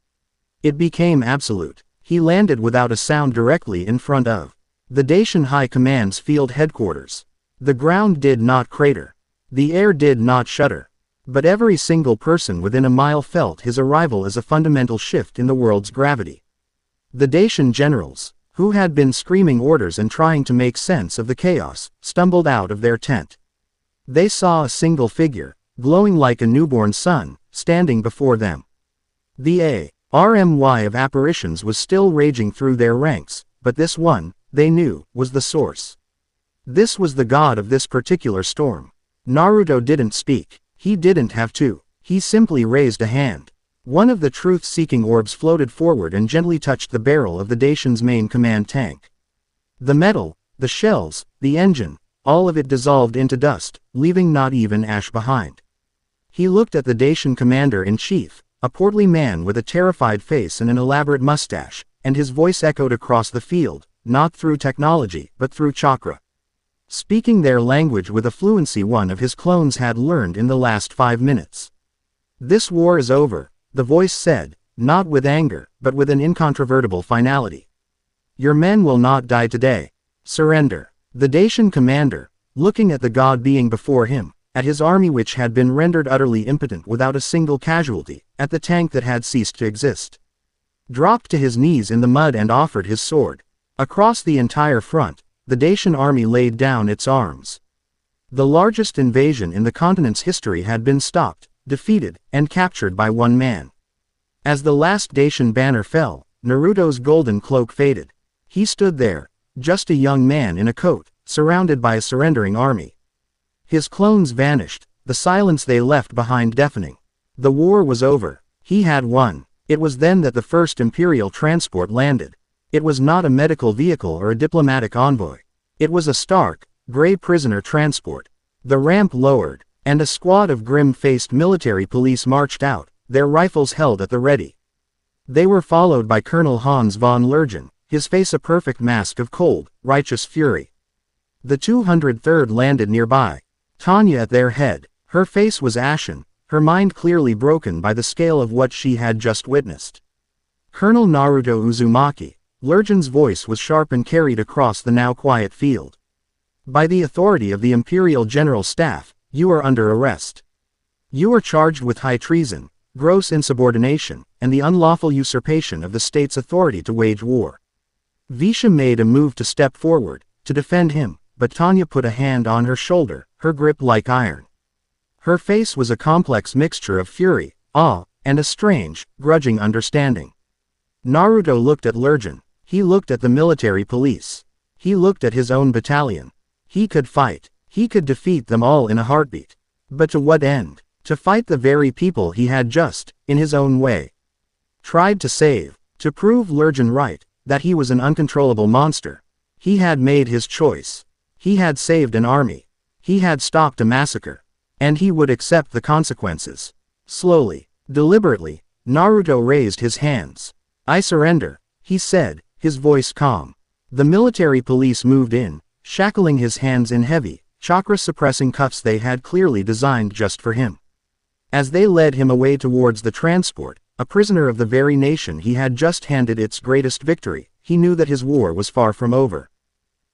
It became absolute. He landed without a sound directly in front of the Dacian High Command's field headquarters. The ground did not crater. The air did not shudder. But every single person within a mile felt his arrival as a fundamental shift in the world's gravity. The Dacian generals, who had been screaming orders and trying to make sense of the chaos, stumbled out of their tent. They saw a single figure, glowing like a newborn sun, standing before them. The RMY of apparitions was still raging through their ranks, but this one, they knew, was the source. This was the god of this particular storm. Naruto didn't speak. He didn't have to. He simply raised a hand. One of the truth-seeking orbs floated forward and gently touched the barrel of the Dacian's main command tank. The metal, the shells, the engine, all of it dissolved into dust, leaving not even ash behind. He looked at the Dacian commander-in-chief, a portly man with a terrified face and an elaborate mustache, and his voice echoed across the field, not through technology, but through chakra. Speaking their language with a fluency one of his clones had learned in the last 5 minutes. "This war is over," the voice said, not with anger, but with an incontrovertible finality. "Your men will not die today. Surrender." The Dacian commander, looking at the god being before him, at his army which had been rendered utterly impotent without a single casualty, at the tank that had ceased to exist, dropped to his knees in the mud and offered his sword. Across the entire front, the Dacian army laid down its arms. The largest invasion in the continent's history had been stopped, defeated, and captured by one man. As the last Dacian banner fell, Naruto's golden cloak faded. He stood there, just a young man in a coat, surrounded by a surrendering army. His clones vanished, the silence they left behind deafening. The war was over. He had won. It was then that the first Imperial transport landed. It was not a medical vehicle or a diplomatic envoy. It was a stark, gray prisoner transport. The ramp lowered, and a squad of grim-faced military police marched out, their rifles held at the ready. They were followed by Colonel Hans von Lergen, his face a perfect mask of cold, righteous fury. The 203rd landed nearby, Tanya at their head. Her face was ashen, her mind clearly broken by the scale of what she had just witnessed. "Colonel Naruto Uzumaki," Lergen's voice was sharp and carried across the now quiet field. "By the authority of the Imperial General Staff, you are under arrest. You are charged with high treason, gross insubordination, and the unlawful usurpation of the state's authority to wage war." Visha made a move to step forward, to defend him, but Tanya put a hand on her shoulder, her grip like iron. Her face was a complex mixture of fury, awe, and a strange, grudging understanding. Naruto looked at Lergen. He looked at the military police. He looked at his own battalion. He could fight. He could defeat them all in a heartbeat. But to what end? To fight the very people he had just, in his own way, tried to save. To prove Lergen right, that he was an uncontrollable monster. He had made his choice. He had saved an army. He had stopped a massacre. And he would accept the consequences. Slowly, deliberately, Naruto raised his hands. "I surrender," he said, his voice calm. The military police moved in, shackling his hands in heavy, chakra-suppressing cuffs they had clearly designed just for him. As they led him away towards the transport, a prisoner of the very nation he had just handed its greatest victory, he knew that his war was far from over.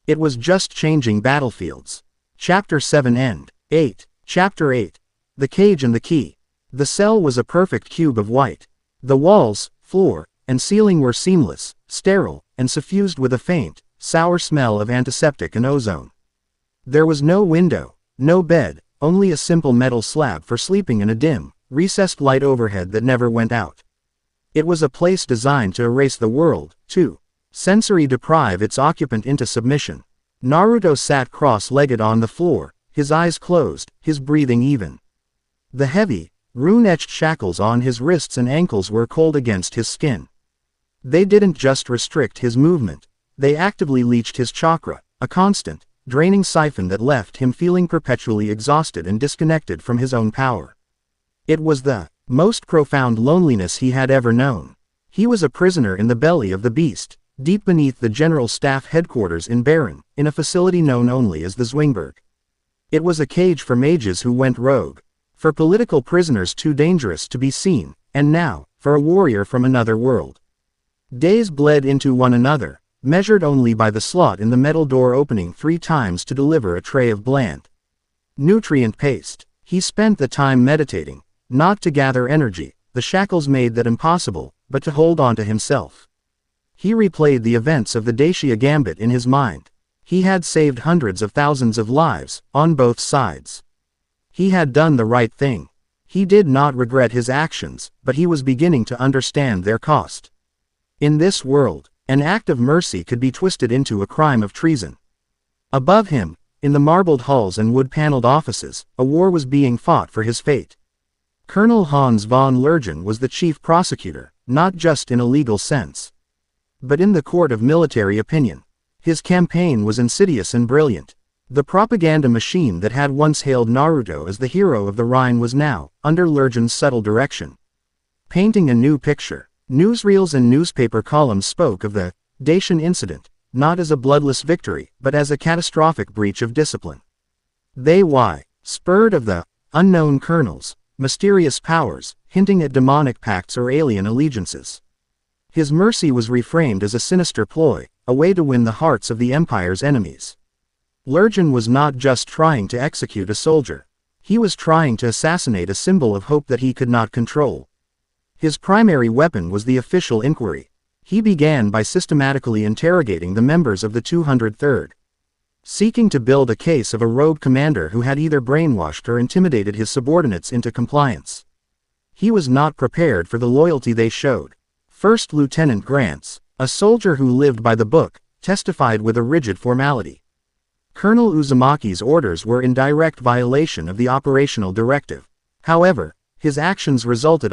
It was just changing battlefields. Chapter 7 End. 8. Chapter 8. The Cage and the Key. The cell was a perfect cube of white. The walls, floor, and ceiling were seamless, sterile, and suffused with a faint, sour smell of antiseptic and ozone. There was no window, no bed, only a simple metal slab for sleeping and a dim, recessed light overhead that never went out. It was a place designed to erase the world, to sensory deprive its occupant into submission. Naruto sat cross-legged on the floor, his eyes closed, his breathing even. The heavy, rune-etched shackles on his wrists and ankles were cold against his skin. They didn't just restrict his movement, they actively leached his chakra, a constant, draining siphon that left him feeling perpetually exhausted and disconnected from his own power. It was the most profound loneliness he had ever known. He was a prisoner in the belly of the beast, deep beneath the General Staff headquarters in Baron, in a facility known only as the Zwingburg. It was a cage for mages who went rogue. For political prisoners too dangerous to be seen, and now, for a warrior from another world. Days bled into one another, measured only by the slot in the metal door opening 3 times to deliver a tray of bland nutrient paste. He spent the time meditating, not to gather energy, the shackles made that impossible, but to hold on to himself. He replayed the events of the Dacia Gambit in his mind. He had saved hundreds of thousands of lives, on both sides. He had done the right thing. He did not regret his actions, but he was beginning to understand their cost. In this world, an act of mercy could be twisted into a crime of treason. Above him, in the marbled halls and wood-paneled offices, a war was being fought for his fate. Colonel Hans von Lergen was the chief prosecutor, not just in a legal sense, but in the court of military opinion. His campaign was insidious and brilliant. The propaganda machine that had once hailed Naruto as the hero of the Rhine was now, under Lergen's subtle direction, painting a new picture. Newsreels and newspaper columns spoke of the Dacian incident, not as a bloodless victory, but as a catastrophic breach of discipline. They spurred of the unknown colonels, mysterious powers, hinting at demonic pacts or alien allegiances. His mercy was reframed as a sinister ploy, a way to win the hearts of the Empire's enemies. Lergen was not just trying to execute a soldier. He was trying to assassinate a symbol of hope that he could not control. His primary weapon was the official inquiry. He began by systematically interrogating the members of the 203rd, seeking to build a case of a rogue commander who had either brainwashed or intimidated his subordinates into compliance. He was not prepared for the loyalty they showed. First Lieutenant Grants, a soldier who lived by the book, testified with a rigid formality. Colonel Uzumaki's orders were in direct violation of the operational directive. However, his actions resulted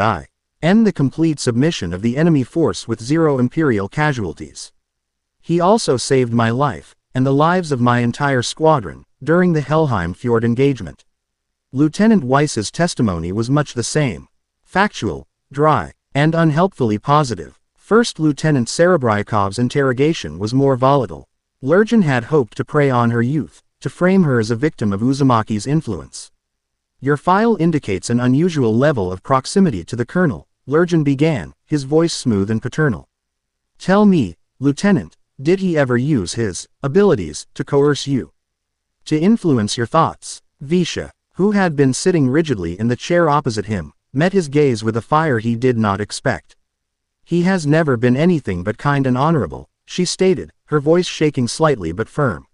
in the complete submission of the enemy force with 0 Imperial casualties. He also saved my life, and the lives of my entire squadron, during the Helheim Fjord engagement. Lieutenant Weiss's testimony was much the same. Factual, dry, and unhelpfully positive. First Lieutenant Serebryakov's interrogation was more volatile. Lergen had hoped to prey on her youth, to frame her as a victim of Uzumaki's influence. Your file indicates an unusual level of proximity to the colonel, Lergen began, his voice smooth and paternal. Tell me, Lieutenant, did he ever use his abilities to coerce you? To influence your thoughts? Visha, who had been sitting rigidly in the chair opposite him, met his gaze with a fire he did not expect. He has never been anything but kind and honorable, she stated, her voice shaking slightly but firm.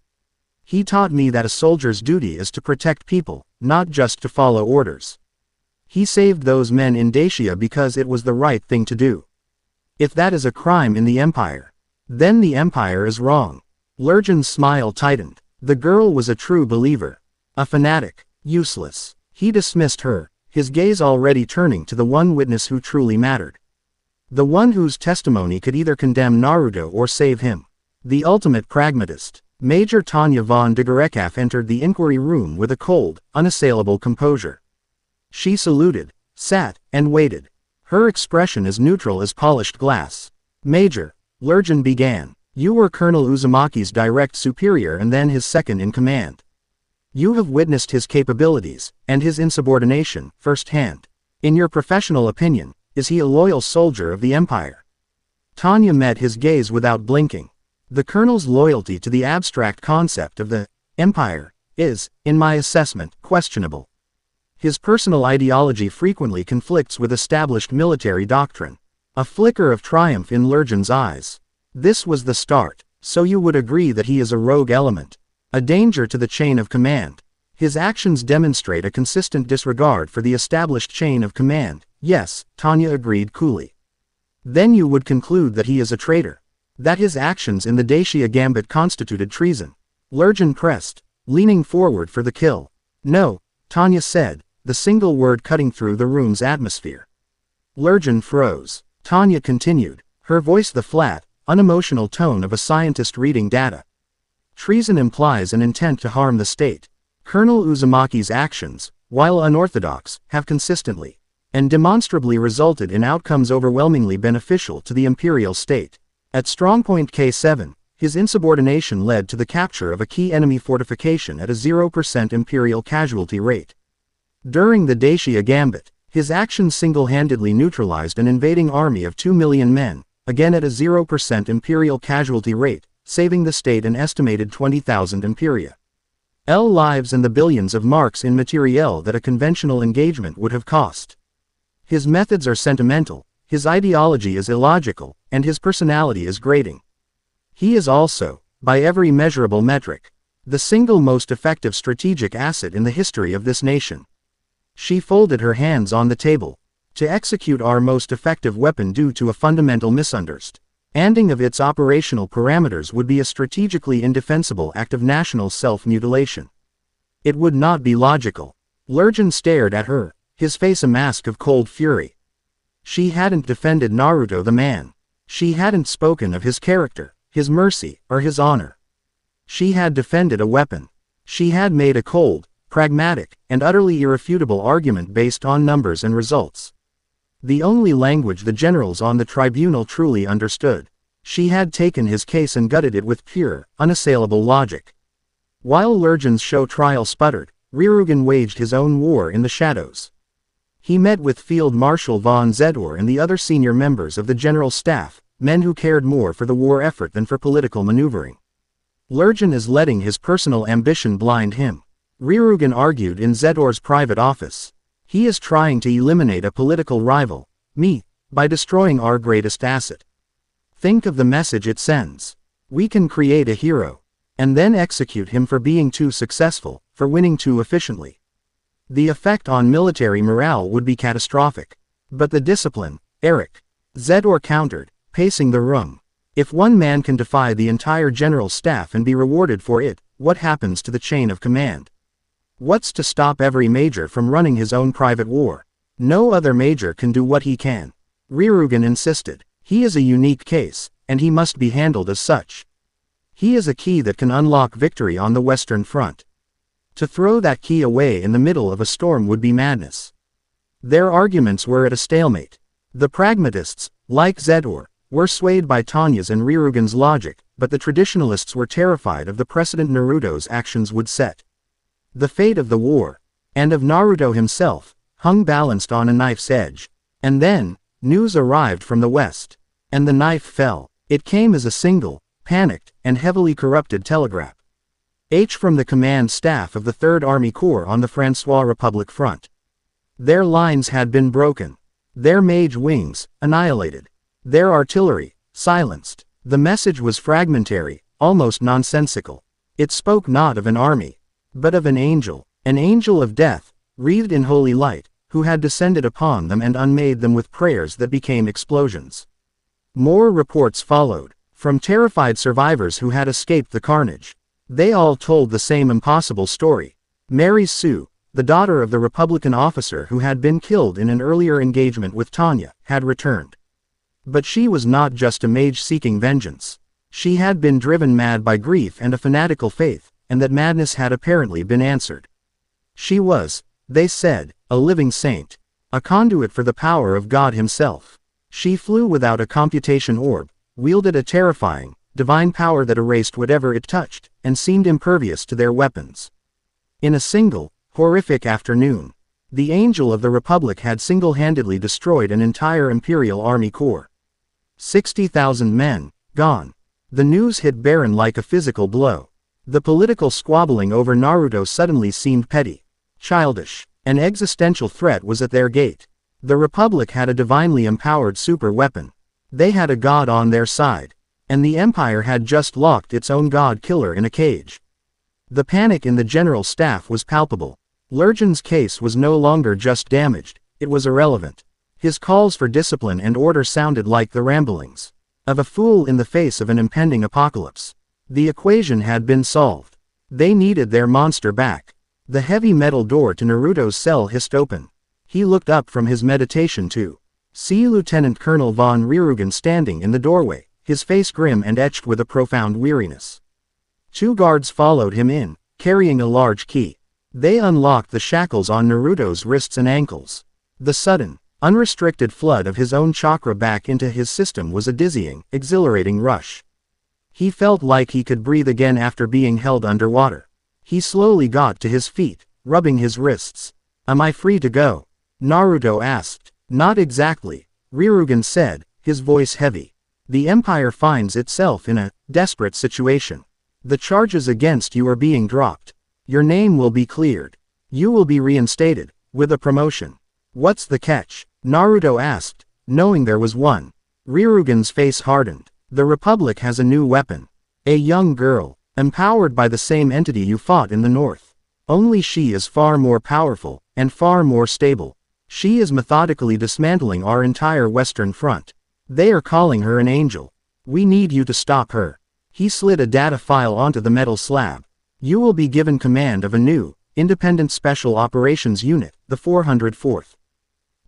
He taught me that a soldier's duty is to protect people, not just to follow orders. He saved those men in Dacia because it was the right thing to do. If that is a crime in the Empire, then the Empire is wrong. Lergen's smile tightened. The girl was a true believer. A fanatic. Useless. He dismissed her, his gaze already turning to the one witness who truly mattered. The one whose testimony could either condemn Naruto or save him. The ultimate pragmatist. Major Tanya von Digerekaf entered the inquiry room with a cold, unassailable composure. She saluted, sat, and waited. Her expression as neutral as polished glass. Major, Lergen began, you were Colonel Uzumaki's direct superior and then his second in command. You have witnessed his capabilities, and his insubordination, firsthand. In your professional opinion, is he a loyal soldier of the Empire? Tanya met his gaze without blinking. The colonel's loyalty to the abstract concept of the Empire is, in my assessment, questionable. His personal ideology frequently conflicts with established military doctrine. A flicker of triumph in Lergen's eyes. This was the start. So you would agree that he is a rogue element. A danger to the chain of command. His actions demonstrate a consistent disregard for the established chain of command. Yes, Tanya agreed coolly. Then you would conclude that he is a traitor. That his actions in the Dacia Gambit constituted treason. Lergen pressed, leaning forward for the kill. No, Tanya said, the single word cutting through the room's atmosphere. Lergen froze. Tanya continued, her voice the flat, unemotional tone of a scientist reading data. Treason implies an intent to harm the state. Colonel Uzumaki's actions, while unorthodox, have consistently and demonstrably resulted in outcomes overwhelmingly beneficial to the imperial state. At strongpoint K7, his insubordination led to the capture of a key enemy fortification at a 0% imperial casualty rate. During the Dacia Gambit, his actions single-handedly neutralized an invading army of 2 million men, again at a 0% imperial casualty rate, saving the state an estimated 20,000 imperia. Lives and the billions of marks in materiel that a conventional engagement would have cost. His methods are sentimental, his ideology is illogical, and his personality is grating. He is also, by every measurable metric, the single most effective strategic asset in the history of this nation. She folded her hands on the table. To execute our most effective weapon due to a fundamental misunderstanding of its operational parameters would be a strategically indefensible act of national self-mutilation. It would not be logical. Lurgan stared at her, his face a mask of cold fury. She hadn't defended Naruto the man. She hadn't spoken of his character, his mercy, or his honor. She had defended a weapon. She had made a cold, pragmatic, and utterly irrefutable argument based on numbers and results. The only language the generals on the tribunal truly understood. She had taken his case and gutted it with pure, unassailable logic. While Lurgan's show trial sputtered, Ryugen waged his own war in the shadows. He met with Field Marshal von Zedor and the other senior members of the general staff, men who cared more for the war effort than for political maneuvering. Lurgan is letting his personal ambition blind him. Ryugen argued in Zedor's private office. He is trying to eliminate a political rival, me, by destroying our greatest asset. Think of the message it sends. We can create a hero, and then execute him for being too successful, for winning too efficiently. The effect on military morale would be catastrophic. But the discipline, Eric, Zedor countered, pacing the room. If one man can defy the entire general staff and be rewarded for it, what happens to the chain of command? What's to stop every major from running his own private war? No other major can do what he can. Ryugen insisted. He is a unique case, and he must be handled as such. He is a key that can unlock victory on the Western Front. To throw that key away in the middle of a storm would be madness. Their arguments were at a stalemate. The pragmatists, like Zedor, were swayed by Tanya's and Ryugen's logic, but the traditionalists were terrified of the precedent Naruto's actions would set. The fate of the war, and of Naruto himself, hung balanced on a knife's edge. And then, news arrived from the west. And the knife fell. It came as a single, panicked, and heavily corrupted telegram. From the command staff of the 3rd Army Corps on the Francois Republic front. Their lines had been broken. Their mage wings, annihilated. Their artillery, silenced. The message was fragmentary, almost nonsensical. It spoke not of an army, but of an angel of death, wreathed in holy light, who had descended upon them and unmade them with prayers that became explosions. More reports followed, from terrified survivors who had escaped the carnage. They all told the same impossible story. Mary Sue, the daughter of the Republican officer who had been killed in an earlier engagement with Tanya, had returned. But she was not just a mage seeking vengeance. She had been driven mad by grief and a fanatical faith, and that madness had apparently been answered. She was, they said, a living saint, a conduit for the power of God himself. She flew without a computation orb, wielded a terrifying, divine power that erased whatever it touched, and seemed impervious to their weapons. In a single, horrific afternoon, the Angel of the Republic had single-handedly destroyed an entire Imperial Army Corps. 60,000 men, gone. The news hit Baron like a physical blow. The political squabbling over Naruto suddenly seemed petty, childish. An existential threat was at their gate. The Republic had a divinely empowered super weapon. They had a god on their side. And the Empire had just locked its own god killer in a cage. The panic in the general staff was palpable. Lurgan's case was no longer just damaged, it was irrelevant. His calls for discipline and order sounded like the ramblings of a fool in the face of an impending apocalypse. The equation had been solved. They needed their monster back. The heavy metal door to Naruto's cell hissed open. He looked up from his meditation to see Lieutenant Colonel von Ryugen standing in the doorway, his face grim and etched with a profound weariness. 2 guards followed him in, carrying a large key. They unlocked the shackles on Naruto's wrists and ankles. The sudden, unrestricted flood of his own chakra back into his system was a dizzying, exhilarating rush. He felt like he could breathe again after being held underwater. He slowly got to his feet, rubbing his wrists. Am I free to go? Naruto asked. Not exactly, Ryugen said, his voice heavy. The Empire finds itself in a desperate situation. The charges against you are being dropped. Your name will be cleared. You will be reinstated, with a promotion. What's the catch? Naruto asked, knowing there was one. Ryugen's face hardened. The Republic has a new weapon. A young girl, empowered by the same entity you fought in the north. Only she is far more powerful, and far more stable. She is methodically dismantling our entire Western Front. They are calling her an angel. We need you to stop her. He slid a data file onto the metal slab. You will be given command of a new, independent special operations unit, the 404th.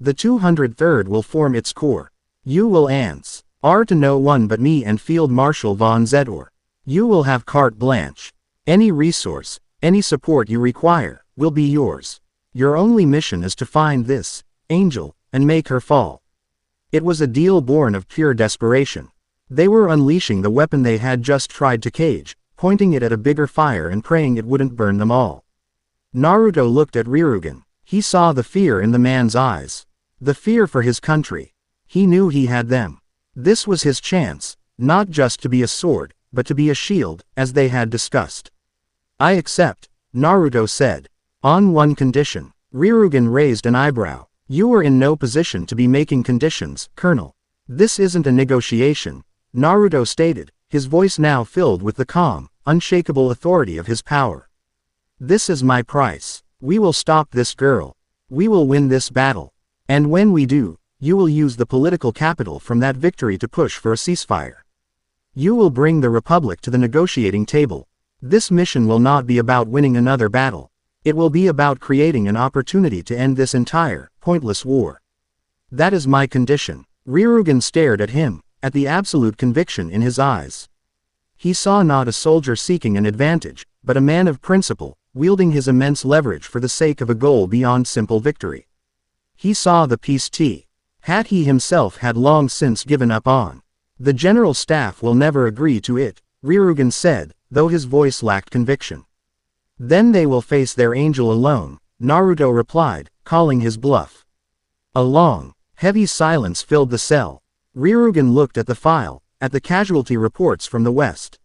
The 203rd will form its core. You will answer to no one but me and Field Marshal von Zedor. You will have carte blanche. Any resource, any support you require, will be yours. Your only mission is to find this angel, and make her fall. It was a deal born of pure desperation. They were unleashing the weapon they had just tried to cage, pointing it at a bigger fire and praying it wouldn't burn them all. Naruto looked at Ryugen. He saw the fear in the man's eyes. The fear for his country. He knew he had them. This was his chance, not just to be a sword, but to be a shield, as they had discussed. I accept, Naruto said. On one condition. Ryugen raised an eyebrow. You are in no position to be making conditions, Colonel. This isn't a negotiation, Naruto stated, his voice now filled with the calm, unshakable authority of his power. This is my price. We will stop this girl. We will win this battle. And when we do, you will use the political capital from that victory to push for a ceasefire. You will bring the Republic to the negotiating table. This mission will not be about winning another battle. It will be about creating an opportunity to end this entire, pointless war. That is my condition. Ryugen stared at him, at the absolute conviction in his eyes. He saw not a soldier seeking an advantage, but a man of principle, wielding his immense leverage for the sake of a goal beyond simple victory. He saw the peace he himself had long since given up on. The General Staff will never agree to it, Ryugen said, though his voice lacked conviction. Then they will face their angel alone, Naruto replied, calling his bluff. A long, heavy silence filled the cell. Ryugen looked at the file, at the casualty reports from the west.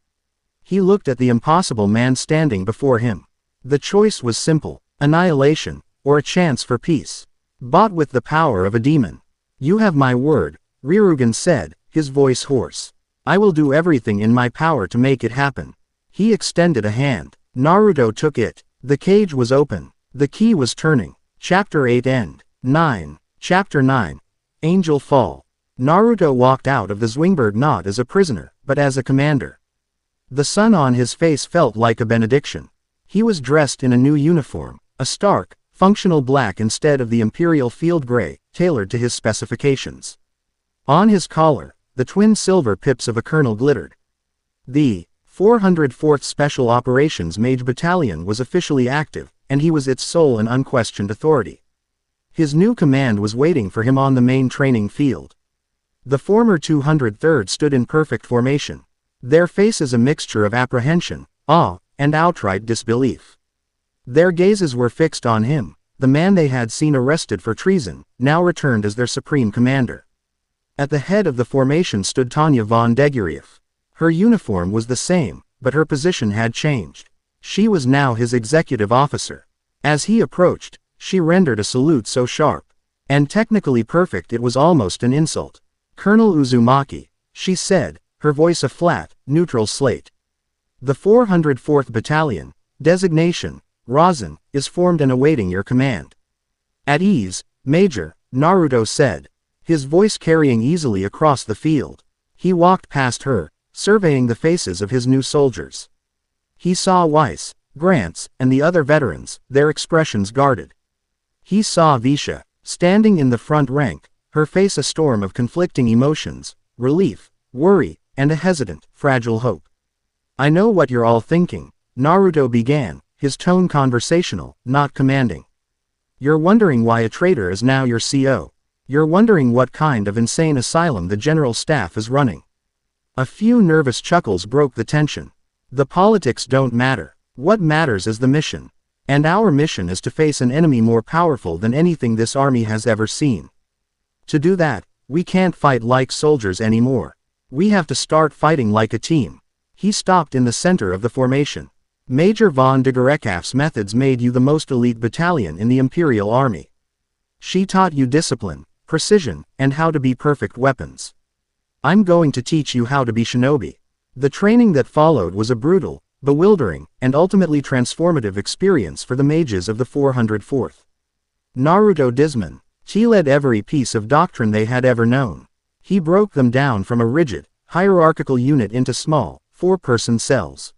He looked at the impossible man standing before him. The choice was simple, annihilation, or a chance for peace. Bought with the power of a demon. You have my word, Ryugen said, his voice hoarse. I will do everything in my power to make it happen. He extended a hand. Naruto took it. The cage was open. The key was turning. Chapter 8 End. 9. Chapter 9. Angel Fall. Naruto walked out of the Zwingburg not as a prisoner, but as a commander. The sun on his face felt like a benediction. He was dressed in a new uniform, a stark, functional black instead of the imperial field gray, tailored to his specifications. On his collar, the twin silver pips of a colonel glittered. The 404th Special Operations Mage Battalion was officially active, and he was its sole and unquestioned authority. His new command was waiting for him on the main training field. The former 203rd stood in perfect formation. Their faces a mixture of apprehension, awe, and outright disbelief. Their gazes were fixed on him, the man they had seen arrested for treason, now returned as their supreme commander. At the head of the formation stood Tanya von Deguriev. Her uniform was the same, but her position had changed. She was now his executive officer. As he approached, she rendered a salute so sharp and technically perfect it was almost an insult. Colonel Uzumaki, she said, her voice a flat, neutral slate. The 404th Battalion, designation, Razin, is formed and awaiting your command. At ease, Major, Naruto said, his voice carrying easily across the field. He walked past her, surveying the faces of his new soldiers. He saw Weiss, Grants, and the other veterans, their expressions guarded. He saw Visha, standing in the front rank, her face a storm of conflicting emotions, relief, worry, and a hesitant, fragile hope. I know what you're all thinking, Naruto began, his tone conversational, not commanding. You're wondering why a traitor is now your CO. You're wondering what kind of insane asylum the General Staff is running. A few nervous chuckles broke the tension. The politics don't matter. What matters is the mission. And our mission is to face an enemy more powerful than anything this army has ever seen. To do that, we can't fight like soldiers anymore. We have to start fighting like a team. He stopped in the center of the formation. Major von de Gurekaf's methods made you the most elite battalion in the Imperial Army. She taught you discipline, precision, and how to be perfect weapons. I'm going to teach you how to be shinobi. The training that followed was a brutal, bewildering, and ultimately transformative experience for the mages of the 404th. Naruto Disman. He led every piece of doctrine they had ever known. He broke them down from a rigid, hierarchical unit into small, four-person cells.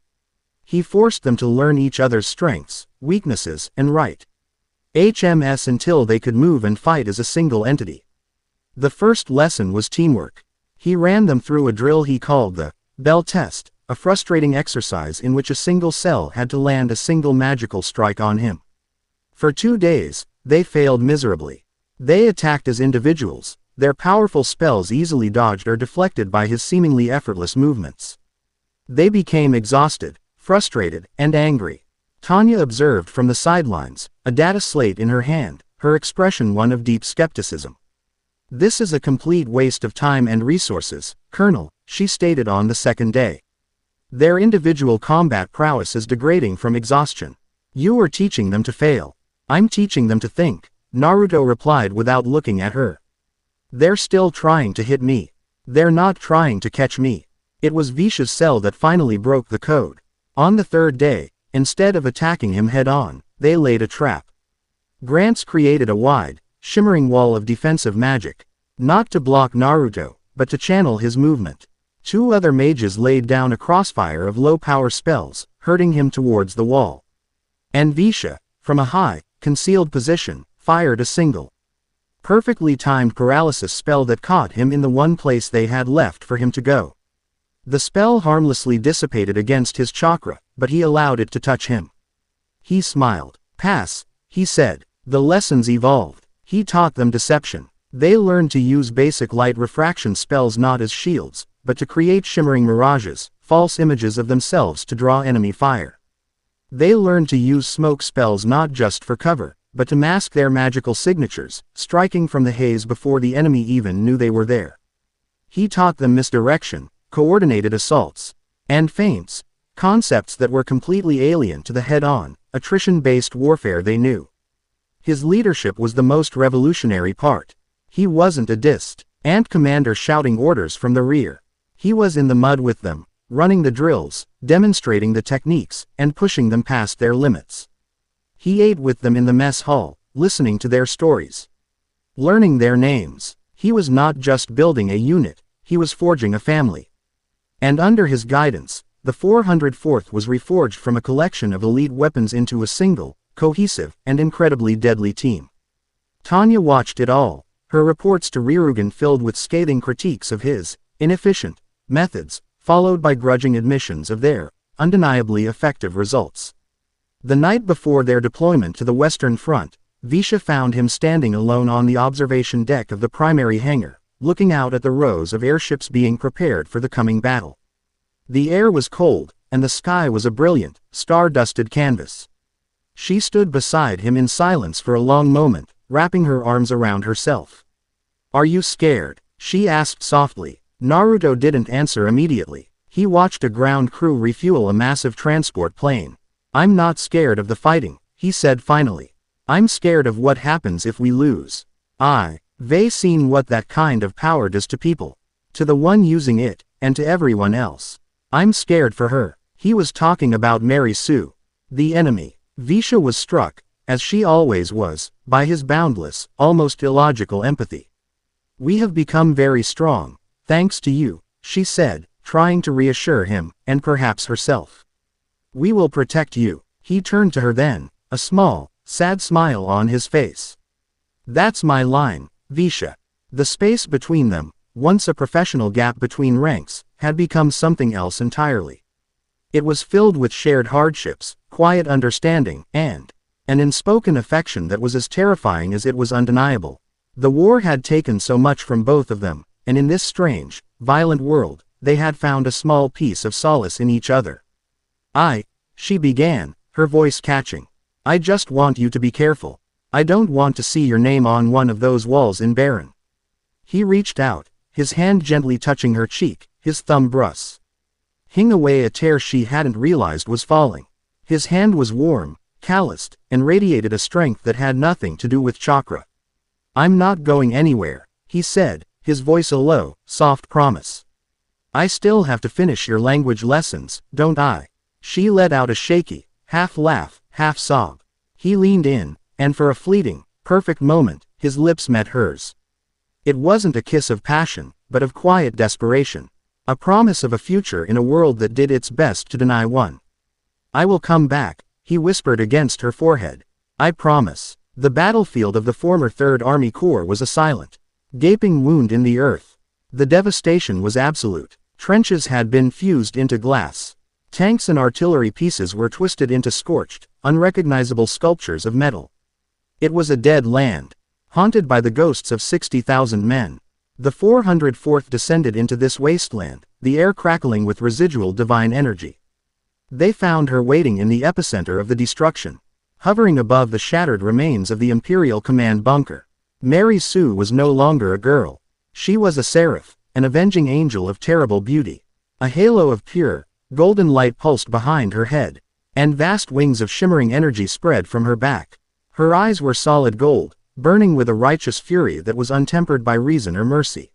He forced them to learn each other's strengths, weaknesses, and HMS until they could move and fight as a single entity. The first lesson was teamwork. He ran them through a drill he called the bell test, a frustrating exercise in which a single cell had to land a single magical strike on him. For 2 days, they failed miserably. They attacked as individuals, their powerful spells easily dodged or deflected by his seemingly effortless movements. They became exhausted, frustrated, and angry. Tanya observed from the sidelines, a data slate in her hand, her expression one of deep skepticism. "This is a complete waste of time and resources, Colonel," she stated on the second day. "Their individual combat prowess is degrading from exhaustion. You are teaching them to fail. I'm teaching them to think," Naruto replied without looking at her. "They're still trying to hit me. They're not trying to catch me." It was Visha's cell that finally broke the code. On the third day, instead of attacking him head-on, they laid a trap. Grants created a wide, shimmering wall of defensive magic, not to block Naruto, but to channel his movement. 2 other mages laid down a crossfire of low-power spells, herding him towards the wall. And Visha, from a high, concealed position, fired a single, perfectly timed paralysis spell that caught him in the one place they had left for him to go. The spell harmlessly dissipated against his chakra, but he allowed it to touch him. He smiled. "Pass," he said. The lessons evolved. He taught them deception. They learned to use basic light refraction spells not as shields, but to create shimmering mirages, false images of themselves to draw enemy fire. They learned to use smoke spells not just for cover, but to mask their magical signatures, striking from the haze before the enemy even knew they were there. He taught them misdirection, coordinated assaults, and feints, concepts that were completely alien to the head-on, attrition-based warfare they knew. His leadership was the most revolutionary part. He wasn't a distant ant commander shouting orders from the rear. He was in the mud with them, running the drills, demonstrating the techniques, and pushing them past their limits. He ate with them in the mess hall, listening to their stories, learning their names. He was not just building a unit, he was forging a family. And under his guidance, the 404th was reforged from a collection of elite weapons into a single, cohesive, and incredibly deadly team. Tanya watched it all, her reports to Ryugen filled with scathing critiques of his inefficient methods, followed by grudging admissions of their undeniably effective results. The night before their deployment to the Western Front, Visha found him standing alone on the observation deck of the primary hangar, looking out at the rows of airships being prepared for the coming battle. The air was cold, and the sky was a brilliant, star-dusted canvas. She stood beside him in silence for a long moment, wrapping her arms around herself. "Are you scared?" she asked softly. Naruto didn't answer immediately. He watched a ground crew refuel a massive transport plane. "I'm not scared of the fighting," he said finally. "I'm scared of what happens if we lose. They've seen what that kind of power does to people. To the one using it, and to everyone else. I'm scared for her." He was talking about Mary Sue. The enemy. Visha was struck, as she always was, by his boundless, almost illogical empathy. "We have become very strong, thanks to you," she said, trying to reassure him, and perhaps herself. "We will protect you." He turned to her then, a small, sad smile on his face. "That's my line, Visha." The space between them, once a professional gap between ranks, had become something else entirely. It was filled with shared hardships, quiet understanding, and an unspoken affection that was as terrifying as it was undeniable. The war had taken so much from both of them, and in this strange, violent world, they had found a small piece of solace in each other. She began, her voice catching. I just want you to be careful. I don't want to see your name on one of those walls in Baron. He reached out, his hand gently touching her cheek, his thumb brushing away a tear she hadn't realized was falling. His hand was warm, calloused, and radiated a strength that had nothing to do with chakra. I'm not going anywhere, he said, his voice a low, soft promise. I still have to finish your language lessons, don't I? She let out a shaky, half laugh, half sob. He leaned in, and for a fleeting, perfect moment, his lips met hers. It wasn't a kiss of passion, but of quiet desperation. A promise of a future in a world that did its best to deny one. I will come back, he whispered against her forehead. I promise. The battlefield of the former Third Army Corps was a silent, gaping wound in the earth. The devastation was absolute. Trenches had been fused into glass. Tanks and artillery pieces were twisted into scorched, unrecognizable sculptures of metal. It was a dead land, haunted by the ghosts of 60,000 men. The 404th descended into this wasteland, the air crackling with residual divine energy. They found her waiting in the epicenter of the destruction, hovering above the shattered remains of the Imperial Command bunker. Mary Sue was no longer a girl. She was a seraph, an avenging angel of terrible beauty. A halo of pure, golden light pulsed behind her head, and vast wings of shimmering energy spread from her back. Her eyes were solid gold, burning with a righteous fury that was untempered by reason or mercy.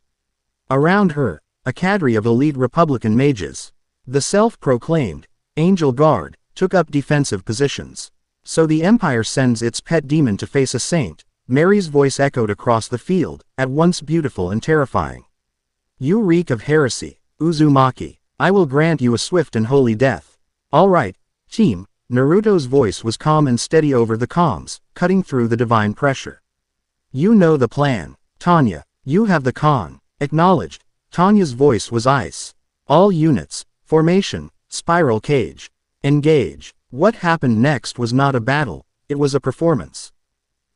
Around her, a cadre of elite Republican mages, the self-proclaimed Angel Guard, took up defensive positions. So the Empire sends its pet demon to face a saint, Mary's voice echoed across the field, at once beautiful and terrifying. You reek of heresy, Uzumaki. I will grant you a swift and holy death. All right, team. Naruto's voice was calm and steady over the comms, cutting through the divine pressure. You know the plan, Tanya. You have the con. Acknowledged. Tanya's voice was ice. All units, formation, spiral cage. Engage. What happened next was not a battle, it was a performance.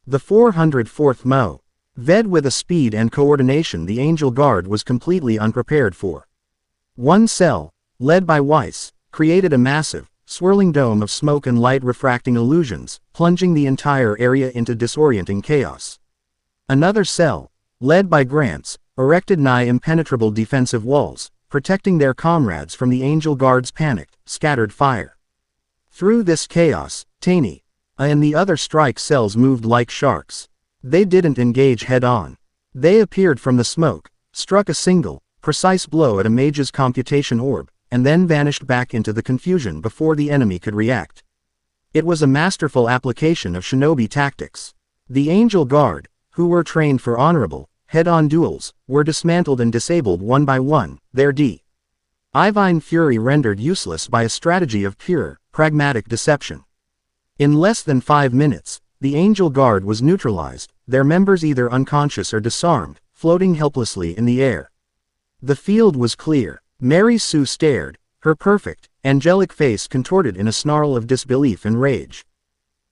The 404th Mo. Ved with a speed and coordination the Angel Guard was completely unprepared for. One cell, led by Weiss, created a massive, swirling dome of smoke and light refracting illusions, plunging the entire area into disorienting chaos. Another cell, led by Grants, erected nigh impenetrable defensive walls, protecting their comrades from the Angel Guard's panicked, scattered fire. Through this chaos, Tanya and the other strike cells moved like sharks. They didn't engage head-on. They appeared from the smoke, struck a single, precise blow at a mage's computation orb, and then vanished back into the confusion before the enemy could react. It was a masterful application of shinobi tactics. The Angel Guard, who were trained for honorable, head-on duels, were dismantled and disabled one by one, their divine fury rendered useless by a strategy of pure, pragmatic deception. In less than 5 minutes, the Angel Guard was neutralized, their members either unconscious or disarmed, floating helplessly in the air. The field was clear. Mary Sue stared, her perfect, angelic face contorted in a snarl of disbelief and rage.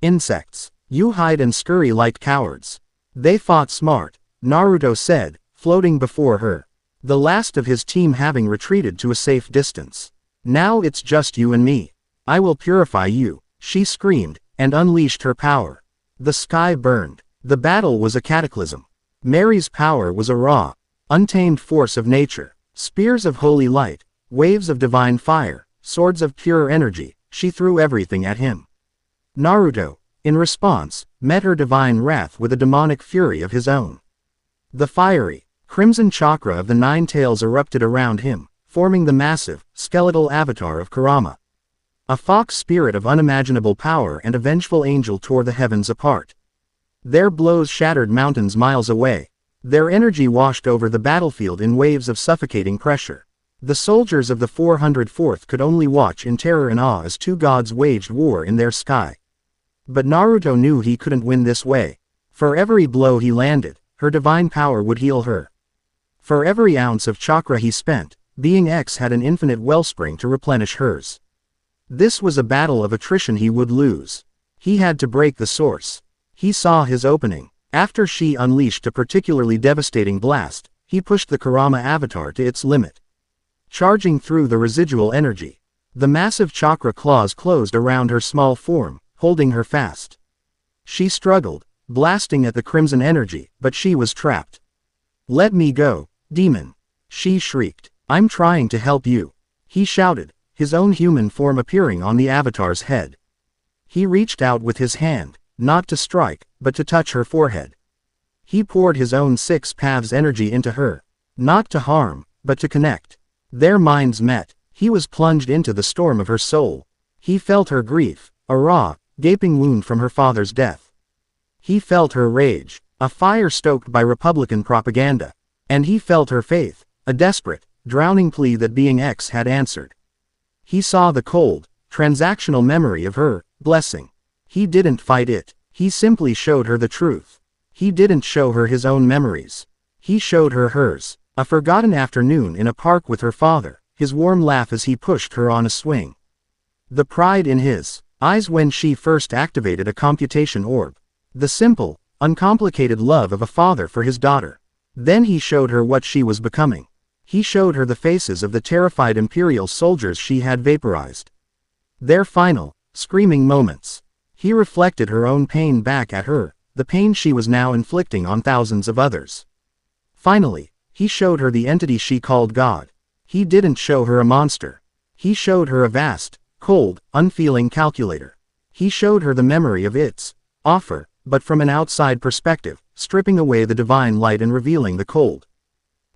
Insects. You hide and scurry like cowards. They fought smart, Naruto said, floating before her. The last of his team having retreated to a safe distance. Now it's just you and me. I will purify you, she screamed, and unleashed her power. The sky burned. The battle was a cataclysm. Mary's power was a raw, untamed force of nature. Spears of holy light, waves of divine fire, swords of pure energy, she threw everything at him. Naruto, in response, met her divine wrath with a demonic fury of his own. The fiery, crimson chakra of the 9 tails erupted around him, forming the massive, skeletal avatar of Kurama. A fox spirit of unimaginable power and a vengeful angel tore the heavens apart. Their blows shattered mountains miles away. Their energy washed over the battlefield in waves of suffocating pressure. The soldiers of the 404th could only watch in terror and awe as 2 gods waged war in their sky. But Naruto knew he couldn't win this way. For every blow he landed, her divine power would heal her. For every ounce of chakra he spent, Being X had an infinite wellspring to replenish hers. This was a battle of attrition he would lose. He had to break the source. He saw his opening. After she unleashed a particularly devastating blast, he pushed the Kurama avatar to its limit. Charging through the residual energy, the massive chakra claws closed around her small form, holding her fast. She struggled, blasting at the crimson energy, but she was trapped. "Let me go, demon!" she shrieked. "I'm trying to help you," he shouted, his own human form appearing on the avatar's head. He reached out with his hand, not to strike, but to touch her forehead. He poured his own 6 paths energy into her, not to harm, but to connect. Their minds met. He was plunged into the storm of her soul. He felt her grief, a raw, gaping wound from her father's death. He felt her rage, a fire stoked by Republican propaganda. And he felt her faith, a desperate, drowning plea that being X had answered. He saw the cold, transactional memory of her blessing. He didn't fight it. He simply showed her the truth. He didn't show her his own memories. He showed her hers. A forgotten afternoon in a park with her father, his warm laugh as he pushed her on a swing. The pride in his eyes when she first activated a computation orb. The simple, uncomplicated love of a father for his daughter. Then he showed her what she was becoming. He showed her the faces of the terrified Imperial soldiers she had vaporized. Their final, screaming moments. He reflected her own pain back at her, the pain she was now inflicting on thousands of others. Finally, he showed her the entity she called God. He didn't show her a monster. He showed her a vast, cold, unfeeling calculator. He showed her the memory of its offer, but from an outside perspective, stripping away the divine light and revealing the cold,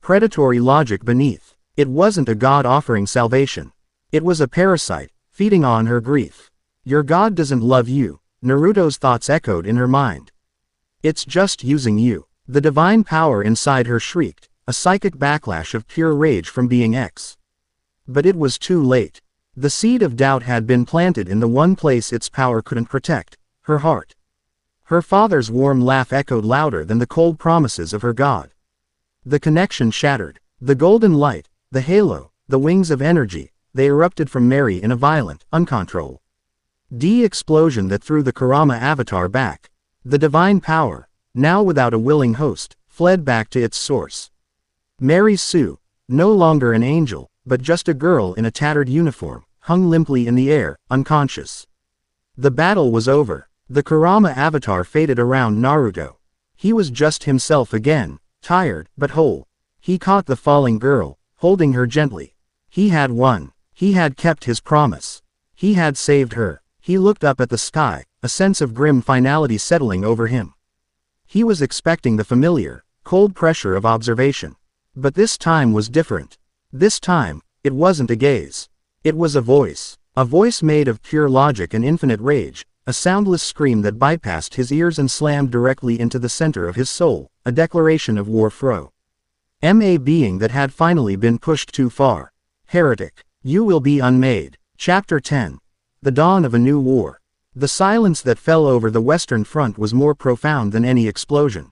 predatory logic beneath. It wasn't a God offering salvation. It was a parasite, feeding on her grief. "Your God doesn't love you," Naruto's thoughts echoed in her mind. "It's just using you." The divine power inside her shrieked, a psychic backlash of pure rage from being X. But it was too late. The seed of doubt had been planted in the one place its power couldn't protect, her heart. Her father's warm laugh echoed louder than the cold promises of her God. The connection shattered. The golden light, the halo, the wings of energy, they erupted from Mary in a violent, uncontrolled explosion that threw the Kurama avatar back. The divine power, now without a willing host, fled back to its source. Mary Sue, no longer an angel, but just a girl in a tattered uniform, hung limply in the air, unconscious. The battle was over. The Kurama avatar faded around Naruto. He was just himself again, tired, but whole. He caught the falling girl, holding her gently. He had won. He had kept his promise. He had saved her. He looked up at the sky, a sense of grim finality settling over him. He was expecting the familiar, cold pressure of observation. But this time was different. This time, it wasn't a gaze. It was a voice made of pure logic and infinite rage, a soundless scream that bypassed his ears and slammed directly into the center of his soul, a declaration of war fro. A being that had finally been pushed too far. Heretic, you will be unmade. Chapter 10. The Dawn of a New War. The silence that fell over the Western Front was more profound than any explosion.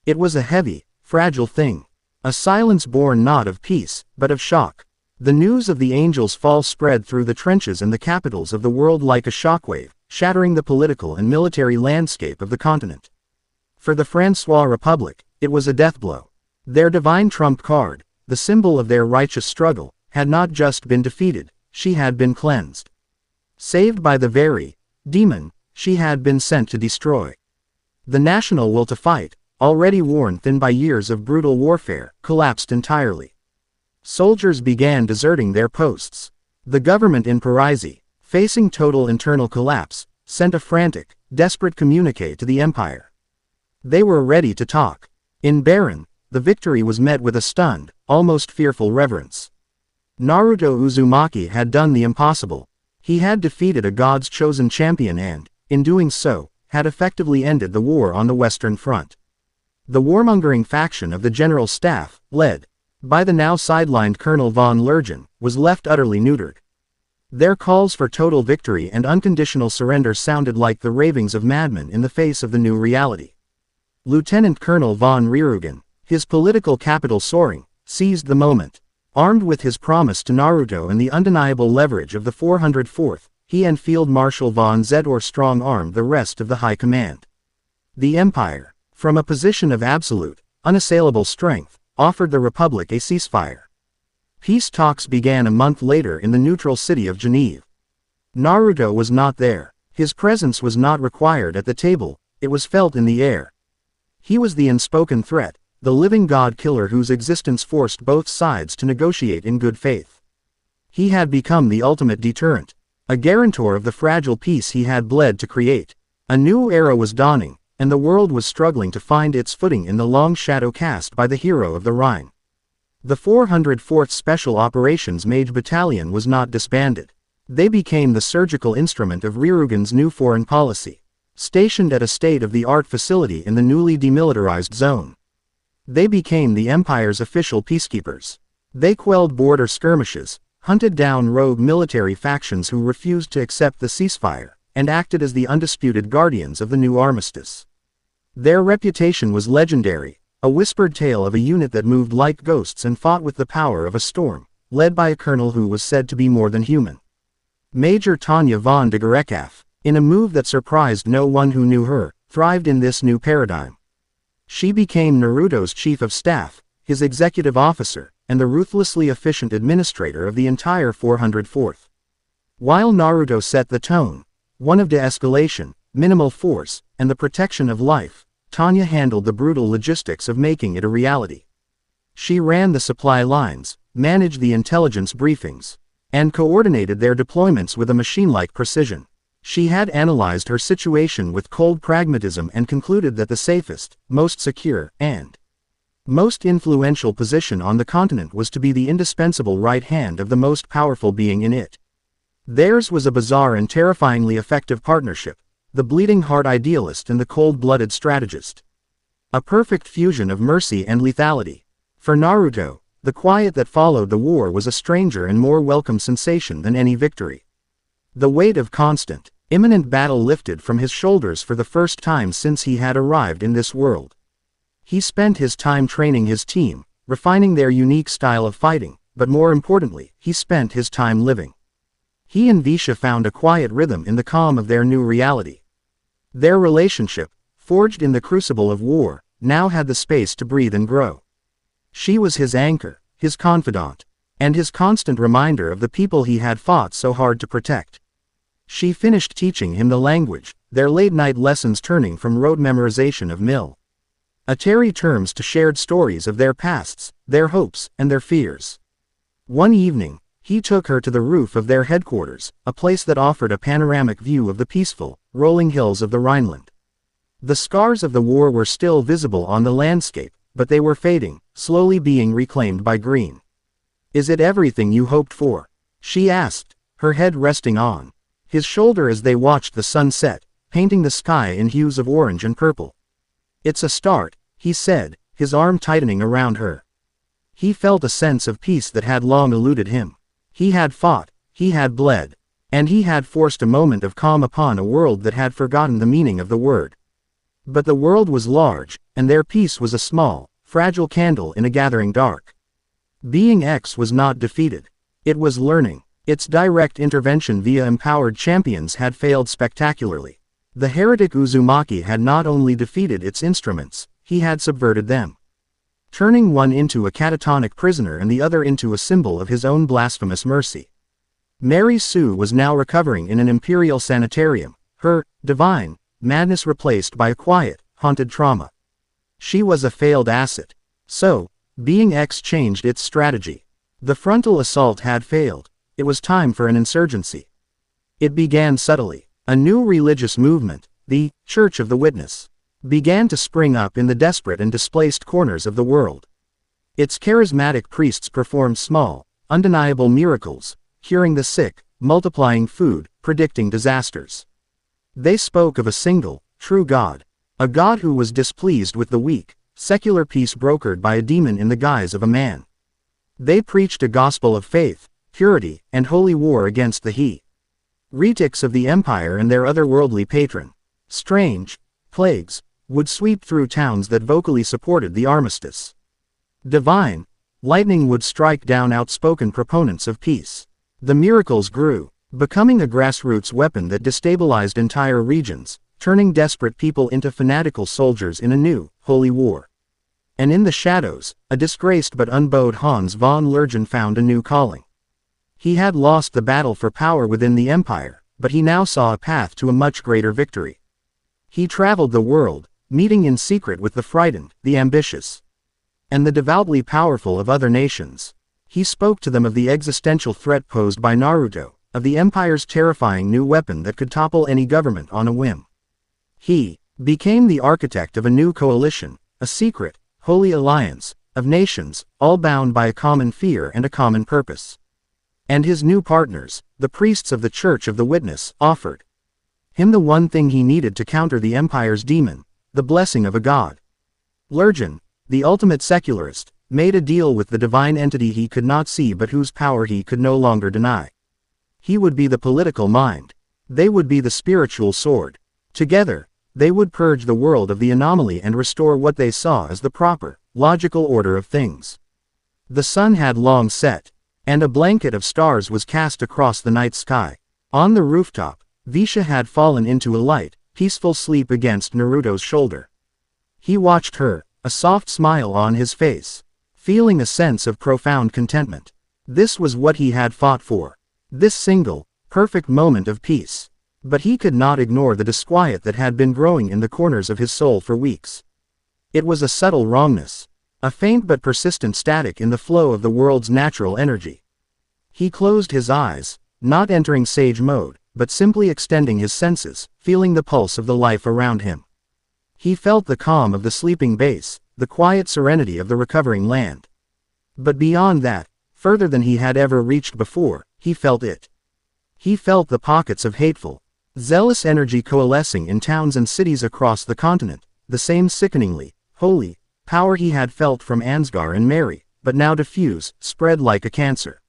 It was a heavy, fragile thing. A silence born not of peace, but of shock. The news of the Angels' fall spread through the trenches and the capitals of the world like a shockwave, shattering the political and military landscape of the continent. For the Francois Republic, it was a death blow. Their divine trump card, the symbol of their righteous struggle, had not just been defeated, she had been cleansed. Saved by the very demon she had been sent to destroy. The national will to fight, already worn thin by years of brutal warfare, collapsed entirely. Soldiers began deserting their posts. The government in Parisi, facing total internal collapse, sent a frantic, desperate communique to the empire. They were ready to talk. In Baron, the victory was met with a stunned, almost fearful reverence. Naruto Uzumaki had done the impossible. He had defeated a God's chosen champion and, in doing so, had effectively ended the war on the Western Front. The warmongering faction of the General Staff, led by the now sidelined Colonel von Lergen, was left utterly neutered. Their calls for total victory and unconditional surrender sounded like the ravings of madmen in the face of the new reality. Lieutenant Colonel von Rierugen, his political capital soaring, seized the moment. Armed with his promise to Naruto and the undeniable leverage of the 404th, he and Field Marshal von Zedor strong-armed the rest of the high command. The Empire, from a position of absolute, unassailable strength, offered the Republic a ceasefire. Peace talks began a month later in the neutral city of Genève. Naruto was not there. His presence was not required at the table, it was felt in the air. He was the unspoken threat, the living god-killer whose existence forced both sides to negotiate in good faith. He had become the ultimate deterrent, a guarantor of the fragile peace he had bled to create. A new era was dawning, and the world was struggling to find its footing in the long shadow cast by the hero of the Rhine. The 404th Special Operations Mage Battalion was not disbanded. They became the surgical instrument of Rürugen's new foreign policy, stationed at a state-of-the-art facility in the newly demilitarized zone. They became the Empire's official peacekeepers. They quelled border skirmishes, hunted down rogue military factions who refused to accept the ceasefire, and acted as the undisputed guardians of the new armistice. Their reputation was legendary, a whispered tale of a unit that moved like ghosts and fought with the power of a storm, led by a colonel who was said to be more than human. Major Tanya von de Gerekaf, in a move that surprised no one who knew her, thrived in this new paradigm. She became Naruto's chief of staff, his executive officer, and the ruthlessly efficient administrator of the entire 404th. While Naruto set the tone, one of de-escalation, minimal force, and the protection of life, Tanya handled the brutal logistics of making it a reality. She ran the supply lines, managed the intelligence briefings, and coordinated their deployments with a machine-like precision. She had analyzed her situation with cold pragmatism and concluded that the safest, most secure, and most influential position on the continent was to be the indispensable right hand of the most powerful being in it. Theirs was a bizarre and terrifyingly effective partnership, the bleeding heart idealist and the cold-blooded strategist. A perfect fusion of mercy and lethality. For Naruto, the quiet that followed the war was a stranger and more welcome sensation than any victory. The weight of constant, imminent battle lifted from his shoulders for the first time since he had arrived in this world. He spent his time training his team, refining their unique style of fighting, but more importantly, he spent his time living. He and Visha found a quiet rhythm in the calm of their new reality. Their relationship, forged in the crucible of war, now had the space to breathe and grow. She was his anchor, his confidant, and his constant reminder of the people he had fought so hard to protect. She finished teaching him the language, their late-night lessons turning from rote memorization of military terms to shared stories of their pasts, their hopes, and their fears. One evening, he took her to the roof of their headquarters, a place that offered a panoramic view of the peaceful, rolling hills of the Rhineland. The scars of the war were still visible on the landscape, but they were fading, slowly being reclaimed by green. "Is it everything you hoped for?" she asked, her head resting on his shoulder as they watched the sun set, painting the sky in hues of orange and purple. "It's a start," he said, his arm tightening around her. He felt a sense of peace that had long eluded him. He had fought, he had bled, and he had forced a moment of calm upon a world that had forgotten the meaning of the word. But the world was large, and their peace was a small, fragile candle in a gathering dark. Being X was not defeated. It was learning. Its direct intervention via empowered champions had failed spectacularly. The heretic Uzumaki had not only defeated its instruments, he had subverted them, turning one into a catatonic prisoner and the other into a symbol of his own blasphemous mercy. Mary Sue was now recovering in an imperial sanitarium, her divine madness replaced by a quiet, haunted trauma. She was a failed asset. So, Being X changed its strategy. The frontal assault had failed. It was time for an insurgency. It began subtly. A new religious movement, the Church of the Witness, began to spring up in the desperate and displaced corners of the world. Its charismatic priests performed small, undeniable miracles, curing the sick, multiplying food, predicting disasters. They spoke of a single, true God, a God who was displeased with the weak, secular peace brokered by a demon in the guise of a man. They preached a gospel of faith, purity, and holy war against the heretics of the empire and their otherworldly patron. Strange plagues would sweep through towns that vocally supported the armistice. Divine lightning would strike down outspoken proponents of peace. The miracles grew, becoming a grassroots weapon that destabilized entire regions, turning desperate people into fanatical soldiers in a new, holy war. And in the shadows, a disgraced but unbowed Hans von Lergen found a new calling. He had lost the battle for power within the empire, but he now saw a path to a much greater victory. He traveled the world, meeting in secret with the frightened, the ambitious, and the devoutly powerful of other nations. He spoke to them of the existential threat posed by Naruto, of the Empire's terrifying new weapon that could topple any government on a whim. He became the architect of a new coalition, a secret, holy alliance, of nations, all bound by a common fear and a common purpose. And his new partners, the priests of the Church of the Witness, offered him the one thing he needed to counter the Empire's demon, the blessing of a god. Lurgen, the ultimate secularist, made a deal with the divine entity he could not see but whose power he could no longer deny. He would be the political mind. They would be the spiritual sword. Together, they would purge the world of the anomaly and restore what they saw as the proper, logical order of things. The sun had long set, and a blanket of stars was cast across the night sky. On the rooftop, Visha had fallen into a light, peaceful sleep against Naruto's shoulder. He watched her, a soft smile on his face, feeling a sense of profound contentment. This was what he had fought for. This single, perfect moment of peace. But he could not ignore the disquiet that had been growing in the corners of his soul for weeks. It was a subtle wrongness, a faint but persistent static in the flow of the world's natural energy. He closed his eyes, not entering sage mode, but simply extending his senses, feeling the pulse of the life around him. He felt the calm of the sleeping base, the quiet serenity of the recovering land. But beyond that, further than he had ever reached before, he felt it. He felt the pockets of hateful, zealous energy coalescing in towns and cities across the continent, the same sickeningly, holy, power he had felt from Ansgar and Mary, but now diffuse, spread like a cancer.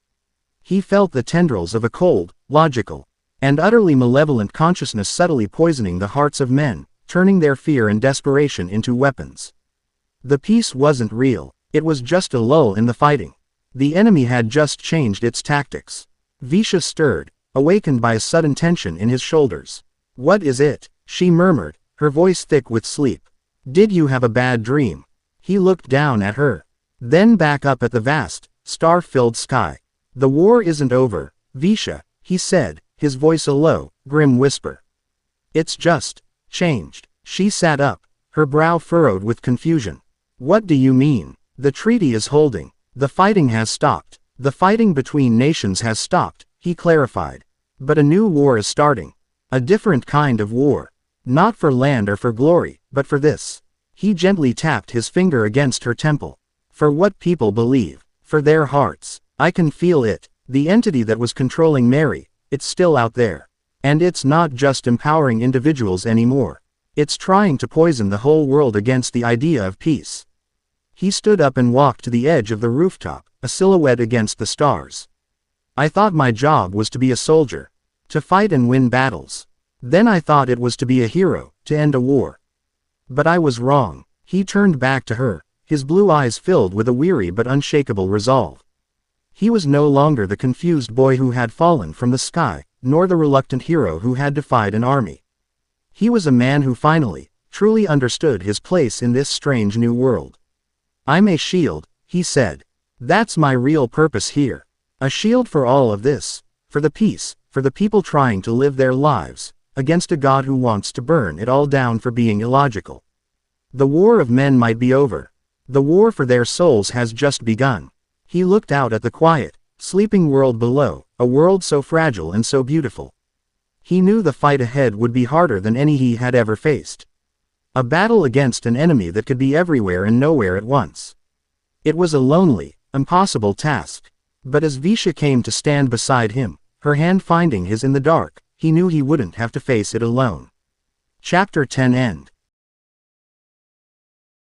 He felt the tendrils of a cold, logical, and utterly malevolent consciousness subtly poisoning the hearts of men, turning their fear and desperation into weapons. The peace wasn't real, it was just a lull in the fighting. The enemy had just changed its tactics. Visha stirred, awakened by a sudden tension in his shoulders. "What is it?" she murmured, her voice thick with sleep. "Did you have a bad dream?" He looked down at her, then back up at the vast, star-filled sky. "The war isn't over, Visha," he said, his voice a low, grim whisper. "It's just changed." She sat up, her brow furrowed with confusion. "What do you mean?" "The treaty is holding. The fighting has stopped. The fighting between nations has stopped," he clarified. "But a new war is starting. A different kind of war. Not for land or for glory, but for this." He gently tapped his finger against her temple. "For what people believe. For their hearts. I can feel it. The entity that was controlling Mary, it's still out there. And it's not just empowering individuals anymore. It's trying to poison the whole world against the idea of peace." He stood up and walked to the edge of the rooftop, a silhouette against the stars. "I thought my job was to be a soldier. To fight and win battles. Then I thought it was to be a hero, to end a war. But I was wrong." He turned back to her, his blue eyes filled with a weary but unshakable resolve. He was no longer the confused boy who had fallen from the sky, nor the reluctant hero who had defied an army. He was a man who finally, truly understood his place in this strange new world. "I'm a shield," he said. "That's my real purpose here. A shield for all of this, for the peace, for the people trying to live their lives, against a God who wants to burn it all down for being illogical. The war of men might be over. The war for their souls has just begun." He looked out at the quiet, sleeping world below, a world so fragile and so beautiful. He knew the fight ahead would be harder than any he had ever faced. A battle against an enemy that could be everywhere and nowhere at once. It was a lonely, impossible task. But as Visha came to stand beside him, her hand finding his in the dark, he knew he wouldn't have to face it alone. Chapter 10 End.